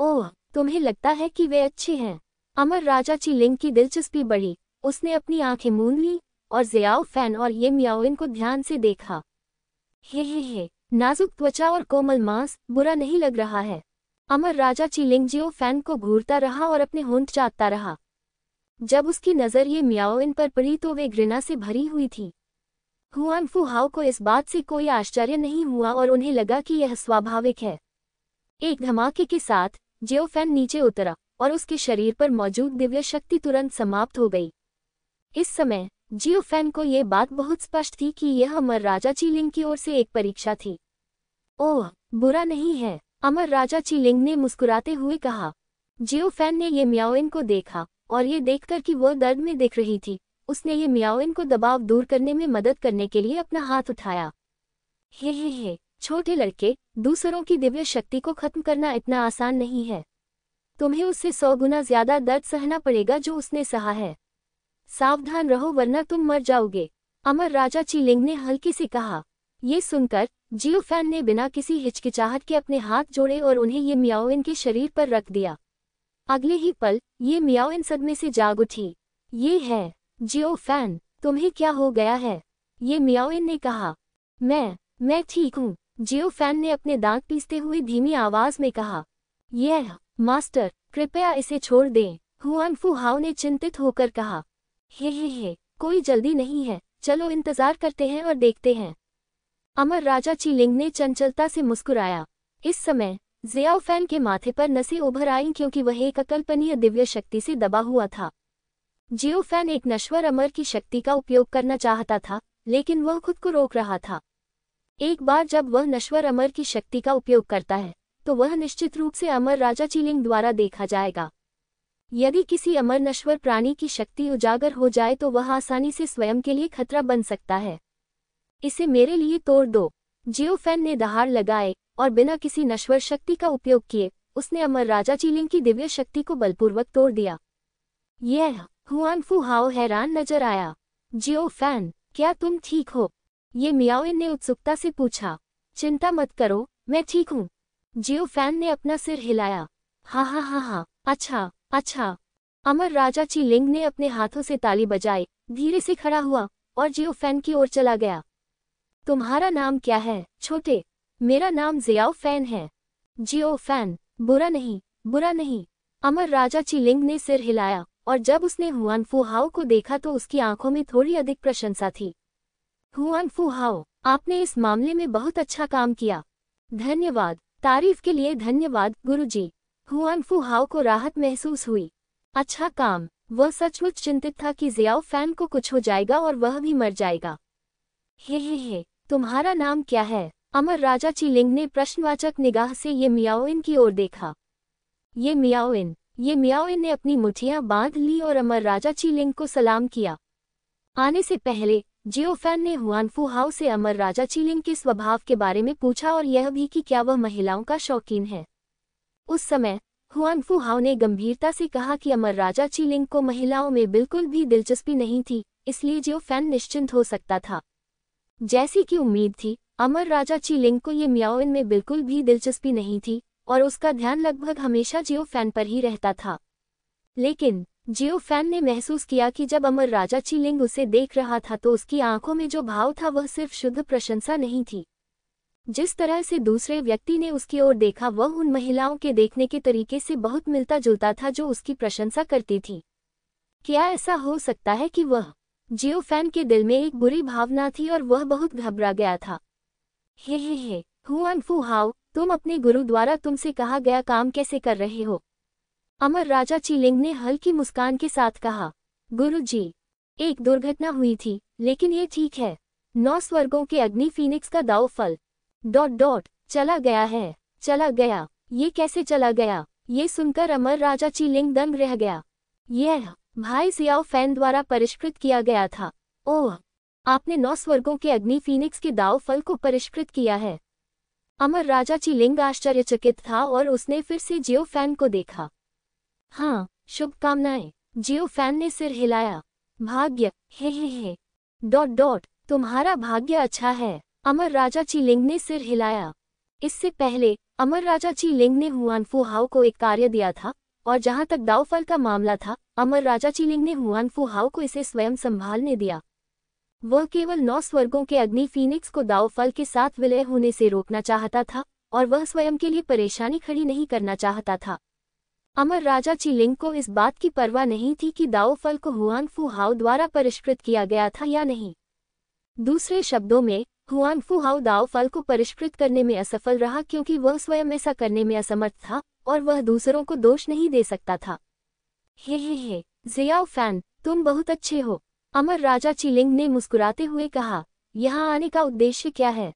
ओह, तुम्हें लगता है कि वे अच्छे हैं? अमर राजा चिलिंग की दिलचस्पी बढ़ी। उसने अपनी आंखें मूंद ली और जियाओ फैन और ये मियाओइन को ध्यान से देखा। हे नाजुक त्वचा और कोमल मांस, बुरा नहीं लग रहा है। अमर राजा चिलिंग जियो फैन को घूरता रहा और अपने होंठ चाटता रहा। जब उसकी नजर ये मियाओइन पर पड़ी तो वे घृणा से भरी हुई थी। हुआनफू हाओ को इस बात से कोई आश्चर्य नहीं हुआ और उन्हें लगा कि यह स्वाभाविक है। एक धमाके के साथ जियो फैन नीचे उतरा और उसके शरीर पर मौजूद दिव्य शक्ति तुरंत समाप्त हो गई। इस समय जियो फैन को ये बात बहुत स्पष्ट थी कि यह अमर राजा चिलिंग की ओर से एक परीक्षा थी। ओह, बुरा नहीं है, अमर राजा चिलिंग ने मुस्कुराते हुए कहा। जियो फैन ने ये मियाओइन को देखा और ये देखकर कि वह दर्द में दिख रही थी, उसने ये मियाओइन को दबाव दूर करने में मदद करने के लिए अपना हाथ उठाया। हे छोटे लड़के, दूसरों की दिव्य शक्ति को खत्म करना इतना आसान नहीं है। तुम्हें उससे 100 गुना ज्यादा दर्द सहना पड़ेगा जो उसने सहा है। सावधान रहो वरना तुम मर जाओगे, अमर राजा चिलिंग ने हल्के से कहा। ये सुनकर जियो फैन ने बिना किसी हिचकिचाहट के अपने हाथ जोड़े और उन्हें ये मियाओइन के शरीर पर रख दिया। अगले ही पल ये मियाओइन सदमे से जाग उठी। ये है जियो फैन, तुम्हें क्या हो गया है? ये मियाओइन ने कहा। मैं ठीक हूँ, जियो फैन ने अपने दांत पीसते हुए धीमी आवाज में कहा। यह मास्टर, कृपया इसे छोड़ दें, हुआनफू हाओ ने चिंतित होकर कहा। हे, कोई जल्दी नहीं है, चलो इंतजार करते हैं और देखते हैं। अमर राजा चीलिंग ने चंचलता से मुस्कुराया। इस समय जियाओ फैन के माथे पर नसें उभर आईं क्योंकि वह एक अकल्पनीय दिव्य शक्ति से दबा हुआ था। जियो फैन एक नश्वर अमर की शक्ति का उपयोग करना चाहता था, लेकिन वह खुद को रोक रहा था। एक बार जब वह नश्वर अमर की शक्ति का उपयोग करता है, तो वह निश्चित रूप से अमर राजा चीलिंग द्वारा देखा जाएगा। यदि किसी अमर नश्वर प्राणी की शक्ति उजागर हो जाए तो वह आसानी से स्वयं के लिए खतरा बन सकता है। इसे मेरे लिए तोड़ दो। जियो फैन ने दहाड़ लगाए और बिना किसी नश्वर शक्ति का उपयोग किए उसने अमर राजा चीलिंग की दिव्य शक्ति को बलपूर्वक तोड़ दिया। यह हुआनफू हाओ हैरान नजर आया। जियो फैन, क्या तुम ठीक हो? ये मियाओइन ने उत्सुकता से पूछा। चिंता मत करो, मैं ठीक हूँ। जियो फैन ने अपना सिर हिलाया। हाँ, अच्छा। अमर राजा चीलिंग ने अपने हाथों से ताली बजाई, धीरे से खड़ा हुआ और जियो फैन की ओर चला गया। तुम्हारा नाम क्या है, छोटे? मेरा नाम जियाओ फैन है। जियो फैन, बुरा नहीं। अमर राजा चीलिंग ने सिर हिलाया और जब उसने हुआनफू हाओ को देखा तो उसकी आंखों में थोड़ी अधिक प्रशंसा थी। हुआनफू हाओ, आपने इस मामले में बहुत अच्छा काम किया। धन्यवाद, तारीफ के लिए धन्यवाद गुरुजी। हुआनफू हाओ को राहत महसूस हुई। अच्छा काम। वह सचमुच चिंतित था कि जियाओ फैन को कुछ हो जाएगा और वह भी मर जाएगा। हे, तुम्हारा नाम क्या है? अमर राजा चीलिंग ने प्रश्नवाचक निगाह से ये मियाओइन की ओर देखा। ये मियाओइन ने अपनी मुट्ठियां बांध ली और अमर राजा चीलिंग को सलाम किया। आने से पहले जियो फैन ने हुआनफू हाओ से अमर राजा चीलिंग के स्वभाव के बारे में पूछा और यह भी कि क्या वह महिलाओं का शौकीन है। उस समय हुआनफू हाओ ने गंभीरता से कहा कि अमर राजा चीलिंग को महिलाओं में बिल्कुल भी दिलचस्पी नहीं थी, इसलिए जियो फैन निश्चिंत हो सकता था। जैसी कि उम्मीद थी, अमर राजा चीलिंग को ये मियाओइन में बिल्कुल भी दिलचस्पी नहीं थी और उसका ध्यान लगभग हमेशा जियो फैन पर ही रहता था। लेकिन जियो फैन ने महसूस किया कि जब अमर राजा चीलिंग उसे देख रहा था तो उसकी आंखों में जो भाव था वह सिर्फ शुद्ध प्रशंसा नहीं थी। जिस तरह से दूसरे व्यक्ति ने उसकी ओर देखा वह उन महिलाओं के देखने के तरीके से बहुत मिलता जुलता था जो उसकी प्रशंसा करती थी। क्या ऐसा हो सकता है कि वह जियो फैन के दिल में एक बुरी भावना थी और वह बहुत घबरा गया था। हे, हुआनफू हाओ, तुम अपने गुरु द्वारा तुमसे कहा गया काम कैसे कर रहे हो? अमर राजा चीलिंग ने हल्की मुस्कान के साथ कहा। गुरुजी, एक दुर्घटना हुई थी, लेकिन ये ठीक है। 9 स्वर्गों के अग्नि फीनिक्स का दाव फल ... चला गया। ये कैसे चला गया? ये सुनकर अमर राजा चीलिंग दंग रह गया। यह भाई जियाओ फैन द्वारा परिष्कृत किया गया था। ओह, आपने 9 स्वर्गों के अग्नि फीनिक्स के दाव फल को परिष्कृत किया है। अमर राजा चीलिंग आश्चर्यचकित था और उसने फिर से जियो फैन को देखा। हाँ, शुभकामनाएं। जियो फैन ने सिर हिलाया। भाग्य, हे, तुम्हारा भाग्य अच्छा है। अमर राजा चीलिंग ने सिर हिलाया। इससे पहले अमर राजा चीलिंग ने हुआनफू हाओ को एक कार्य दिया था और जहां तक दाव फल का मामला था, अमर राजा चीलिंग ने हुआनफू हाओ को इसे स्वयं संभालने दिया। वह केवल 9 स्वर्गों के अग्नि फीनिक्स को दाव फल के साथ विलय होने से रोकना चाहता था और वह स्वयं के लिए परेशानी खड़ी नहीं करना चाहता था। अमर राजा चीलिंग को इस बात की परवाह नहीं थी कि दाव फल को हुआनफू हाओ द्वारा परिष्कृत किया गया था या नहीं। दूसरे शब्दों में, हुआनफू हाओ दाव फल को परिष्कृत करने में असफल रहा क्योंकि वह स्वयं ऐसा करने में असमर्थ था और वह दूसरों को दोष नहीं दे सकता था। हे, जियाओ फैन, तुम बहुत अच्छे हो। अमर राजा चीलिंग ने मुस्कुराते हुए कहा। यहाँ आने का उद्देश्य क्या है?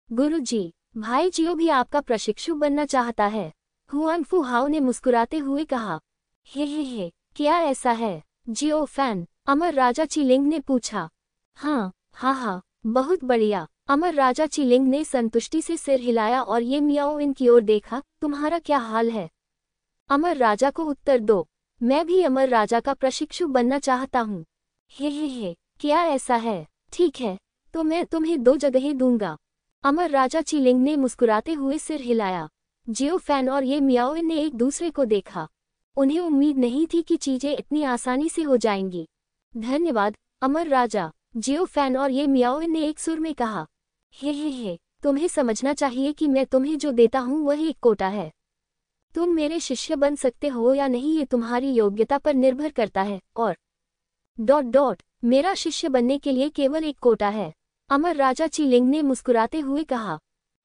गुरुजी, भाई जियो भी आपका प्रशिक्षु बनना चाहता है। हुआनफू हाओ ने मुस्कुराते हुए कहा। हे, क्या ऐसा है? जियो फैन, अमर राजा चीलिंग ने पूछा। हाँ, बहुत बढ़िया। अमर राजा चीलिंग ने संतुष्टि से सिर हिलाया और ये मियाओइन की ओर देखा। तुम्हारा क्या हाल है? अमर राजा को उत्तर दो। मैं भी अमर राजा का प्रशिक्षु बनना चाहता हूँ। हे, क्या ऐसा है? ठीक है, तो मैं तुम्हें 2 जगहें दूंगा। अमर राजा चीलिंग ने मुस्कुराते हुए सिर हिलाया। जियो फैन और ये मियाओइन ने एक दूसरे को देखा। उन्हें उम्मीद नहीं थी कि चीजें इतनी आसानी से हो जाएंगी। धन्यवाद, अमर राजा। जियो फैन और ये मियाओइन ने एक सुर में कहा। हे, तुम्हें समझना चाहिए कि मैं तुम्हें जो देता हूँ वह एक कोटा है। तुम मेरे शिष्य बन सकते हो या नहीं ये तुम्हारी योग्यता पर निर्भर करता है, और मेरा शिष्य बनने के लिए केवल एक कोटा है। अमर राजा चीलिंग ने मुस्कुराते हुए कहा।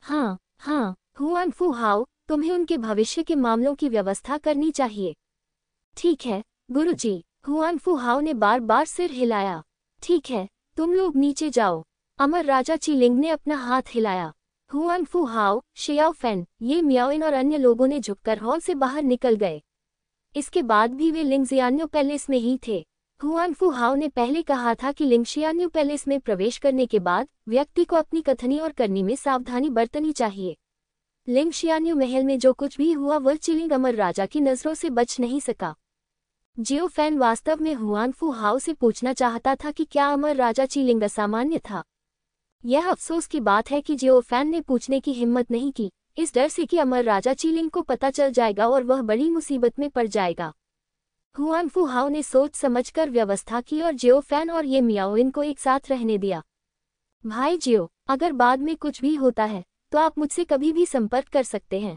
हाँ, हुआनफू हाओ, तुम्हें उनके भविष्य के मामलों की व्यवस्था करनी चाहिए। ठीक है, गुरुजी। हुआनफू हाओ ने बार बार सिर हिलाया। ठीक है, तुम लोग नीचे जाओ। अमर राजा चीलिंग ने अपना हाथ हिलाया। हुआनफू हाओ, शियाओ फैन, ये मियाओइन और अन्य लोगों ने झुककर हॉल से बाहर निकल गए। इसके बाद भी वे लिंगजियान्यू पैलेस में ही थे। हुआनफू हाओ ने पहले कहा था कि लिंगशियान्यू पैलेस में प्रवेश करने के बाद व्यक्ति को अपनी कथनी और करनी में सावधानी बरतनी चाहिए। लिंगशियान्यू महल में जो कुछ भी हुआ वह चिलिंग अमर राजा की नजरों से बच नहीं सका। जियो फैन वास्तव में हुआनफू हाओ से पूछना चाहता था कि क्या अमर राजा चीलिंग असामान्य था। यह अफसोस की बात है कि जियो फैन ने पूछने की हिम्मत नहीं की, इस डर से कि अमर राजा चीलिंग को पता चल जाएगा और वह बड़ी मुसीबत में पड़ जाएगा। हुआनफू हाओ ने सोच समझकर व्यवस्था की और जियो फैन और ये मियाओइन को एक साथ रहने दिया। भाई जियो, अगर बाद में कुछ भी होता है तो आप मुझसे कभी भी संपर्क कर सकते हैं।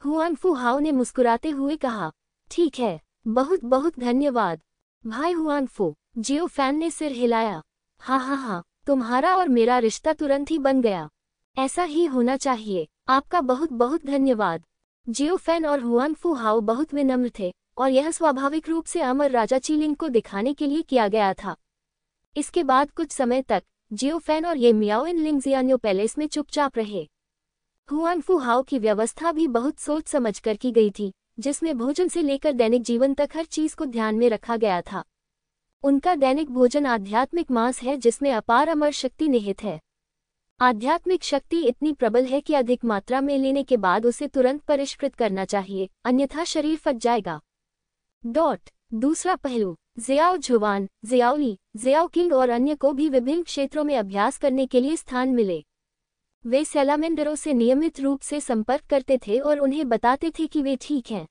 हुआनफू हाओ ने मुस्कुराते हुए कहा। ठीक है, बहुत बहुत धन्यवाद भाई हुआनफू। जियो फैन ने सिर हिलाया। हाँ, तुम्हारा और मेरा रिश्ता तुरंत ही बन गया। ऐसा ही होना चाहिए। आपका बहुत बहुत धन्यवाद। जियो फैन और हुआनफू हाओ बहुत विनम्र थे और यह स्वाभाविक रूप से अमर राजा चीलिंग को दिखाने के लिए किया गया था। इसके बाद कुछ समय तक जियो फैन और ये मियाओइन लिंगजियान्यू पैलेस में चुपचाप रहे। हुआनफू हाओ की व्यवस्था भी बहुत सोच समझकर की गई थी, जिसमें भोजन से लेकर दैनिक जीवन तक हर चीज को ध्यान में रखा गया था। उनका दैनिक भोजन आध्यात्मिक मांस है जिसमें अपार अमर शक्ति निहित है। आध्यात्मिक शक्ति इतनी प्रबल है कि अधिक मात्रा में लेने के बाद उसे तुरंत परिष्कृत करना चाहिए, अन्यथा शरीर फट जाएगा। दूसरा पहलू, जियाओ झुवान, जियाओली, जियाओ किंग और अन्य को भी विभिन्न क्षेत्रों में अभ्यास करने के लिए स्थान मिले। वे सैलामेंडरों से नियमित रूप से संपर्क करते थे और उन्हें बताते थे कि वे ठीक हैं।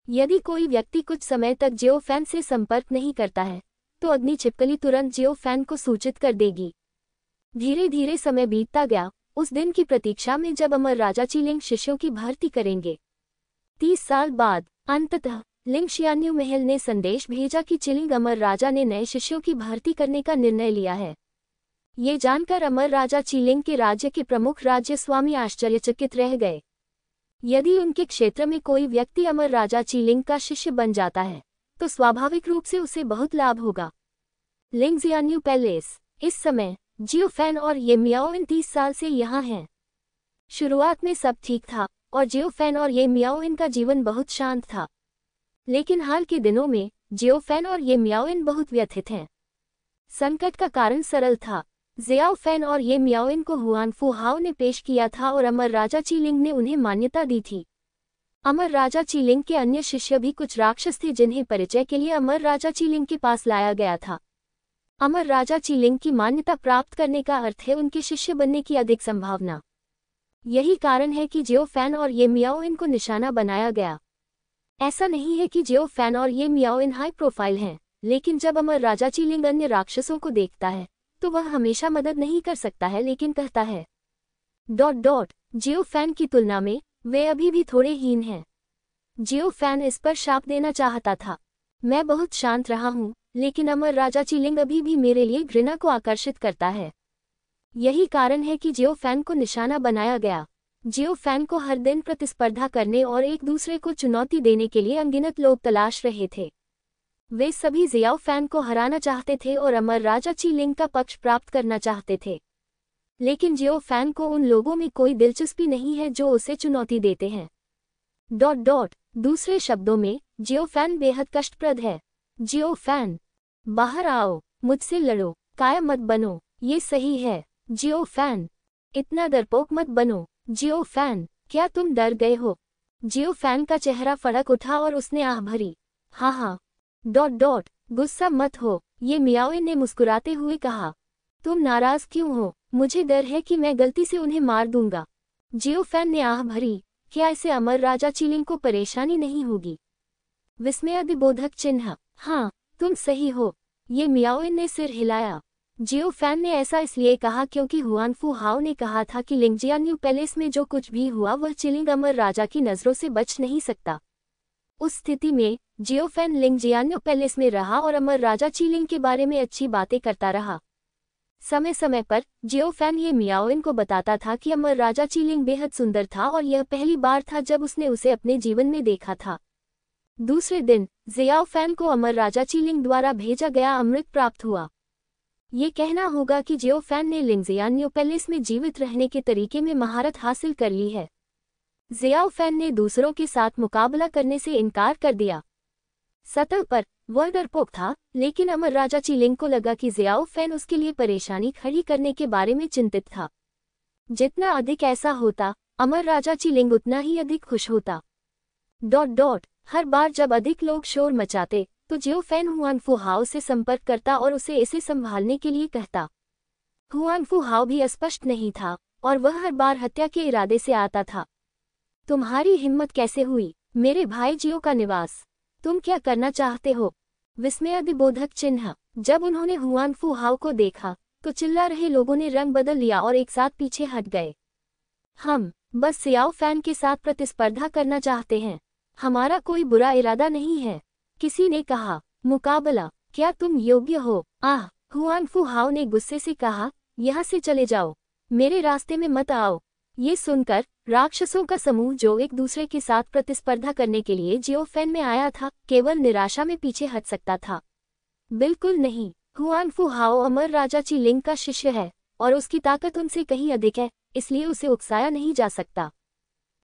यदि कोई व्यक्ति कुछ समय तक जियो फैन से संपर्क नहीं करता है तो अग्नि छिपकली तुरंत जियो फैन को सूचित कर देगी। धीरे धीरे समय बीतता गया, उस दिन की प्रतीक्षा में जब अमर राजा चीलिंग शिष्यों की भर्ती करेंगे। 30 साल बाद अंततः लिंगशियान्यू महल ने संदेश भेजा कि चिलिंग अमर राजा ने नए शिष्यों की भर्ती करने का निर्णय लिया है। ये जानकर अमर राजा चीलिंग के राज्य के प्रमुख राज्य स्वामी आश्चर्यचकित रह गए। यदि उनके क्षेत्र में कोई व्यक्ति अमर राजा चीलिंग का शिष्य बन जाता है तो स्वाभाविक रूप से उसे बहुत लाभ होगा। लिंगजियान्यू पैलेस। इस समय जियो फैन और ये मियाओइन 30 साल से यहाँ हैं। शुरुआत में सब ठीक था और जियो फैन और ये मियाओइन का जीवन बहुत शांत था, लेकिन हाल के दिनों में जियो फैन और ये मियाओइन बहुत व्यथित हैं। संकट का कारण सरल था। जियाओ फैन और ये मियाओइन को हुआनफू हाओ ने पेश किया था और अमर राजा चीलिंग ने उन्हें मान्यता दी थी। अमर राजा चीलिंग के अन्य शिष्य भी कुछ राक्षस थे जिन्हें परिचय के लिए अमर राजा चीलिंग के पास लाया गया था। अमर राजा चीलिंग की मान्यता प्राप्त करने का अर्थ है उनके शिष्य बनने की अधिक संभावना। यही कारण है कि जियो फैन और ये मियाओइन को निशाना बनाया गया। ऐसा नहीं है कि जियो फैन और ये मियाओइन हाई प्रोफाइल हैं, लेकिन जब अमर राजा चीलिंग अन्य राक्षसों को देखता है तो वह हमेशा मदद नहीं कर सकता है, लेकिन कहता है जियो फैन की तुलना में वे अभी भी थोड़े हीन हैं। जियो फैन इस पर शाप देना चाहता था। मैं बहुत शांत रहा हूँ, लेकिन अमर राजा चीलिंग अभी भी मेरे लिए घृणा को आकर्षित करता है। यही कारण है कि जियो फैन को निशाना बनाया गया। जियो फैन को हर दिन प्रतिस्पर्धा करने और एक दूसरे को चुनौती देने के लिए अनगिनत लोग तलाश रहे थे। वे सभी जियाओ फैन को हराना चाहते थे और अमर राजा चीलिंग का पक्ष प्राप्त करना चाहते थे, लेकिन जियो फैन को उन लोगों में कोई दिलचस्पी नहीं है जो उसे चुनौती देते हैं। दूसरे शब्दों में जियो फैन बेहद कष्टप्रद है। जियो फैन, बाहर आओ, मुझसे लड़ो, कायम मत बनो, ये सही है। जियो फैन, इतना डरपोक मत बनो। जियो फैन, क्या तुम डर गए हो? जियो फैन का चेहरा फड़क उठा और उसने आह भरी। हाँ, गुस्सा मत हो, ये मियाओइन ने मुस्कुराते हुए कहा। तुम नाराज क्यों हो? मुझे डर है कि मैं गलती से उन्हें मार दूंगा। जियो फैन ने आह भरी। क्या इसे अमर राजा चीलिंग को परेशानी नहीं होगी? विस्मयादिबोधक चिन्ह। हाँ, तुम सही हो। ये मियाओइन ने सिर हिलाया। जियो फैन ने ऐसा इसलिए कहा क्योंकि हुआनफू हाओ ने कहा था कि लिंगजियान्यू पैलेस में जो कुछ भी हुआ वह चिलिंग अमर राजा की नज़रों से बच नहीं सकता। उस स्थिति में जियो फैन लिंगजियान्यू पैलेस में रहा और अमर राजा चिलिंग के बारे में अच्छी बातें करता रहा। समय समय पर जियो फैन ये मियाओइन को बताता था कि अमर राजा चिलिंग बेहद सुंदर था और यह पहली बार था जब उसने उसे अपने जीवन में देखा था। दूसरे दिन जियाओ फैन को अमर राजा चिलिंग द्वारा भेजा गया अमृत प्राप्त हुआ। ये कहना होगा कि जियो फैन ने लिंगजियान्यू पैलेस में जीवित रहने के तरीके में महारत हासिल कर ली है। जियाओ फैन ने दूसरों के साथ मुकाबला करने से इनकार कर दिया। सतह पर वह डरपोक था, लेकिन अमर राजा चिलिंग को लगा कि जियाओ फैन उसके लिए परेशानी खड़ी करने के बारे में चिंतित था। जितना अधिक ऐसा होता, अमर राजा चिलिंग उतना ही अधिक खुश होता। हर बार जब अधिक लोग शोर मचाते तो जियो फैन हुआनफू हाओ से संपर्क करता और उसे इसे संभालने के लिए कहता। हुआनफू हाओ भी अस्पष्ट नहीं था और वह हर बार हत्या के इरादे से आता था। तुम्हारी हिम्मत कैसे हुई, मेरे भाई जियो का निवास? तुम क्या करना चाहते हो? विस्मयादिबोधक चिन्ह। जब उन्होंने हुआनफू हाओ को देखा तो चिल्ला रहे लोगों ने रंग बदल लिया और एक साथ पीछे हट गए। हम बस जियाओ फैन के साथ प्रतिस्पर्धा करना चाहते हैं, हमारा कोई बुरा इरादा नहीं है, किसी ने कहा। मुकाबला? क्या तुम योग्य हो? आह! हुआनफू हाओ ने गुस्से से कहा, यहाँ से चले जाओ, मेरे रास्ते में मत आओ। ये सुनकर राक्षसों का समूह जो एक दूसरे के साथ प्रतिस्पर्धा करने के लिए जियो फैन में आया था, केवल निराशा में पीछे हट सकता था। बिल्कुल नहीं, हुआनफू हाओ अमर राजा चिलिंग का शिष्य है और उसकी ताकत उनसे कहीं अधिक है, इसलिए उसे उकसाया नहीं जा सकता।